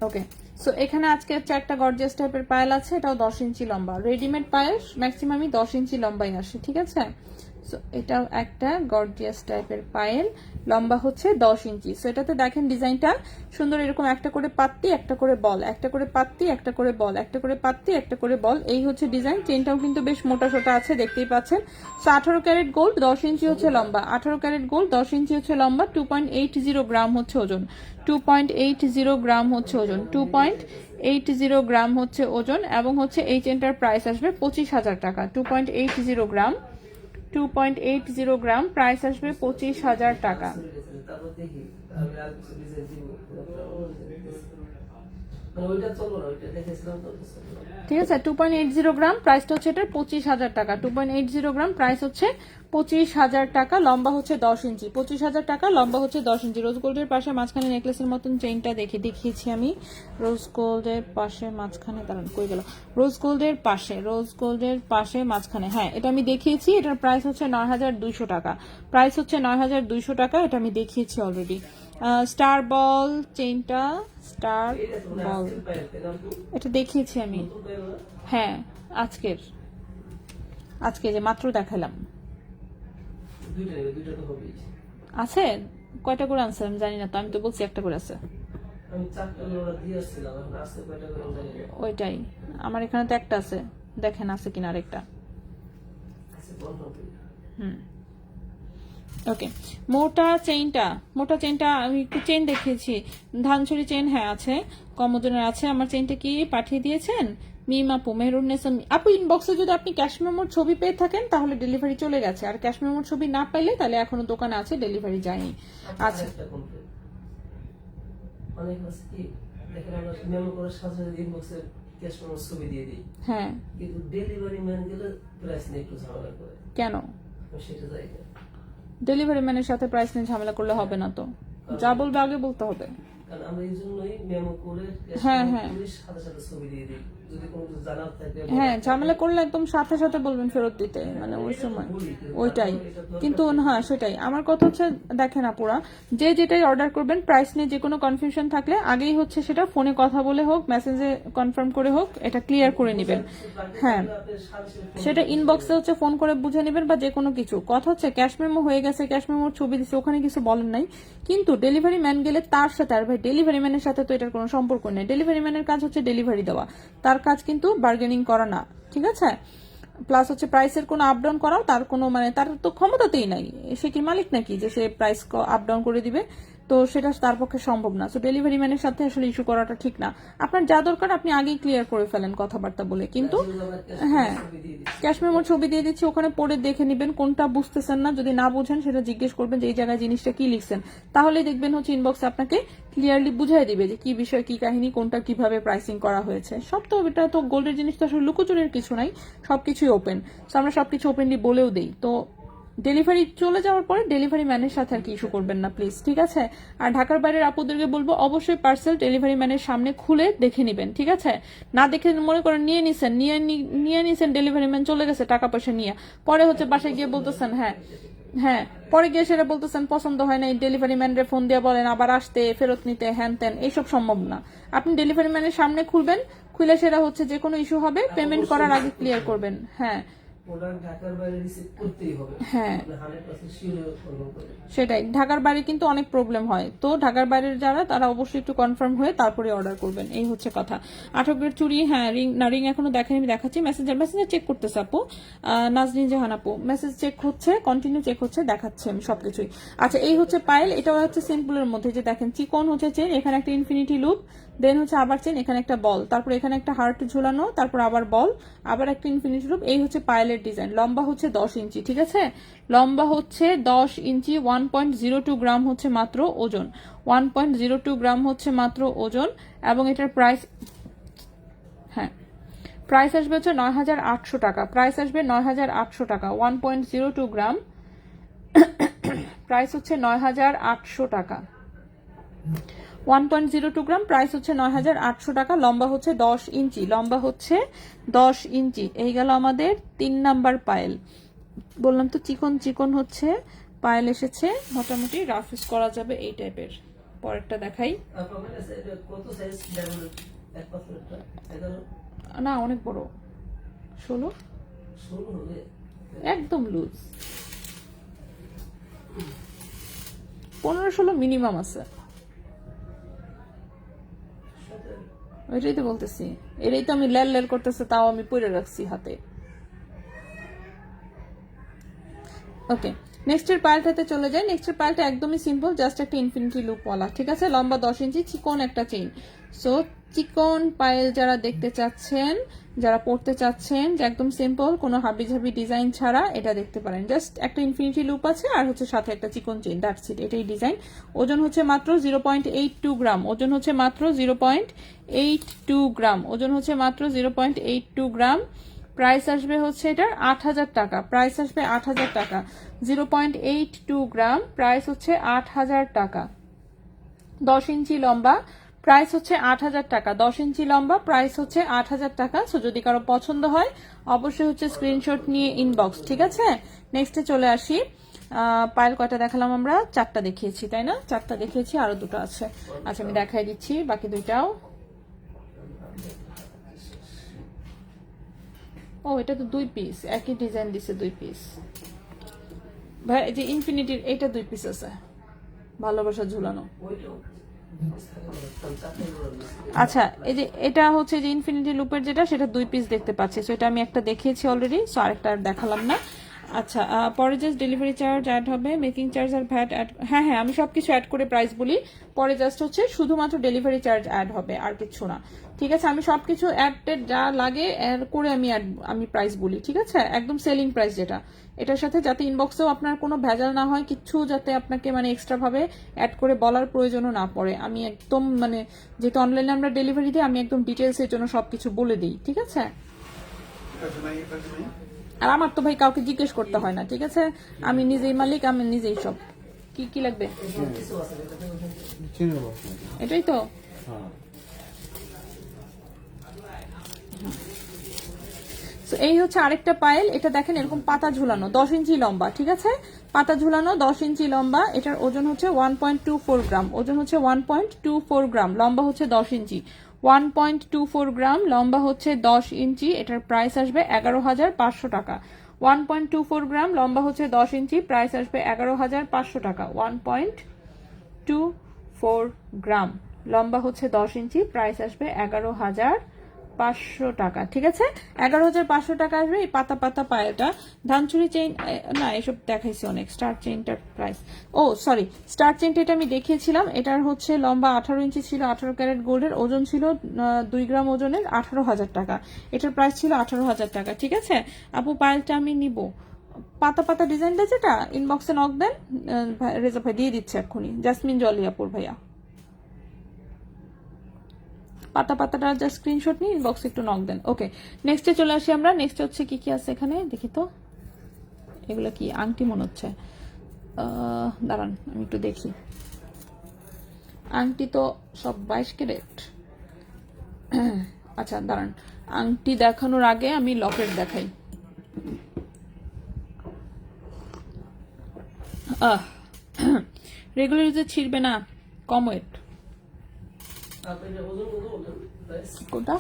ওকে, সো এখানে আজকে হচ্ছে একটা গর্জিয়াস টাইপের পায়েল আছে, এটাও 10 ইঞ্চি লম্বা। রেডিমেড পায়েল ম্যাক্সিমামই 10 ইঞ্চি লম্বাই আসে, ঠিক আছে? সো এটাও একটা গর্জিয়াস টাইপের পায়েল, লম্বা হচ্ছে 10 ইঞ্চি। সো এটাতে দেখেন ডিজাইনটা সুন্দর, এরকম একটা করে পাত্তি, একটা করে বল, একটা করে পাত্তি, একটা করে বল, একটা করে পাত্তি, একটা করে বল, এই হচ্ছে ডিজাইন। চেনটাও কিন্তু বেশ মোটা সোটা আছে, দেখতেই পাচ্ছেন। সো 18 ক্যারেট গোল্ড, 10 ইঞ্চি হচ্ছে লম্বা, 18 ক্যারেট গোল্ড 10 ইঞ্চি হচ্ছে লম্বা, 2.80 গ্রাম হচ্ছে ওজন, 2.80 গ্রাম হচ্ছে ওজন, 2.80 গ্রাম হচ্ছে ওজন। এবং হচ্ছে এই চেনটার প্রাইস আসবে 25,000 টাকা, 2.80 গ্রাম, 2.80 গ্রাম, প্রাইস আসবে 25,000 টাকা। তারপর দেখি আমি আর কিছু ডিজাইন দিব, ওইটা চলো না, ওইটা দেখেছিলাম তো। ঠিক আছে, 2.80 গ্রাম, প্রাইসটা হচ্ছে এটার 25,000 টাকা, 2.80 গ্রাম, প্রাইস হচ্ছে 25,000 টাকা, লম্বা হচ্ছে 10 ইঞ্চি, 25,000 টাকা, লম্বা হচ্ছে 10 ইঞ্চি। রোজ গোল্ডের পাশে মাঝখানে নেকলেসের মতন চেইনটা দেখিয়েছি আমি। রোজ গোল্ডের পাশে মাঝখানে, দাঁড়ান কই গেল, রোজ গোল্ডের পাশে মাঝখানে, হ্যাঁ এটা আমি দেখিয়েছি। এটার প্রাইস হচ্ছে 9,200 টাকা, প্রাইস হচ্ছে 9,200 টাকা, এটা আমি দেখিয়েছি অলরেডি। স্টার বল চেইনটা, স্টার বল এটা দেখিয়েছি আমি, হ্যাঁ আজকে যে মাত্র দেখালাম। আছে কয়টা করে আনছে আমি জানি না তো, আমি তো বলছি একটা করে আছে। ওইটাই আমার এখানে তো একটা আছে, দেখেন আছে কিনা আরেকটা। ওকে, মোটা চেইনটা আমি একটু চেইন দেখিয়েছি, ধানছড়ি চেইন, হ্যাঁ আছে, কম ওজনের আছে। আমার চেইনটা কি পাঠিয়ে দিয়েছেন মিম আপু, মেহরুন্নেসা আপু, ইনবক্সে যদি আপনি ক্যাশ মেমোর ছবি পেয়ে থাকেন তাহলে ডেলিভারি চলে গেছে, আর ক্যাশ মেমোর ছবি না পাইলে তাহলে এখনো দোকানে আছে, ডেলিভারি যায়নি। আচ্ছা অনেক আছে কি দেখেন, আমরা মেমো করে সাথে ইনবক্সে ক্যাশ মেমোর ছবি দিয়ে দিই, হ্যাঁ কিন্তু ডেলিভারি ম্যান গেলে প্রাইস নিয়ে একটু ঝামেলা করে। কেন? সেটা যাই না, ডেলিভারি ম্যানের সাথে প্রাইস নিয়ে ঝামেলা করলে হবে না তো, যা বলবে আগে বলতে হবে। কারণ আমরা এই জন্যই মেমো করে হ্যাঁ সাথে সাথে ছবি দিয়ে দিই, যদি কোনো কিছু জানার থাকে। হ্যাঁ ঝামেলা করলে একদম সাথে সাথে বলবেন ফেরত দিতে, মানে ওই সময় ওইটাই। কিন্তু হ্যাঁ সেটাই আমার কথা হচ্ছে, দেখেন আপুরা যে যেটাই অর্ডার করবেন প্রাইস নিয়ে যে কোনো কনফিউশন থাকলে আগেই হচ্ছে সেটা ফোনে কথা বলে হোক, মেসেজে কনফার্ম করে হোক, এটা ক্লিয়ার করে নেবেন। হ্যাঁ সেটা ইনবক্সে হচ্ছে ফোন করে বুঝে নেবেন, বা যে কোনো কিছু। কথা হচ্ছে ক্যাশ মেমো হয়ে গেছে, ক্যাশ মেমোর ছবি দিচ্ছে, ওখানে কিছু বলেন নাই, কিন্তু ডেলিভারি ম্যান গেলে তার সাথে, আর ভাই ডেলিভারি ম্যানের সাথে তো এটার কোনো সম্পর্ক নেই। ডেলিভারি ম্যানের কাজ হচ্ছে ডেলিভারি দেওয়া, তার কাজ কিন্তু বার্গেনিং করা না, ঠিক আছে? প্লাস হচ্ছে প্রাইসের কোনো আপ ডাউন করাও তার কোনো, মানে তার তো ক্ষমতাতেই নাই, সে কি মালিক নাকি যে সে প্রাইস আপ ডাউন করে দিবে? তো সেটা তার পক্ষে সম্ভব না। সো ডেলিভারি ম্যানের সাথে আসলে ইস্যু করাটা ঠিক না। আপনার যা দরকার আপনি আগেই ক্লিয়ার করে ফেলেন কথাবার্তা বলে। কিন্তু হ্যাঁ, ক্যাশ মেমোর ছবি দিয়ে দিচ্ছি, ওখানে পড়ে দেখে নেবেন কোনটা বুঝতেছেন না, যদি না বুঝেন সেটা জিজ্ঞেস করবেন যে এই জায়গায় জিনিসটা কি লিখছেন, তাহলেই দেখবেন হচ্ছে ইনবক্সে আপনাকে ক্লিয়ারলি বুঝাই দিবে যে কি বিষয় কি কাহিনী, কোনটা কিভাবে প্রাইসিং করা হয়েছে। সব তো এটা তো গোল্ডের জিনিস, তো আসলে লুকোচুরের কিছু নাই, সবকিছুই ওপেন। তো আমরা সবকিছু ওপেনলি বলেও দেই। তো ডেলিভারি চলে যাওয়ার পরে ডেলিভারি ম্যানের সাথে আর কি ইস্যু করবেন না প্লিজ, ঠিক আছে? আর ঢাকার বাইরের আপুদেরকে বলবো অবশ্যই পার্সেল ডেলিভারি ম্যানের সামনে খুলে দেখে নেবেন, ঠিক আছে? না দেখে মনে করেন নিয়ে নিছেন ডেলিভারি ম্যান চলে গেছে টাকা পয়সা নিয়ে, পরে হচ্ছে বাসায় গিয়ে বলতেছেন হ্যাঁ হ্যাঁ, পরে গিয়ে সেটা বলতেছেন পছন্দ হয় না, ডেলিভারি ম্যানরে ফোন দিয়ে বলেন আবার আসতে ফেরত নিতে হ্যান ত্যান, এইসব সম্ভব না। আপনি ডেলিভারি ম্যানের সামনে খুলবেন, খুলে সেটা হচ্ছে যে কোনো ইস্যু হবে পেমেন্ট করার আগে ক্লিয়ার করবেন। হ্যাঁ ঢাকার বাইরে রিসিভ করতেই হবে, হ্যাঁ 100% শিওর করবেন। সেটাই, ঢাকার বাইরে কিন্তু অনেক প্রবলেম হয়, তো ঢাকার বাইরের যারা তারা অবশ্যই একটু কনফার্ম হয়ে তারপরে অর্ডার করবেন, এই হচ্ছে কথা। 18 গ্রেড চুড়ি, হ্যাঁ রিং এখনো দেখেনি, আমি দেখাচ্ছি। মেসেঞ্জার চেক করতেছে আপু, নাজনীন জাহান আপু, মেসেজ চেক হচ্ছে, কন্টিনিউ চেক হচ্ছে, দেখাচ্ছে আমি সবকিছুই। আচ্ছা এই হচ্ছে পায়েল, এটা হচ্ছে সিম্পলের মধ্যে, যে দেখেন চিকন হচ্ছে চেন, এখানে একটা ইনফিনিটি লুপ, দেন হচ্ছে আবার চেন, এখানে একটা বল, তারপর এখানে একটা হার্ট ঝুলানো, তারপর আবার বল, আবার একটা ইনফিনিটি লুপ। এই হচ্ছে পায়েলের ডিজাইন। লম্বা হচ্ছে 10 ইঞ্চি, ঠিক আছে? লম্বা হচ্ছে 10 ইঞ্চি, 1.02 গ্রাম হচ্ছে মাত্র ওজন, 1.02 গ্রাম হচ্ছে মাত্র ওজন। এবং এটার প্রাইস, হ্যাঁ প্রাইস আসবে হচ্ছে 9,800 টাকা, প্রাইস আসবে 9,800 টাকা। 1.02 গ্রাম প্রাইস হচ্ছে 9,800 টাকা। 1.02 গ্রাম প্রাইস হচ্ছে 9,800 টাকা। লম্বা হচ্ছে 10 ইঞ্চি, লম্বা হচ্ছে 10 ইঞ্চি। এই গেল আমাদের 3 নাম্বার পায়েল। বললাম তো চিকন চিকন হচ্ছে পায়েল এসেছে, মোটামুটি রাফ ইউজ করা যাবে এই টাইপের। পরেরটা দেখাই। না অনেক বড়, 16 একদম লুজ, 15-16 মিনিমাম আছে। ওইটাই তো বলতেছি, এটাই তো আমি লেল করতেছে, তাও আমি পরে রাখছি হাতে। ওকে, নেক্সটের পায়েলটাতে চলে যায়। নেক্সটের পায়েলটা একদমই সিম্পল, জাস্ট একটা ইনফিনিটি লুপ ওয়ালা, ঠিক আছে? লম্বা 10 ইঞ্চি, চিকন একটা চেইন। সো চিকন পায়েল যারা দেখতে চাচ্ছেন, যারা পড়তে চাচ্ছেন, যে একদম সিম্পল কোনো হাবিজাবি ডিজাইন ছাড়া, এটা দেখতে পারেন। জাস্ট একটা ইনফিনিটি লুপ আছে আর হচ্ছে সাথে একটা চিকন চেইন, দ্যাটস ইট, এটাই ডিজাইন। ওজন হচ্ছে মাত্র 0.82 গ্রাম, ওজন হচ্ছে মাত্র 0.82 গ্রাম, ওজন হচ্ছে মাত্র 0.82 গ্রাম। প্রাইস আসবে হচ্ছে এটার 8,000 টাকা, প্রাইস আসবে 8,000 টাকা। 0.82 গ্রাম, প্রাইস হচ্ছে 8,000 টাকা। 10 ইঞ্চি লম্বা, প্রাইস হচ্ছে 8,000 টাকা। 10 ইঞ্চি লম্বা, প্রাইস হচ্ছে 8,000 টাকা। সো যদি কারো পছন্দ হয় অবশ্যই হচ্ছে স্ক্রিনশট নিয়ে ইনবক্স, ঠিক আছে? নেক্সটে চলে আসি। পায়েল কয়টা দেখালাম আমরা? 4টা দেখিয়েছি, তাই না? 4টা দেখিয়েছি, আরো 2টো আছে। আচ্ছা আমি দেখাই দিচ্ছি বাকি 2টাও। ও এটা তো 2 পিস, একই ডিজাইন দিছে 2 পিস। ভাই এই যে ইনফিনিটির এটা 2 পিস আছে, ভালোবাসা ঝুলানো। আচ্ছা এই যে এটা হচ্ছে যে ইনফিনিটি লুপের যেটা, সেটা 2 পিস দেখতে পাচ্ছি। সো এটা আমি একটা দেখিয়েছি অলরেডি, সো আরেকটা আর দেখালাম না। আচ্ছা পরে জাস্ট ডেলিভারি চার্জ অ্যাড হবে, মেকিং চার্জ আর ভ্যাট অ্যাড, হ্যাঁ হ্যাঁ আমি সবকিছু অ্যাড করে প্রাইস বলি, পরে জাস্ট হচ্ছে শুধুমাত্র ডেলিভারি চার্জ অ্যাড হবে, আর কিছু না, ঠিক আছে? আমি সবকিছু অ্যাডেড যা লাগে অ্যাড করে আমি প্রাইস বলি, ঠিক আছে? একদম সেলিং প্রাইস যেটা, এটার সাথে যাতে ইনবক্সেও আপনার কোনো ভেজাল না হয়, কিচ্ছু যাতে আপনাকে মানে এক্সট্রা ভাবে অ্যাড করে বলার প্রয়োজনও না পড়ে, আমি একদম মানে যেহেতু অনলাইনে আমরা ডেলিভারি দিই, আমি একদম ডিটেলস এর জন্য সবকিছু বলে দিই, ঠিক আছে? আর আমার তো ভাই কাউকে জিজ্ঞেস করতে হয় না, ঠিক আছে? আমি নিজেই মালিক, আমি নিজেই সব। কি কি লাগবে? এটাই তো। এই হচ্ছে আরেকটা পায়েল, এটা দেখেন এরকম পাতা ঝুলানো, 10 ইঞ্চি লম্বা, ঠিক আছে? পাতা ঝুলানো 10 ইঞ্চি লম্বা, এটার ওজন হচ্ছে 1.24 গ্রাম, ওজন হচ্ছে 1.24 গ্রাম, লম্বা হচ্ছে 10 ইঞ্চি, 1.24 গ্রাম, লম্বা হচ্ছে 10 ইঞ্চি। এটার প্রাইস আসবে 11,500 টাকা। 1.24 গ্রাম, লম্বা হচ্ছে 10 ইঞ্চি, প্রাইস আসবে 11,500 টাকা। 1.24 গ্রাম, লম্বা হচ্ছে 10 ইঞ্চি, প্রাইস আসবে 11,500 টাকা, ঠিক আছে। 11,500 টাকা আসবে এই পাতা পাতা পায়েলটা। ধানচুরি চেইন না, এসব দেখাইছি অনেক। স্টার চেইনটার প্রাইস, ও সরি, স্টার চেইনটা এটা আমি দেখিয়েছিলাম। এটার হচ্ছে লম্বা 18 ইঞ্চি ছিল, 18 ক্যারেট গোল্ডের, ওজন ছিল 2 গ্রাম ওজনের, 18,000 টাকা। এটার প্রাইস ছিল 18,000 টাকা, ঠিক আছে। আপু পায়েলটা আমি নিব। পাতা পাতা ডিজাইনটা যেটা, ইনবক্সে নক দেন, রেজা ভাই দিয়ে দিচ্ছে এক্ষুনি। জাসমিন জলিয়াপুর ভাইয়া, পাতা পাতাটা জাস্ট স্ক্রিনশট নিয়ে ইনবক্সে একটু নক দেন। ওকে, নেক্সটে চলে আসি আমরা। নেক্সট হচ্ছে কি কি আছে এখানে দেখি তো। এগুলো কি আংটি মনে হচ্ছে, দাঁড়ান আমি একটু দেখি। আংটি তো সব 22 ক্যারেট। আচ্ছা দাঁড়ান, আংটি দেখানোর আগে আমি লকেট দেখাই। রেগুলার ইউজে ছিড়বে না, কম ওয়েট। আপনি এটা ওজন কত বললেন প্রাইস? কোনটা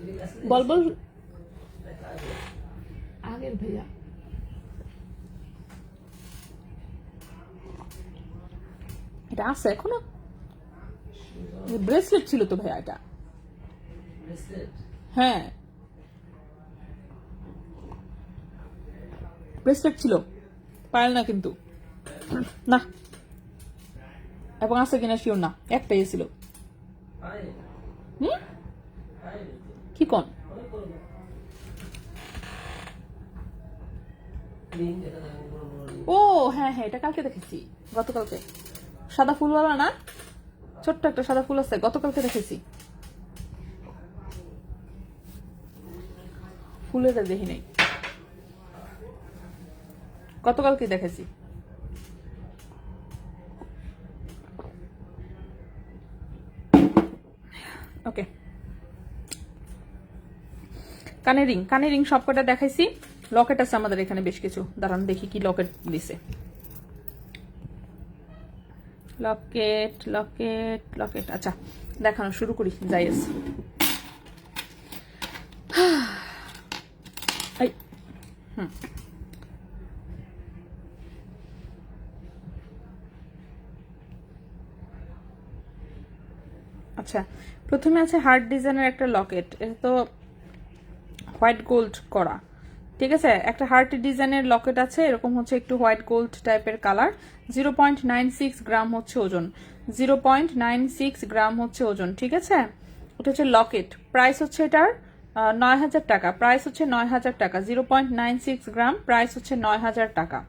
এটা কি আসলে বল বল, এটা আগে? আগের ভাইয়া। এটা আছে এখনো, ব্রেসলেট ছিল তো ভাইয়া এটা। ব্রেসলেট? হ্যাঁ ব্রেসলেট ছিল, পায়েল না কিন্তু, না। এবং আছে কিনা শিওর না, একটাই ছিল। পায়ে? হুম, পায়ে? কি কোন অনেক বড় না? রিং দেখা যায়, অনেক বড় বড় রিং। ও হ্যাঁ হ্যাঁ, এটা কালকে দেখেছি, গতকালকে। সাদা ফুলওয়ালা না, ছোট্ট একটা সাদা ফুল আছে, গতকালকে দেখেছি। ফুলের দেখি নাই, গতকালকে দেখেছি। ওকে, কানের রিং, কানের রিং সবকটা দেখাইছি। লকেট আছে আমাদের এখানে বেশ কিছু, দাঁড়ান দেখি কি লকেট দিছে। লকেট লকেট লকেট, আচ্ছা দেখানো শুরু করি। জায়েজ, এই হুম, আচ্ছা প্রথমে আছে হার্ট ডিজাইনের একটা লকেট। এটা তো হোয়াইট গোল্ড করা, ঠিক আছে। একটা হার্ট ডিজাইনের লকেট আছে, এরকম হচ্ছে একটু হোয়াইট গোল্ড টাইপের কালার। 0.96 গ্রাম হচ্ছে ওজন, 0.96 গ্রাম হচ্ছে ওজন, ঠিক আছে। এটা হচ্ছে লকেট, প্রাইস হচ্ছে এটার 9,000 টাকা। প্রাইস হচ্ছে 9,000 টাকা। 0.96 গ্রাম, প্রাইস হচ্ছে 9,000 টাকা।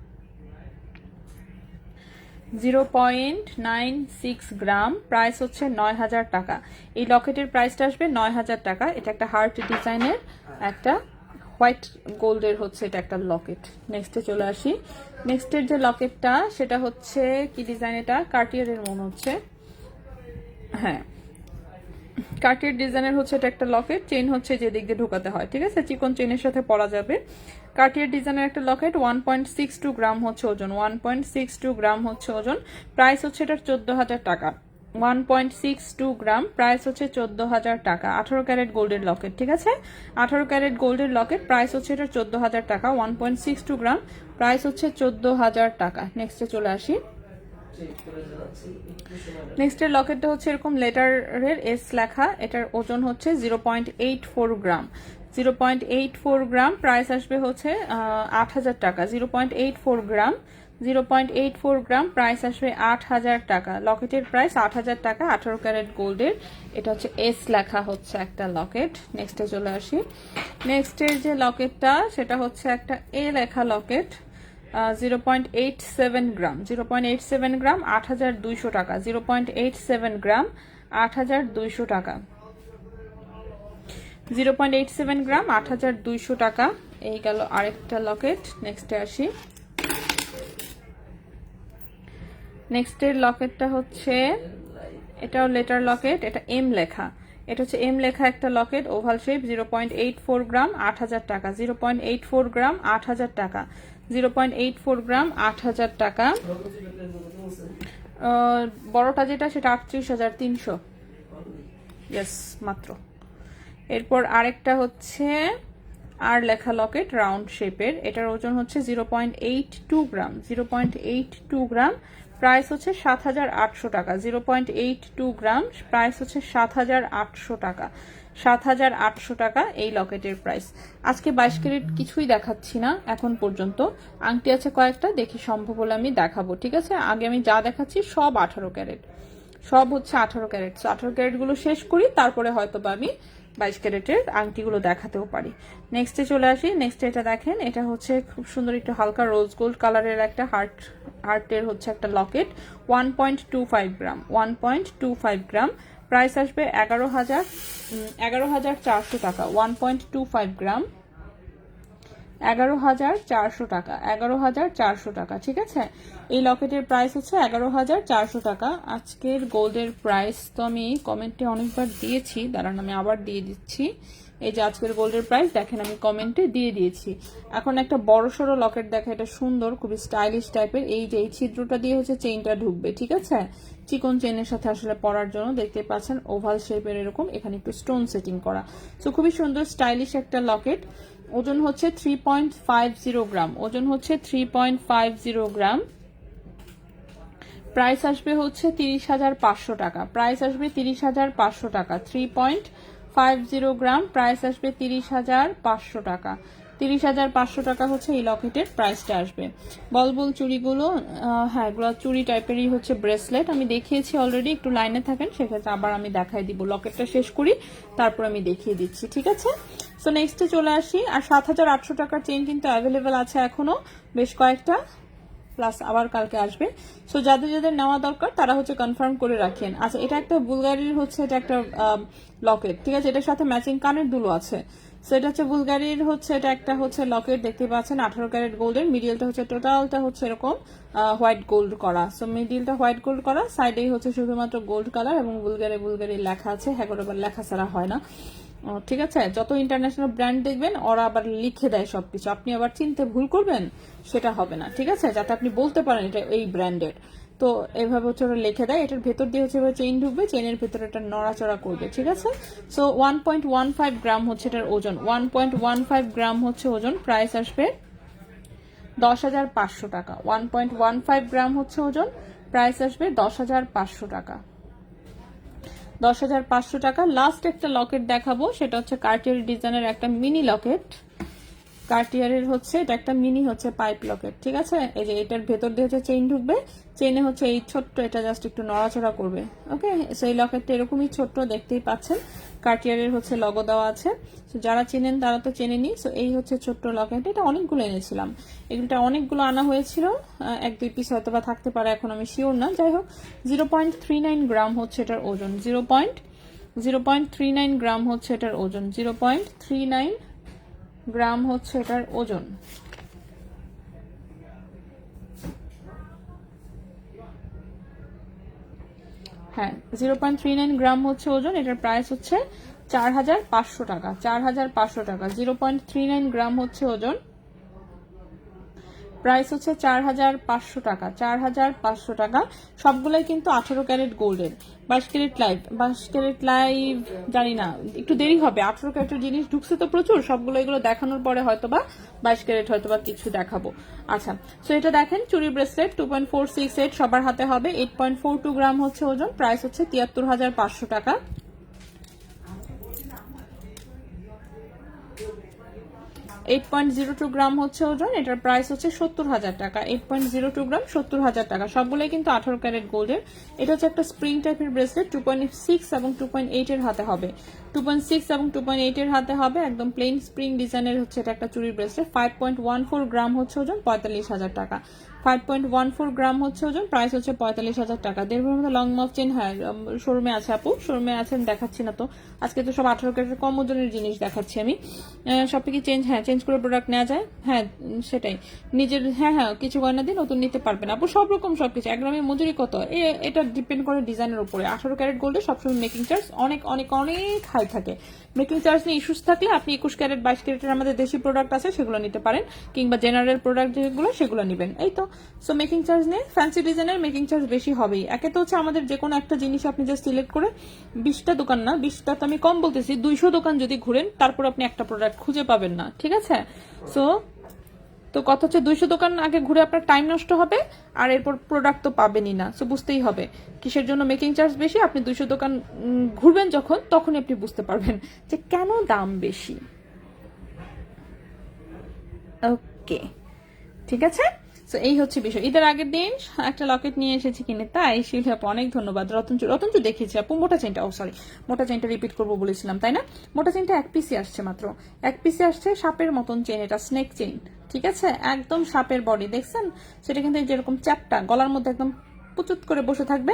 0.96 গ্রাম, প্রাইস হচ্ছে 9,000 টাকা। এই লকেটের প্রাইসটা আসবে 9,000 টাকা। এটা একটা হার্ট ডিজাইনের একটা হোয়াইট গোল্ডের হচ্ছে এটা একটা লকেট। নেক্সটে চলে আসি। নেক্সটের যে লকেটটা সেটা হচ্ছে কি ডিজাইন, এটা কার্টিয়ারের মনে হচ্ছে, হ্যাঁ কার্টিয়ার ডিজাইনের হচ্ছে এটা একটা লকেট। চেইন হচ্ছে যে দিক দিয়ে ঢোকাতে হয়, ঠিক আছে, চিকন চেইনের সাথে পরা যাবে। কার্টিয়ার ডিজাইনের একটা লকেট, 1.62 গ্রাম হচ্ছে ওজন, 1.62 গ্রাম হচ্ছে ওজন। প্রাইস হচ্ছে এটার 14,000 টাকা। 1.62 গ্রাম, প্রাইস হচ্ছে 14,000 টাকা। 18 ক্যারেট গোল্ডের লকেট, ঠিক আছে, 18 ক্যারেট গোল্ডের লকেট, প্রাইস হচ্ছে এটা 14,000 টাকা। 1.62 গ্রাম, প্রাইস হচ্ছে 14,000 টাকা। নেক্সটে চলে আসি। নেক্সটের লকেটটা হচ্ছে এরকম লেটারের এস লেখা, এটার ওজন হচ্ছে 0.84 গ্রাম। 0.84 গ্রাম, প্রাইস আসবে হচ্ছে 8,000 টাকা। 0.84 গ্রাম, 0.84 গ্রাম, প্রাইস আসবে 8,000 টাকা। লকেটের প্রাইস 8,000 টাকা, 18 ক্যারেট গোল্ডের। এটা হচ্ছে এস লেখা হচ্ছে একটা লকেট। নেক্সটে চলে আসি। নেক্সটের যে লকেটটা সেটা হচ্ছে একটা এ লেখা লকেট, 0.87 গ্রাম। 0.87 গ্রাম, 8,200 টাকা। 0.87 গ্রাম, 8,200 টাকা। 0.87 গ্রাম, 8,200 টাকা। এই গেল আরেকটা লকেট। নেক্সটে আসি। নেক্সটের লকেটটা হচ্ছে এটাও লেটার লকেট, এটা এম লেখা। এটা হচ্ছে এম লেখা একটা লকেট, ওভাল শেপ, 0.84 গ্রাম, 8,000 টাকা। 0.84 গ্রাম, 8,000 টাকা। 0.84 গ্রাম, 8,000 টাকা। বড়টা যেটা সেটা 38,300, ইয়েস মাত্র। এরপর আরেকটা হচ্ছে আর লেখা লকেট, রাউন্ড শেপের, এটার ওজন হচ্ছে 0.82 গ্রাম। 0.82 গ্রাম, প্রাইস হচ্ছে 7,800 টাকা। 0.82 গ্রাম, প্রাইস হচ্ছে 7,800 টাকা। 7,800 টাকা এই লকেটের প্রাইস। আজকে 22 ক্যারেট কিছুই দেখাচ্ছি না এখন পর্যন্ত, আংটি আছে কয়েকটা, দেখি সম্ভব হলে আমি দেখাবো, ঠিক আছে? আগে আমি যা দেখাচ্ছি সব 18 ক্যারেট, সব হচ্ছে 18 ক্যারেট। 18 ক্যারেটগুলো শেষ করি, তারপরে হয়তো বা আমি 22 ক্যারেটের আংটিগুলো দেখাতেও পারি। নেক্সটে চলে আসি। নেক্সটে এটা দেখেন, এটা হচ্ছে খুব সুন্দর একটু হালকা রোজ গোল্ড কালারের একটা হার্টের হচ্ছে একটা লকেট, 1.25 গ্রাম, 1.25 গ্রাম। প্রাইস আসবে 11,400 টাকা। 1.25 গ্রাম, 11,400 টাকা, 11,400 টাকা, ঠিক আছে? এই লকেটের প্রাইস হচ্ছে 11,400 টাকা। আজকের গোল্ডের প্রাইস তো আমি কমেন্টে অনেকবার দিয়েছি, দাঁড়ান আমি আবার দিয়ে দিচ্ছি। এই যে আজকের গোল্ডের প্রাইস দেখেন, আমি কমেন্টে দিয়ে দিয়েছি। এখন একটা বড় সড়ো লকেট দেখা, এটা সুন্দর, খুবই স্টাইলিশ টাইপের। এই যে এই ছিদ্রটা দিয়ে হচ্ছে চেইনটা ঢুকবে, ঠিক আছে? চিকন চেইনের সাথে আসলে পরার জন্য দেখতে পাচ্ছেন ওভাল শেপের এরকম, এখানে একটু স্টোন সেটিং করা। তো খুবই সুন্দর স্টাইলিশ একটা লকেট। ওজন হচ্ছে 3.50 গ্রাম, ওজন হচ্ছে 3.50 গ্রাম। প্রাইস আসবে হচ্ছে 30,500 টাকা। প্রাইস আসবে 30,500 টাকা। 3.50 গ্রাম, প্রাইস আসবে 30,500 টাকা। 30,500 টাকা হচ্ছে এই লকেটের প্রাইসটা আসবে। বলবুল চুড়িগুলো, হ্যাঁ এগুলো চুড়ি টাইপেরই হচ্ছে ব্রেসলেট, আমি দেখিয়েছি অলরেডি, একটু লাইনে থাকেন, সেক্ষেত্রে আবার আমি দেখাই দিব। লকেটটা শেষ করি, তারপর আমি দেখিয়ে দিচ্ছি, ঠিক আছে? সো নেক্সটে চলে আসি। আর 7,800 টাকার চেইন কিন্তু অ্যাভেলেবেল আছে এখনো বেশ কয়েকটা, প্লাস আবার কালকে আসবে। সো যাদের যাদের নেওয়া দরকার তারা হচ্ছে কনফার্ম করে রাখেন। আচ্ছা, এটা একটা বুলগারির হচ্ছে, এটা একটা লকেট, ঠিক আছে? এটার সাথে ম্যাচিং কানের দুলো আছে। সো এটা হচ্ছে বুলগারির হচ্ছে, এটা একটা হচ্ছে লকেট, দেখতে পাচ্ছেন 18 ক্যারেট গোল্ডের। মিডিলটা হচ্ছে, টোটালটা হচ্ছে এরকম হোয়াইট গোল্ড করা। সো মিডিলটা হোয়াইট গোল্ড করা, সাইডেই হচ্ছে শুধুমাত্র গোল্ড কালার এবং বুলগারি বুলগারি লেখা আছে। হ্যাঁ, আবার লেখা ছাড়া হয় না, ঠিক আছে? যত ইন্টারন্যাশনাল ব্র্যান্ড দেখবেন ওরা আবার লিখে দেয় সবকিছু, আপনি আবার চিনতে ভুল করবেন, সেটা হবে না, ঠিক আছে? যাতে আপনি বলতে পারেন এটা এই ব্র্যান্ডের। তো এইভাবে হচ্ছে ওরা লিখে দেয়। এটার ভেতর দিয়ে হচ্ছে চেইন ঢুকবে, চেইনের ভেতরে এটা নড়াচড়া করবে, ঠিক আছে? সো 1.15 গ্রাম হচ্ছে এটার ওজন, 1.15 গ্রাম হচ্ছে ওজন। প্রাইস আসবে 10,500 টাকা। 1.15 গ্রাম হচ্ছে ওজন, প্রাইস আসবে 10,500 টাকা। 10,500 টাকা। লাস্ট একটা লকেট দেখাবো, সেটা হচ্ছে কার্টিয়ার ডিজাইনের একটা মিনি লকেট। কার্টিয়ারের হচ্ছে এটা একটা মিনি হচ্ছে পাইপ লকেট, ঠিক আছে? এই যে এটার ভেতর দিয়ে হচ্ছে চেইন ঢুকবে, চেইনে হচ্ছে এই ছোট্ট, এটা জাস্ট একটু নড়াচড়া করবে, ওকে? সেই লকেটটা এরকমই ছোট্ট, দেখতেই পাচ্ছেন কার্টিয়ারের হচ্ছে লগো দেওয়া আছে। তো যারা চেনেন তারা তো চেনেনি। সো এই হচ্ছে ছোট্ট লকেট, এটা অনেকগুলো এনেছিলাম, এগুলোটা অনেকগুলো আনা হয়েছিল, 1-2 পিস হয়তো বা থাকতে পারে, এখন আমি শিওর না। যাই হোক, 0.39 গ্রাম হচ্ছে এটার ওজন, 0.39 গ্রাম হচ্ছে এটার ওজন, 0.39 গ্রাম হচ্ছে এটার ওজন। হ্যাঁ, 0.39 গ্রাম হচ্ছে ওজন। এটার প্রাইস হচ্ছে 4,500 টাকা। 4,500 টাকা। 0.39 গ্রাম হচ্ছে ওজন, প্রাইস হচ্ছে 4,500 টাকা। 4,500 টাকা। সবগুলোই কিন্তু 18 ক্যারেট গোল্ডের। 22 ক্যারেট লাইভ জানি না, একটু দেরি হবে। 18 ক্যারেটের জিনিস ঢুকছে তো প্রচুর, সবগুলো এগুলো দেখানোর পরে হয়তোবা 22 ক্যারেট হয়তোবা কিছু দেখাবো। আচ্ছা, সো এটা দেখেন চুরি ব্রেসলেট 2.468 সবার হাতে হবে। 8.42 গ্রাম হচ্ছে ওজন, প্রাইস হচ্ছে 73,500 টাকা। 8.02 গ্রাম হচ্ছে ওজন, এটার প্রাইস হচ্ছে 70,000 টাকা। 8.02 গ্রাম, 70,000 টাকা। সবগুলোই কিন্তু 18 ক্যারেট গোল্ডের। এটা হচ্ছে একটা স্প্রিং টাইপের ব্রেসলেট, 2.6 এবং 2.8 এর হাতে হবে। 2.6 এবং 2.8 এর হাতে হবে, একদম প্লেন স্প্রিং ডিজাইনের হচ্ছে এটা একটা চুরির ব্রেসলেট। 5.14 গ্রাম হচ্ছে ওজন, 45,000 টাকা। 5.14 গ্রাম হচ্ছে ওজন, প্রাইস হচ্ছে 45,000 টাকা। দেড়ভরের মধ্যে লং মফ চেন, হ্যাঁ শোরুমে আছে আপু, শোরুমে আছেন, দেখাচ্ছি না তো আজকে, তো সব 18 ক্যারেটের কম ওজনের জিনিস দেখাচ্ছি আমি। সব থেকে চেঞ্জ, হ্যাঁ চেঞ্জ করে প্রোডাক্ট নেওয়া যায়, হ্যাঁ সেটাই নিজের, হ্যাঁ কিছু গয়না দিয়ে নতুন নিতে পারবেন আপু, সব রকম সবকিছু। 1 গ্রামের মজুরি কত, এটা ডিপেন্ড করে ডিজাইনের উপরে। 18 ক্যারেট গোল্ডে সবসময় মেকিং চার্জ অনেক অনেক অনেক হাই থাকে। মেকিং চার্জ নিয়ে ইস্যুস থাকলে আপনি 21 ক্যারেট 22 ক্যারেটের আমাদের দেশি প্রোডাক্ট আছে, সেগুলো নিতে পারেন, কিংবা জেনারেল প্রোডাক্ট যেগুলো সেগুলো নেবেন, এই তো। সো মেকিং চার্জ নিয়ে ফ্যান্সি ডিজাইনের মেকিং চার্জ বেশি হবেই। একে তো হচ্ছে আমাদের যে কোনো একটা জিনিস আপনি জাস্ট সিলেক্ট করে 20টা দোকান না, 20টা তো আমি কম বলতেছি, 200 দোকান যদি ঘুরেন তারপর আপনি একটা প্রোডাক্ট খুঁজে পাবেন না, ঠিক আছে? সো তো কথা হচ্ছে 200 দোকান আগে ঘুরে আপনার টাইম নষ্ট হবে, আর এরপর প্রোডাক্ট তো পাবেনই না। তো বুঝতেই হবে কিসের জন্য মেকিং চার্জ বেশি। আপনি 200 দোকান ঘুরবেন যখন, তখনই আপনি বুঝতে পারবেন যে কেন দাম বেশি। ওকে, ঠিক আছে। তো এই হচ্ছে বিষয়। ঈদের আগের দিন একটা লকেট নিয়ে এসেছি কিনে, তাই শিউলি আপু অনেক ধন্যবাদ। রতনচু দেখেছি আপু, মোটা চেনটা, সরি মোটা চেনটা রিপিট করবো বলেছিলাম তাই না। মোটা চেনটা 1 পিসই আসছে, মাত্র 1 পিসে আসছে। সাপের মতন চেন, এটা স্নেক চেন, ঠিক আছে, একদম সাপের বডি দেখছেন। সেটা কিন্তু যেরকম চ্যাপটা গলার মধ্যে একদম পুচুত করে বসে থাকবে,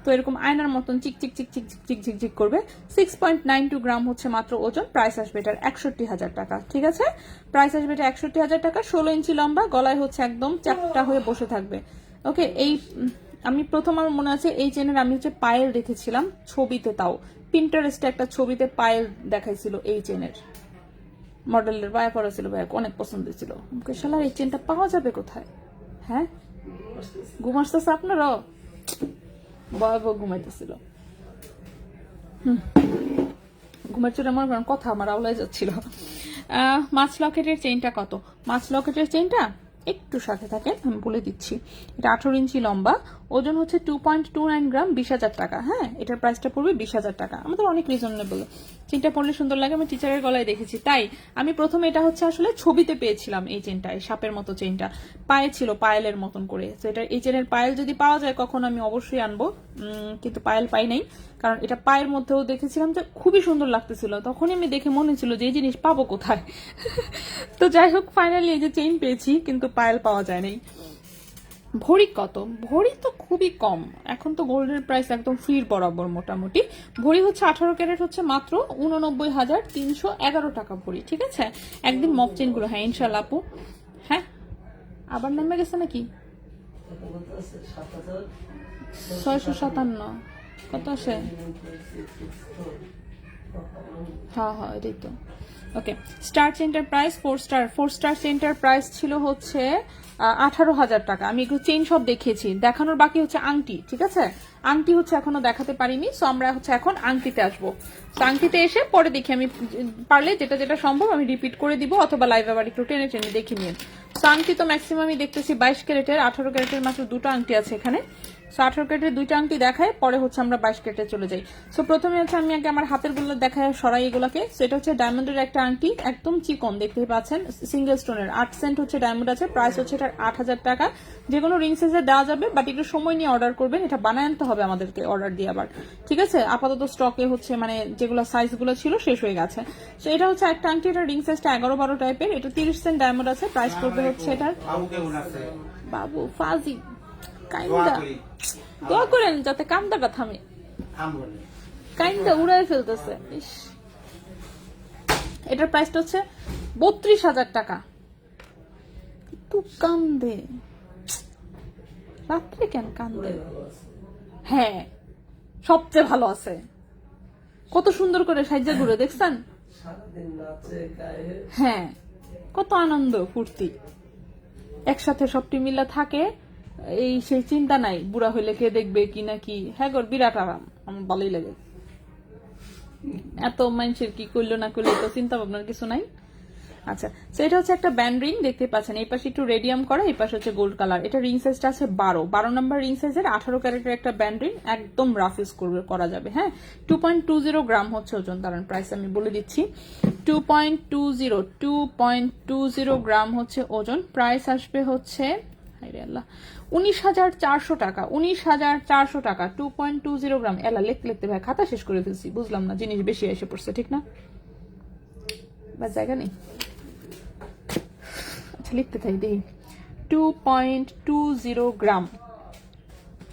তো এরকম আয়নার মতন চিক চিক চিক চিক চিক চিক চিক চিক করবে। 6.92 গ্রাম হচ্ছে মাত্র ওজন। প্রাইস আসবে এটার 61,000 টাকা, ঠিক আছে। প্রাইস আসবে এটা 61,000 টাকা। 16 ইঞ্চি লম্বা, গলায় হচ্ছে একদম চ্যাপটা হয়ে বসে থাকবে। ওকে, এই আমি প্রথম আমার মনে আছে এই চেনের আমি হচ্ছে পায়েল দেখেছিলাম ছবিতে, তাও পিন্টারেস্টে একটা ছবিতে পায়েল দেখাইছিল এই চেনের মডেলের। বায়া করা ছিল, বায়া অনেক পছন্দ ছিল। শালার এই চেনটা পাওয়া যাবে কোথায়? হ্যাঁ, ঘুম আসতেছে আপনারও? ভয়াবহ ঘুমাইতেছিল। ঘুমের চোটে মনে করেন কথা আমার আওলাই যাচ্ছিল। মাছ লকেটের চেইনটা কত? মাছ লকেটের চেইনটা একটু সাথে থাকে, আমি বলে দিচ্ছি। এটা 18 ইঞ্চি লম্বা, ওজন হচ্ছে 2.29 গ্রাম, 20,000 টাকা। হ্যাঁ, এটার প্রাইসটা পড়বে 20,000 টাকা। আমাদের অনেক রিজনেবল। চেনটা পরলে সুন্দর লাগে, আমি টিচারের গলায় দেখেছি, তাই আমি প্রথমে এটা হচ্ছে আসলে ছবিতে পেয়েছিলাম এই চেনটা, এই সাপের মতো চেনটা পায়ে ছিল পায়েলের মতন করে। তো এটা এই চেনের পায়েল যদি পাওয়া যায় কখন আমি অবশ্যই আনবো, কিন্তু পায়েল পাই নাই। কারণ এটা পায়ের মধ্যেও দেখেছিলাম যে খুবই সুন্দর লাগতেছিল, তখনই আমি দেখে মনে ছিল যে এই জিনিস পাবো কোথায়। তো যাই হোক, ফাইনালি এই যে চেইন পেয়েছি, কিন্তু পায়েল পাওয়া যায় নাই। ভরি কত? ভরি তো খুবই কম, এখন তো গোল্ডের প্রাইস একদম ফ্রির বরাবর মোটামুটি। ভরি হচ্ছে 18 ক্যারেট হচ্ছে মাত্র 89,311 টাকা ভরি, ঠিক আছে। একদিন মক চেন গুলো, হ্যাঁ ইনশাল্লাহ আপু। হ্যাঁ, আবার নেমে গেছে নাকি? 657 কত আসে? হ্যাঁ হ্যাঁ, এটাই তো। ওকে, স্টার চেনটার প্রাইস 4 স্টার চেনটার প্রাইস ছিল হচ্ছে 18,000 টাকা। আমি একটু চেইন সব দেখিয়েছি, দেখানোর বাকি হচ্ছে আংটি, ঠিক আছে। আংটি হচ্ছে এখনো দেখাতে পারিনি, সো আমরা হচ্ছে এখন আংটিতে আসবো। তো আংটিতে এসে পরে দেখি, আমি পারলে যেটা যেটা সম্ভব আমি রিপিট করে দিব, অথবা লাইভ আবার একটু টেনে টেনে দেখি নিয়ে। সো আংটি তো ম্যাক্সিমামই দেখতেছি 22 ক্যারেটের, 18 ক্যারেটের মাত্র 2টা আংটি আছে এখানে। সো 18 ক্যারেটের 2টা আংটি দেখায়, পরে হচ্ছে আমরা 22 ক্যারেটে চলে যাই। সো প্রথমে হচ্ছে আমি আগে আমার হাতের গুলো দেখায় সরাই এগুলোকে। সেটা হচ্ছে ডায়মন্ডের একটা আংটি, একদম চিকন, দেখতেই পাচ্ছেন, সিঙ্গেল স্টোনের 8 সেন্ট হচ্ছে ডায়মন্ড আছে। প্রাইস হচ্ছে এটার 8,000 টাকা। যে কোনো রিং সাইজে দেওয়া যাবে, বাট একটু সময় নিয়ে অর্ডার করবেন, এটা বানায় আনতে হবে আমাদেরকে অর্ডার দিয়ে আবার, ঠিক আছে। আপাতত স্টকে হচ্ছে মানে যেগুলো সাইজগুলো ছিল শেষ হয়ে গেছে। তো এটা হচ্ছে একটা আংটি, এটা রিং সাইজটা 11-12 টাইপের, এটা 30 সেন্ট ডায়মন্ড আছে। প্রাইস পড়বে হচ্ছে এটার, বাবু ফাজি কাইন্দা দোয়া করেন যাতে কান্দাটা থামে, কাইন্দা উড়াই ফেলতেছে। এটার প্রাইসটা হচ্ছে 32,000 টাকা। একটু কান্দে রাত্রে, কেন কান্দে? হ্যাঁ, সবচেয়ে ভালো আছে, কত সুন্দর করে সাইজা ঘুরে দেখছেন। হ্যাঁ, কত আনন্দ ফুর্তি একসাথে সবটি মিলা থাকে, এই সেই চিন্তা নাই বুড়া হইলে কে দেখবে কি নাকি। হ্যাঁ গো, বিরাট আরাম, আমার ভালোই লাগে। এত মানুষের কি করলো না করলো তো চিন্তা ভাবনার কিছু নাই। আচ্ছা, তো এটা হচ্ছে একটা ব্যান্ড রিং, দেখতে পাচ্ছেন এই পাশে একটু রেডিয়াম করা, এই পাশে হচ্ছে গোল্ড কালার। এটা রিং সাইজটা আছে 12 নম্বর রিং সাইজের, 18 ক্যারেটের একটা ব্যান্ড রিং, একদম রাফ ইউজ করা যাবে। হ্যাঁ, 2.20 গ্রাম হচ্ছে ওজন। কারণ প্রাইস আমি বলে দিচ্ছি, 2.20 গ্রাম হচ্ছে ওজন। প্রাইস আসবে হচ্ছে 19,400 টাকা। 19,400 টাকা, 2.20 গ্রাম। এলা লিখতে ভাই খাতা শেষ করে ফেলছি, বুঝলাম না, জিনিস বেশি এসে পড়ছে, ঠিক না? বা জায়গা নেই, আচ্ছা লিখতে থাকি দেখি। 2.20 গ্রাম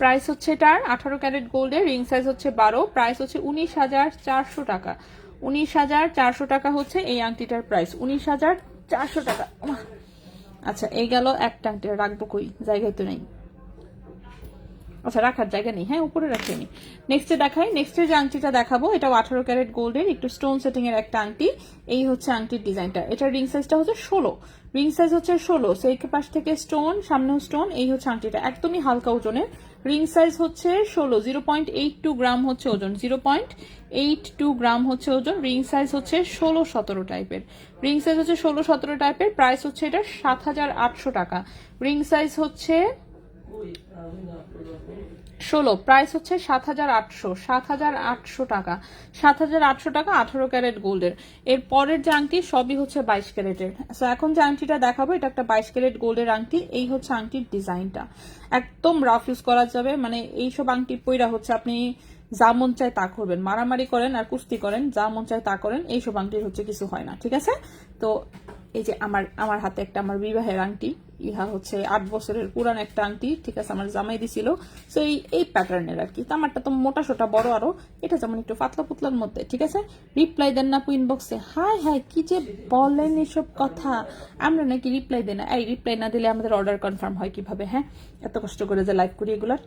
প্রাইস হচ্ছে এটার। 18 ক্যারেট গোল্ডের, রিং সাইজ হচ্ছে 12, প্রাইস হচ্ছে 19,400 টাকা। 19,400 টাকা হচ্ছে এই আংটিটার প্রাইস, 19,400 টাকা। আচ্ছা, এই গেল একটা আংটি, রাখবো কই, জায়গায় তো নেই। আচ্ছা, রাখার জায়গা নেই, হ্যাঁ উপরে রাখি আমি। নেক্সটে দেখাই, নেক্সটে যে আংটিটা দেখাবো এটাও 18 ক্যারেট গোল্ডের, একটু স্টোন সেটিং এর একটা আংটি। এই হচ্ছে আংটির ডিজাইনটা, এটার রিং সাইজটা হচ্ছে 16, রিং সাইজ হচ্ছে 16। সেই পাশ থেকে স্টোন, সামনেও স্টোন। এই হচ্ছে আংটিটা, একদমই হালকা ওজনের, রিং সাইজ হচ্ছে 16, 0.82 গ্রাম হচ্ছে ওজন, 0.82 গ্রাম হচ্ছে ওজন। রিং সাইজ হচ্ছে 16-17 টাইপের, রিং সাইজ হচ্ছে 16-17 টাইপের। প্রাইস হচ্ছে এটা 7,800 টাকা। রিং সাইজ হচ্ছে 16, প্রাইস হচ্ছে 7,800, 7,800 টাকা, 7,800 টাকা 18 ক্যারেট গোল্ডের। এর পরের যে আংটি সবই হচ্ছে 22 ক্যারেটের। সো এখন যে আংটিটা দেখাবো এটা একটা 22 ক্যারেট গোল্ডের আংটি। এই হচ্ছে আংটির ডিজাইনটা, একদম রাফ ইউজ করা যাবে। মানে এইসব আংটি পইরা হচ্ছে আপনি যা মন চায় তা করবেন, মারামারি করেন আর কুস্তি করেন, যা মন চায় তা করেন, এইসব আংটির হচ্ছে কিছু হয় না, ঠিক আছে? তো এই যে আমার হাতে একটা আমার বিবাহের আংটি, ইহা হচ্ছে 8 বছরের পুরান একটা আংটি, ঠিক আছে? আমার জামাই দিছিল। সো এই প্যাটার্নের আর কি। তো আমারটা তো মোটা সোটা বড়, আরো এটা যেমন একটু পাতলা পুতলার মধ্যে, ঠিক আছে? রিপ্লাই দেন না আপু ইনবক্সে? হাই হাই, কি যে বলেন এসব কথা, আমরা নাকি রিপ্লাই দেন না? এই রিপ্লাই না দিলে আমাদের অর্ডার কনফার্ম হয় কিভাবে? হ্যাঁ, এত কষ্ট করে যে লাইভ করি এগুলার।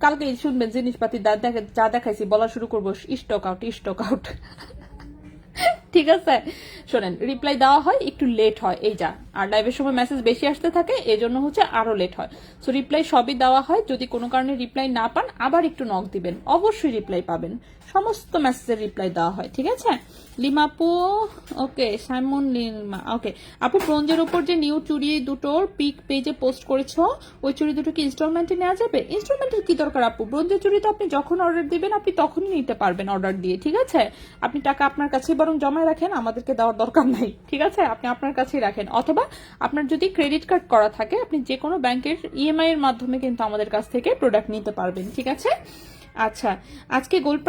কালকে শুনবেন জিনিসপাতি যা দেখাইছি বলা শুরু করবো, স্টক আউট, স্টক আউট। ঠিক আছে, শোনেন, রিপ্লাই দেওয়া হয় একটু লেট হয়, এই যা। আর লাইভের সময় মেসেজ বেশি আসতে থাকে, এই জন্য হচ্ছে আরো লেট হয়। সো রিপ্লাই সবই দেওয়া হয়। যদি কোনো কারণে রিপ্লাই না পান আবার একটু নক দিবেন, অবশ্যই রিপ্লাই পাবেন। সমস্ত মেসেজের রিপ্লাই দেওয়া হয়, ঠিক আছে? লিমা আপু, ওকে, সাইমন লিমা, ওকে। আপু ব্রোঞ্জের উপর যে নিউ চুড়ি দুটোর পিক পেজে পোস্ট করেছো, ওই চুড়ি দুটো কি ইনস্টলমেন্টে নেওয়া যাবে? ইনস্টলমেন্টের কি দরকার আপু? ব্রোঞ্জের চুড়ি তো আপনি যখন অর্ডার দিবেন আপনি তখনই নিতে পারবেন অর্ডার দিয়ে, ঠিক আছে? আপনি টাকা আপনার কাছেই বরং জমায় রাখেন, আমাদেরকে দেওয়ার দরকার নাই, ঠিক আছে? আপনি আপনার কাছেই রাখেন। অথবা আপনার যদি ক্রেডিট কার্ড করা থাকে আপনি যে কোনো ব্যাংকের ইএমআই এর মাধ্যমে কিন্তু আমাদের কাছ থেকে প্রোডাক্ট নিতে পারবেন, ঠিক আছে? আচ্ছা, আজকে গোল্ড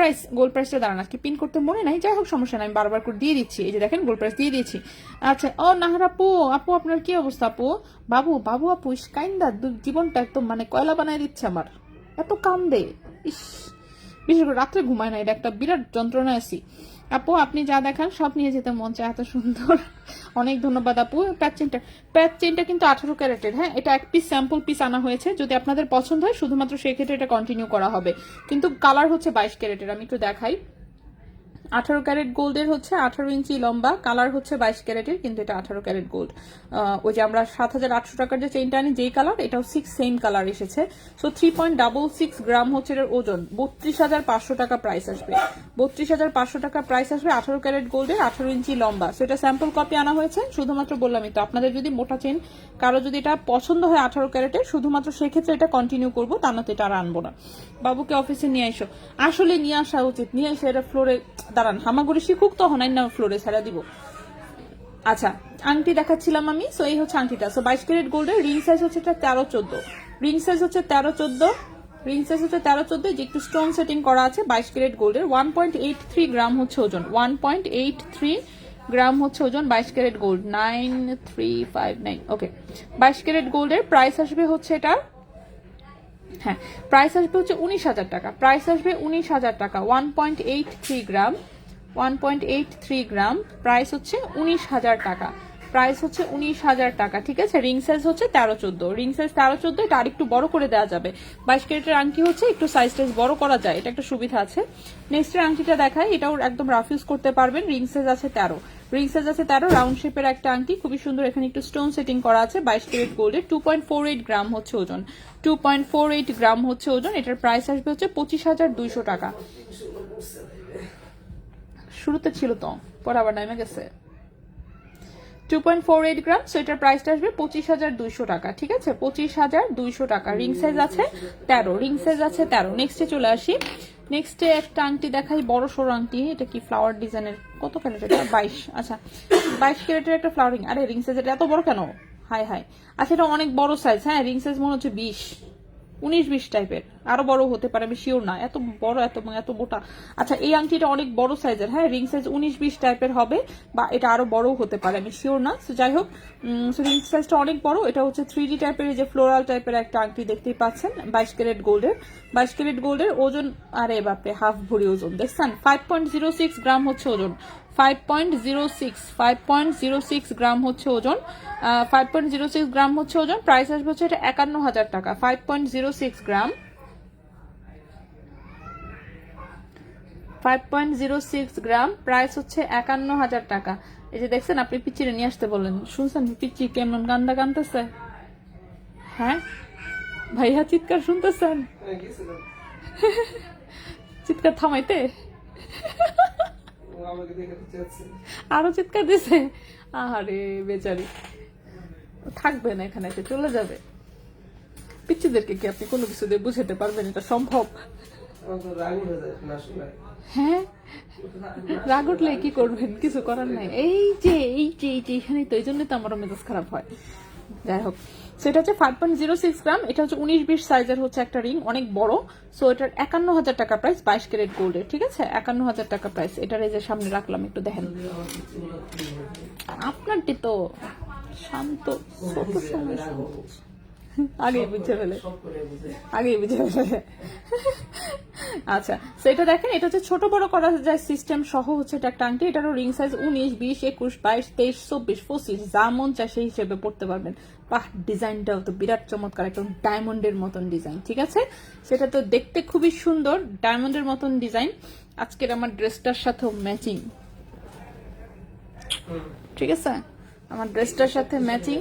প্রাইসটা দাঁড়ান, আজকে পিন করতে মনে নাই, যাই হোক সমস্যা নাই, আমি বারবার করে দিয়ে দিচ্ছি। এই যে দেখেন গোল্ড প্রাইস দিয়ে দিয়েছি। আচ্ছা, ও নাহার আপু, আপু আপনার কি অবস্থা আপু? বাবু আপু কাইন্দা জীবনটা একদম মানে কয়লা বানায় দিচ্ছে আমার, এত কান্দে, ইস, বিশেষ করে রাত্রে ঘুমায় না, এটা একটা বিরাট যন্ত্রণা আছি। আপু আপনি যা দেখান সব নিয়ে যেতে মন চায়, এত সুন্দর। অনেক ধন্যবাদ আপু। প্যাচ চেনটা কিন্তু 18 ক্যারেটের, হ্যাঁ, এটা এক পিস স্যাম্পল পিস আনা হয়েছে। যদি আপনাদের পছন্দ হয় শুধুমাত্র সেক্ষেত্রে এটা কন্টিনিউ করা হবে, কিন্তু কালার হচ্ছে 22 ক্যারেটের। আমি একটু দেখাই, 18 ক্যারেট গোল্ডের হচ্ছে 18 ইঞ্চি লম্বা, কালার হচ্ছে 22 ক্যারেটের, কিন্তু এটা 18 ক্যারেট গোল্ড। ওই যে আমরা 7,800 টাকার যে চেইনটা আনি যেই কালার, এটাও 6 সেম কালার এসেছে। সো 3.66 গ্রাম হচ্ছে এর ওজন, 32,500 টাকা প্রাইস আসবে, 32,500 টাকা প্রাইস আসবে। 18 ক্যারেট গোল্ডের, 18 ইঞ্চি লম্বা। সো এটা স্যাম্পল কপি আনা হয়েছে, শুধুমাত্র বললামই তো আপনাদের যদি মোটা চেন কারো যদি এটা পছন্দ হয় 18 ক্যারেটের, শুধুমাত্র সেক্ষেত্রে এটা কন্টিনিউ করবো, তা না তো এটা আর আনবো না। বাবুকে অফিসে নিয়ে এসো, আসলে নিয়ে আসা উচিত, নিয়ে এসে এটা ফ্লোরে দাঁড়ান, হামাগুড়ি শিখুক, তখন না ফ্লোরে ছেড়ে দিব। আচ্ছা, আংটি দেখাচ্ছিলাম আমি। সো এই হচ্ছে আংটিটা। সো 22 ক্যারেট গোল্ডের, রিং সাইজ হচ্ছে এটা 13-14, রিং সাইজ হচ্ছে 13-14, রিং সাইজ হচ্ছে 13-14, যে একটু স্টোন সেটিং করা আছে। 22 ক্যারেট গোল্ডের, 1.83 গ্রাম হচ্ছে ওজন, 1.83 গ্রাম হচ্ছে ওজন। 22 ক্যারেট গোল্ড, 9359, ওকে। 22 ক্যারেট গোল্ডের প্রাইস আসবে হচ্ছে এটা, হ্যাঁ, প্রাইস আসবে হচ্ছে 19,000 টাকা, প্রাইস আসবে 19,000 টাকা। 1.83 গ্রাম, 1.83 গ্রাম, প্রাইস হচ্ছে 19,000 টাকা, প্রাইস হচ্ছে 19,000 টাকা, ঠিক আছে? রিং সাইজ হচ্ছে 13-14, রিং সাইজ 13-14, এটা আরেকটু বড় করে দেওয়া যাবে। 22 ক্যারেটের আংটি হচ্ছে একটু সাইজ টাইজ বড় করা যায়, এটা একটা সুবিধা আছে। নেক্সটের আংটিটা দেখাই, এটাও একদম রাফ ইউজ করতে পারবেন। রিং সাইজ আছে 13, রিং সাইজ আছে 13, রাউন্ড শেপের একটা আংটি, খুবই সুন্দর। এখানে একটু স্টোন সেটিং করা আছে। 22 ক্যারেট গোল্ডের, 2.48 গ্রাম হচ্ছে ওজন, 2.48 গ্রাম হচ্ছে ওজন। এটার প্রাইস আসবে হচ্ছে 25,200 টাকা। শুরুতে ছিল তো, পরে আবার নামে গেছে। 2.48 গ্রাম, সো এটার প্রাইসটা আসবে 25,200 টাকা, ঠিক আছে? 25,200 টাকা। রিং সাইজ আছে 13, রিং সাইজ আছে 13। নেক্সটে চলে আসি, নেক্সটে একটা আংটি দেখাই, বড় সড়ো আংটি। এটা কি ফ্লাওয়ার ডিজাইনের, কত ক্যারেট এটা? 22, আচ্ছা 22 ক্যারেটের একটা ফ্লাওয়ারিং। আরে রিং সাইজ এটা এত বড় কেন? হাই হাই, আচ্ছা এটা অনেক বড় সাইজ, হ্যাঁ, রিং সাইজ মনে হচ্ছে 19-20 টাইপের, আরো বড় হতে পারে, আমি শিওর না, এত বড় এত মোটা। আচ্ছা এই আংটিটা অনেক বড় সাইজের, হ্যাঁ, রিং সাইজ 19-20 টাইপের হবে, বা এটা আরো বড় হতে পারে, আমি শিওর না। তো যাই হোক, রিং সাইজটা অনেক বড়। এটা হচ্ছে 3D টাইপের, এই যে ফ্লোরাল টাইপের একটা আংটি দেখতেই পাচ্ছেন। 22 ক্যারেট গোল্ডের, 22 ক্যারেট গোল্ডের, ওজন আরে বাপরে হাফ ভরি ওজন, দেখছেন? 5.06 গ্রাম হচ্ছে ওজন, 5.06 গ্রাম হচ্ছে ওজন, 5.06 গ্রাম হচ্ছে ওজন। প্রাইস আসবে হচ্ছে এটা 51,000 টাকা। 5.06 গ্রাম, 5.06 গ্রাম, প্রাইস হচ্ছে 51,000 টাকা। এই যে দেখছেন, আপনি পিচ্চিরে নিয়ে আসতে বললেন, শুনছেন পিচ্চি কেমন কান্দা কান্দতেছে? হ্যাঁ, ভাইয়া চিৎকার শুনতেছেন? গেছিলাম, চিৎকার থামাইতে ও আমাকে দেখে তো চেয়েছে। আরো চিৎকার দিছে। আরে বেচারি, থাকবে না এখানে, এসে চলে যাবে। পিচ্চিদেরকে কি আপনি কোনো কিছু দিয়ে বুঝাতে পারবেন? এটা সম্ভব? আমার তো রাগ উঠে যায় না শুনে। হ্যাঁ, রাগ উঠলে কি করবেন? কিছু করার নাই। এই যে এখানেই তো, এই জন্যই তো আমার মেজাজ খারাপ হয়। যাই হোক, সেটা হচ্ছে 5.06 গ্রাম। এটা হচ্ছে 19-20 সাইজের হচ্ছে একটা রিং, অনেক বড়। সো এটার 51,000 টাকা প্রাইস, 22 ক্যারেট গোল্ডের। ঠিক আছে, 51,000 টাকা প্রাইস। এটার এই যে সামনে রাখলাম, একটু দেখেন। যদি আমার পিচ্চিগুলো কি হবে? আপনারটি তো শান্ত, ও ছোট বুঝে, আমি সময় রাগ হবো। আগেই বুঝে ফেলে, সব করে বুঝে। আগেই বুঝে ফেলে। আচ্ছা, সেটা দেখেন, এটা হচ্ছে ছোট বড় করা যায় সিস্টেম সহ হচ্ছে এটা একটা আংটি। এটারও রিং সাইজ 19, 20, 21, 22, 23, 24, 25 যা মন চায় সেই হিসেবে পড়তে পারবেন। বাহ, ডিজাইনটাও তো বিরাট চমৎকার, একদম ডায়মন্ডের মতন ডিজাইন। ঠিক আছে, সেটা তো দেখতে খুবই সুন্দর, ডায়মন্ডের মতন ডিজাইন। আজকের আমার ড্রেসটার সাথেও ম্যাচিং। ঠিক আছে, আমার ড্রেসটার সাথে ম্যাচিং।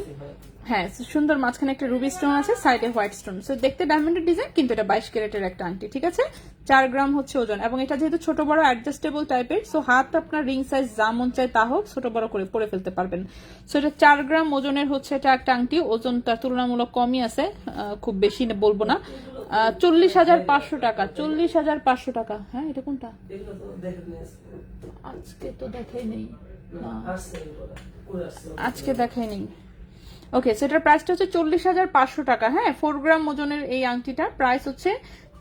হ্যাঁ, সুন্দর, মাঝখানে একটা রুবি স্টোন আছে, সাইডে হোয়াইট স্টোন। সো দেখতে ডায়মন্ডের ডিজাইন, কিন্তু এটা 22 ক্যারেটের একটা আংটি। ঠিক আছে, 4 গ্রাম হচ্ছে ওজন, এবং এটা যেহেতু ছোট বড় অ্যাডজাস্টেবল টাইপের, সো হাত আপনার রিং সাইজ যা মন চায় তা হোক, ছোট বড় করে পরে ফেলতে পারবেন। সো এটা 4 গ্রাম ওজনের হচ্ছে এটা একটা আংটি। ওজনটা তুলনামূলক কমই আছে, খুব বেশি বলবো না। 40,500 টাকা, 40,500 টাকা। হ্যাঁ, এটা কোনটা? এগুলো তো দেখে নিয়েছে। আজকে তো দেখাই নেই, না, আসছে এগুলো, করে আসছে। আজকে দেখাই নেই। ওকে, সেটার প্রাইসটা হচ্ছে 40,500 টাকা। হ্যাঁ, 4 গ্রাম ওজনের এই আংটিটার প্রাইস হচ্ছে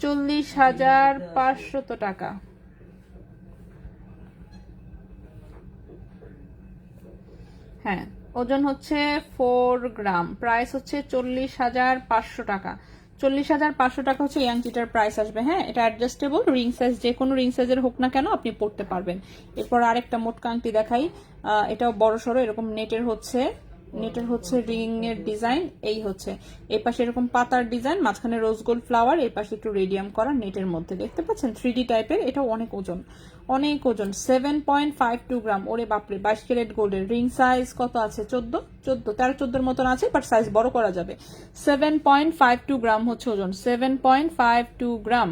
40,500 টাকা। হ্যাঁ, ওজন হচ্ছে 4 গ্রাম, প্রাইস হচ্ছে 40,500 টাকা। 40,500 টাকা হচ্ছে এই আংটিটার প্রাইস আসবে। হ্যাঁ, এটা অ্যাডজাস্টেবল, রিং সাইজ যে কোনো রিং সাইজের হোক না কেন আপনি পড়তে পারবেন। এরপর আরেকটা মোটকা আংটি দেখাই। এটাও বড় সড়ো, এরকম নেটের হচ্ছে রিং এর ডিজাইন। এই হচ্ছে এই পাশে এরকম পাতার ডিজাইন, মাঝখানে রোজ গোল্ড ফ্লাওয়ার, এই পাশে একটু রেডিয়াম করা নেটের মধ্যে, দেখতে পাচ্ছেন 3D টাইপের। এটাও অনেক ওজন, অনেক ওজন, 7.52 গ্রাম। ওরে বাপরে, 22 ক্যারেট গোল্ডের। রিং সাইজ কত আছে? 13-14 মতন আছে, বাট সাইজ বড় করা যাবে। 7.52 গ্রাম হচ্ছে ওজন, 7.52 গ্রাম।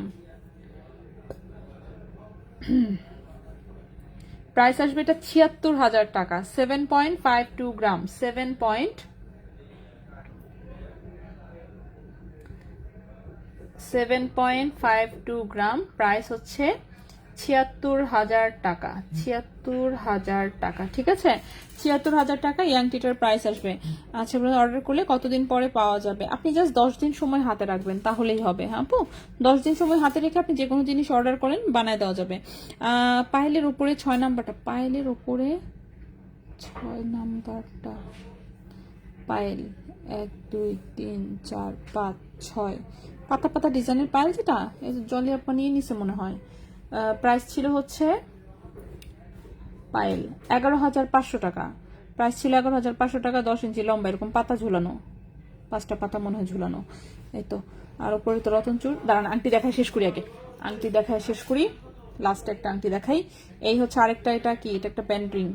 প্রাইস আসবে এটা 76,000 টাকা। 7.52 গ্রাম, 7.52 গ্রাম, প্রাইস হচ্ছে 76,000 টাকা। 76,000 টাকা। ঠিক আছে, 76,000 টাকা এই আংটিটার প্রাইস আসবে। আচ্ছা, অর্ডার করলে কতদিন পরে পাওয়া যাবে? আপনি জাস্ট 10 দিন সময় হাতে রাখবেন, তাহলেই হবে। হ্যাঁ আপু, 10 দিন সময় হাতে রেখে আপনি যে কোনো জিনিস অর্ডার করেন, বানায় দেওয়া যাবে। পায়েলের উপরে 6 নাম্বারটা, পায়েলের উপরে 6 নাম্বারটা, পায়েল 1 2 3 4 5 6 পাতা পাতা ডিজাইনের পায়েল, যেটা জলি আপা নিয়ে নিছে মনে হয়। প্রাইস ছিল হচ্ছে পায়েল 11,500 টাকা। প্রাইস ছিল 11,500 টাকা। 10 ইঞ্চি লম্বা, এরকম পাতা ঝুলানো, 5টা পাতা মনে হয় ঝুলানো। এই তো, আর উপরে তো রতন চুর। দাঁড়ান, আংটি দেখায় শেষ করি আগে, আংটি দেখায় শেষ করি, লাস্টে একটা আংটি দেখাই। এই হচ্ছে আরেকটা, এটা কি? এটা একটা প্যান্ট রিং,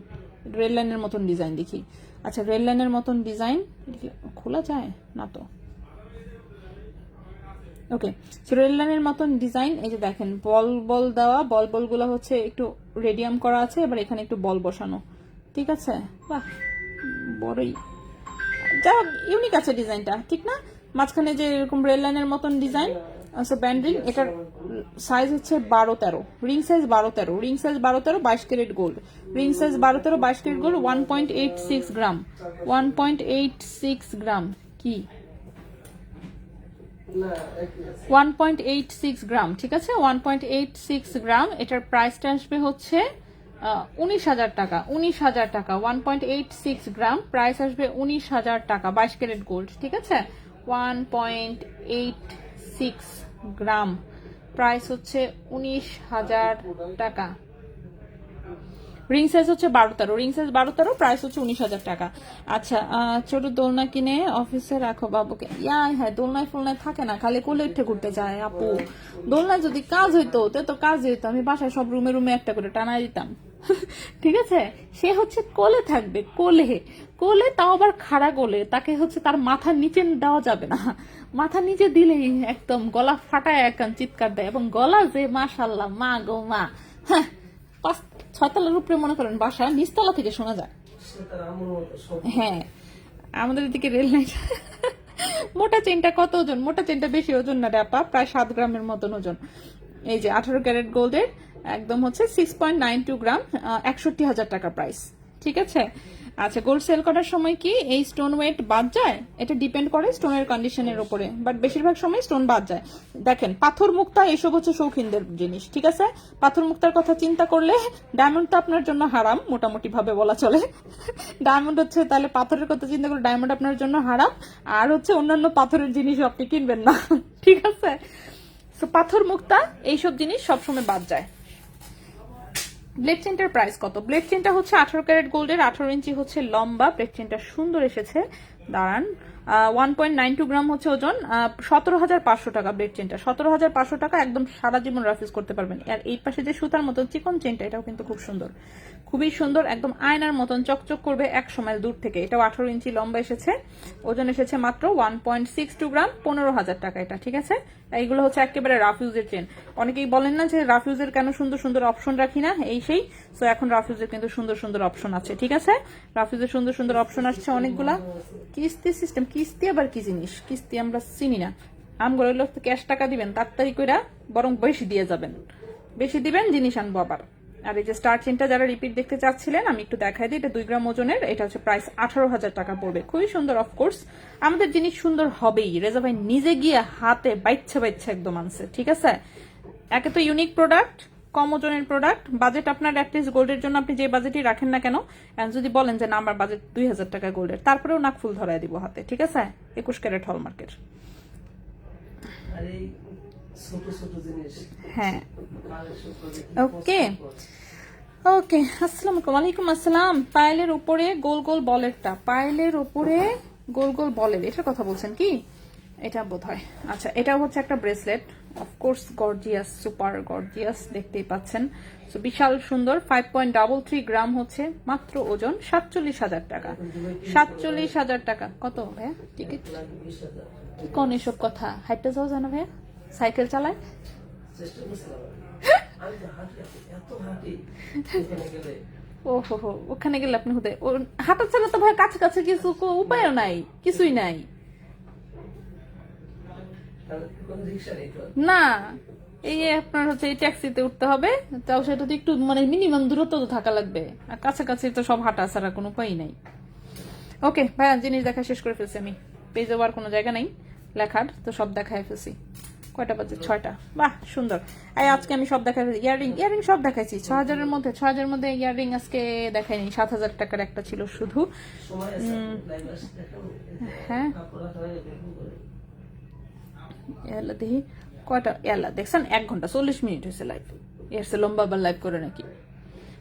রেল লাইনের মতন ডিজাইন দেখি। আচ্ছা, রেল লাইনের মতন ডিজাইন, খোলা যায় না তো। ওকে, রেল লাইনের মতন ডিজাইন। এই যে দেখেন, বল দেওয়া, বল গুলো হচ্ছে একটু রেডিয়াম করা আছে, এবার এখানে একটু বল বসানো। ঠিক আছে, বাহ, বড়ই যা ইউনিক আছে ডিজাইনটা, ঠিক না? মাঝখানে যে এরকম রেল লাইনের মতন ডিজাইন। আচ্ছা, ব্যান্ড রিং, এটার সাইজ হচ্ছে 12-13, ring size 12-13, ring size 12-13, 22 carat gold. Ring size 12-13, 22 carat gold, 1.86 gram, 1.86 gram. কি? 1.86 গ্রাম। ঠিক আছে, 1.86 গ্রাম। এটার প্রাইসটা আসবে হচ্ছে 19,000 টাকা। 19,000 টাকা, 1.86 গ্রাম, প্রাইস আসবে 19,000 টাকা, 22 ক্যারেট গোল্ড। ঠিক আছে, 1.86 গ্রাম, প্রাইস হচ্ছে 19,000 টাকা। রিং সাইজ হচ্ছে 12-13, রিং সাইজ 12-13, প্রাইস হচ্ছে 19,000 টাকা। আচ্ছা, ছোট দোলনা কিনে অফিসে রাখো বাবুকে। হ্যাঁ, দোলনায় ফুলনায় থাকে না, খালি কোলে উঠে ঘুরতে যায় আপু। দোলনায় যদি কাজ হইতো তো কাজ হইতো, আমি বাসায় সব রুমে রুমে একটা করে টানাই দিতাম। ঠিক আছে, সে হচ্ছে কোলে থাকবে, কোলে কোলে, তাও আবার খাড়া কোলে। তাকে হচ্ছে তার মাথার নিচে দেওয়া যাবে না, মাথার নিচে দিলেই একদম গলা ফাটায় একদম চিৎকার দেয়। এবং গলা যে মাশাল্লাহ, মা গো মা, হ্যাঁ, 5-6 তলার উপরে মনে করেন বাসা, নিচতলা থেকে শোনা যায়। সে তার আমল মতো সব। হ্যাঁ, আমাদের এদিকে রেল লাইন। মোটা চেনটা কত ওজন? মোটা চেনটা বেশি ওজন না রে আপা, প্রায় 7 গ্রামের মতন ওজন। এই যে 18 ক্যারেট গোল্ডের একদম হচ্ছে 6.92 গ্রাম, 61,000 টাকা প্রাইস। ঠিক আছে। আচ্ছা, গোল্ড সেল করার সময় কি এই স্টোন ওয়েট বাদ যায়? এটা ডিপেন্ড করে স্টোনের কন্ডিশনের উপরে, বাট বেশিরভাগ সময় স্টোন বাদ যায়। দেখেন, পাথর মুক্তা এসব হচ্ছে শৌখিনদের জিনিস। ঠিক আছে, পাথর মুক্তার কথা চিন্তা করলে ডায়মন্ড তো আপনার জন্য হারাম, মোটামুটি ভাবে বলা চলে। ডায়মন্ড হচ্ছে, তাহলে পাথরের কথা চিন্তা করে ডায়মন্ড আপনার জন্য হারাম, আর হচ্ছে অন্যান্য পাথরের জিনিসও আপনি কিনবেন না। ঠিক আছে, তো পাথর মুক্তা এইসব জিনিস সবসময় বাদ যায়। ব্লেড চেনটার প্রাইস কত? ব্লেড চেনটা হচ্ছে 18 ক্যারেট গোল্ডের, 18 ইঞ্চি হচ্ছে লম্বা। ব্লেড চেনটা সুন্দর এসেছে, দাঁড়ান। 1.92 গ্রাম হচ্ছে ওজন, 17,500 টাকা ব্লেড চেনটা। 17,500 টাকা, একদম সারা জীবন রাফিউজ করতে পারবেন। আর এই পাশে যে সুতার মতন চিকন চেনটা, এটাও কিন্তু খুব সুন্দর, খুবই সুন্দর, একদম আয়নার মতন চকচক করবে 100 মাইল দূর থেকে। এটাও 18 ইঞ্চি লম্বা এসেছে, ওজন এসেছে মাত্র 1.62 গ্রাম, 15,000 টাকা এটা। ঠিক আছে, এইগুলো হচ্ছে একেবারে রাফিউজের চেন। অনেকেই বলেন না যে রাফিউজের কেন সুন্দর সুন্দর অপশন রাখি না, এই সেই। সো এখন রাফিউজের কিন্তু সুন্দর সুন্দর অপশন আছে। ঠিক আছে, রাফিউজের সুন্দর সুন্দর অপশন আসছে অনেকগুলা। কিস্তি সিস্টেম, কিস্তি আবার কি জিনিস? কিস্তি আমরা চিনি না। আমগুলো হলো ক্যাশ টাকা দিবেন তাড়াতাড়ি কইরা, বরং বেশি দিয়ে যাবেন, বেশি দিবেন, জিনিস আনবো আবার। আর এই যে স্টার চেনটা যারা রিপিট দেখতে চাচ্ছিলেন, আমি একটু দেখাই দিই। এটা 2 গ্রাম ওজনের, এটা হচ্ছে প্রাইস 18,000 টাকা পড়বে। খুবই সুন্দর, অফকোর্স আমাদের জিনিস সুন্দর হবেই। রেজা ভাই নিজে গিয়ে হাতে বাইচ্ছা বাইচ্ছা একদম আনছে। ঠিক আছে, একে তো ইউনিক প্রোডাক্ট, কম ওজনের প্রোডাক্ট, বাজেট আপনার অ্যাটলিস্ট গোল্ডের জন্য আপনি যে বাজেটই রাখেন না কেন, যদি বলেন যে না আমার বাজেট 2,000 টাকা গোল্ডের, তারপরেও নাক ফুল ধরায় দিব হাতে। ঠিক আছে, 21 ক্যারেট হলমার্কের। আর এই ছোট ছোট জিনিস, হ্যাঁ, কালেকশন করে কি ওকে পছন্দ করে। ওকে, আসসালামু আলাইকুম। ওয়ালাইকুম আসসালাম। পায়েলের উপরে গোল গোল বলেরটা, পায়েলের উপরে গোল গোল বলের, এটার কথা বলছেন কি? এটা বোধ হয়। আচ্ছা, এটাও হচ্ছে একটা bracelet, of course gorgeous, super gorgeous, দেখতেই পাচ্ছেন। তো বিশাল সুন্দর, 5.33 গ্রাম হচ্ছে মাত্র ওজন, 47,000 টাকা। 47,000 টাকা কত ভাইয়া টিকিট? 20,000 কি কোন এসব কথা? হাইটটা যাওয়া যায় না ভাইয়া? সাইকেল চালায়? চেষ্টা করছিলাম আমি তো হাঁটি, এত হাঁটি ওখানে গেলে। ও হো হো, ওখানে গেলে আপনি হতে হাঁটা ছাড়া তো ভাই কাছাকাছি কিছু উপায়ও নাই, কিছুই নাই কোনো রিক্সা নেই তো। না। এই যে আপনার হচ্ছে এই ট্যাক্সিতে উঠতে হবে, তাও সেটা তো একটু মানে মিনিমাম দূরত্ব তো থাকা লাগবে, আর কাছাকাছি তো সব হাঁটা ছাড়া কোনো উপায় নাই। ওকে ভাইয়া, জিনিস দেখা শেষ করে ফেলছি আমি, পেজে আর কোনো জায়গা নাই লেখার, তো সব দেখাই ফেলছি। কয়টা বাজে? 6টা। বাহ সুন্দর। এই আজকে আমি সব দেখাই, ইয়ারিং সব দেখাইছি। 6,000-এর মধ্যে, 6,000-এর মধ্যে ইয়ারিং আজকে দেখাইনি। 7,000 টাকার একটা ছিল শুধু। সময় আছে লাইভ আসে দেখাবো। হ্যাঁ, কাপড় রাখা হয় দেখুন করে। এলা দেখি কয়টা, এলা দেখছেন 1 ঘন্টা 40 মিনিট হয়েছে লাইভ। এর সে লম্বা আবার লাইভ করে নাকি?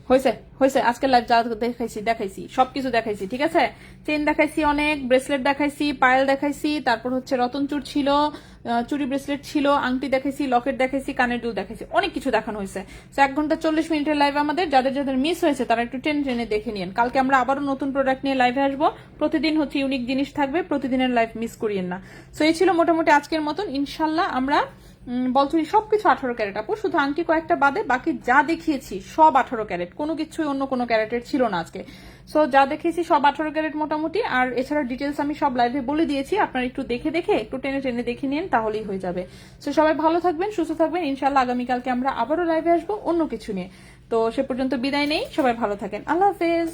হয়েছে হয়েছে, আজকে লাইভ যা দেখাইছি সবকিছু দেখাইছি। ঠিক আছে, চেন দেখাইছি অনেক, ব্রেসলেট দেখাইছি, পায়েল দেখাইছি, তারপর হচ্ছে রতন চূড় ছিল, চুরি ব্রেসলেট ছিল, আংটি দেখাইছি, লকেট দেখাইছি, কানের দুল দেখাইছি, অনেক কিছু দেখানো হয়েছে। 1 ঘন্টা 40 মিনিটের লাইভ আমাদের। যাদের যাদের মিস হয়েছে তারা একটু টেনে দেখে নিন। কালকে আমরা আবারও নতুন প্রোডাক্ট নিয়ে লাইভে আসবো। প্রতিদিন হচ্ছে ইউনিক জিনিস থাকবে, প্রতিদিনের লাইভ মিস করিয়েন না। সো এই ছিল মোটামুটি আজকের মতন। ইনশাল্লাহ আমরা বলছি সবকিছু 18 ক্যারেট আপু, শুধু আংটি কয়েকটা বাদে বাকি যা দেখিয়েছি সব 18 ক্যারেট, কোনো কিছুই অন্য কোনো ক্যারেটের ছিল না আজকে। সো যা দেখেছি সব 18 ক্যারেট মোটামুটি। আর এছাড়া ডিটেলস আমি সব লাইভে বলে দিয়েছি, আপনারা একটু দেখে একটু টেনে দেখে নিন, তাহলেই হয়ে যাবে। সো সবাই ভালো থাকবেন, সুস্থ থাকবেন। ইনশাল্লাহ আগামীকালকে আমরা আবারও লাইভে আসবো অন্য কিছু নিয়ে। তো সে পর্যন্ত বিদায় নেই, সবাই ভালো থাকেন, আল্লাহ হাফেজ।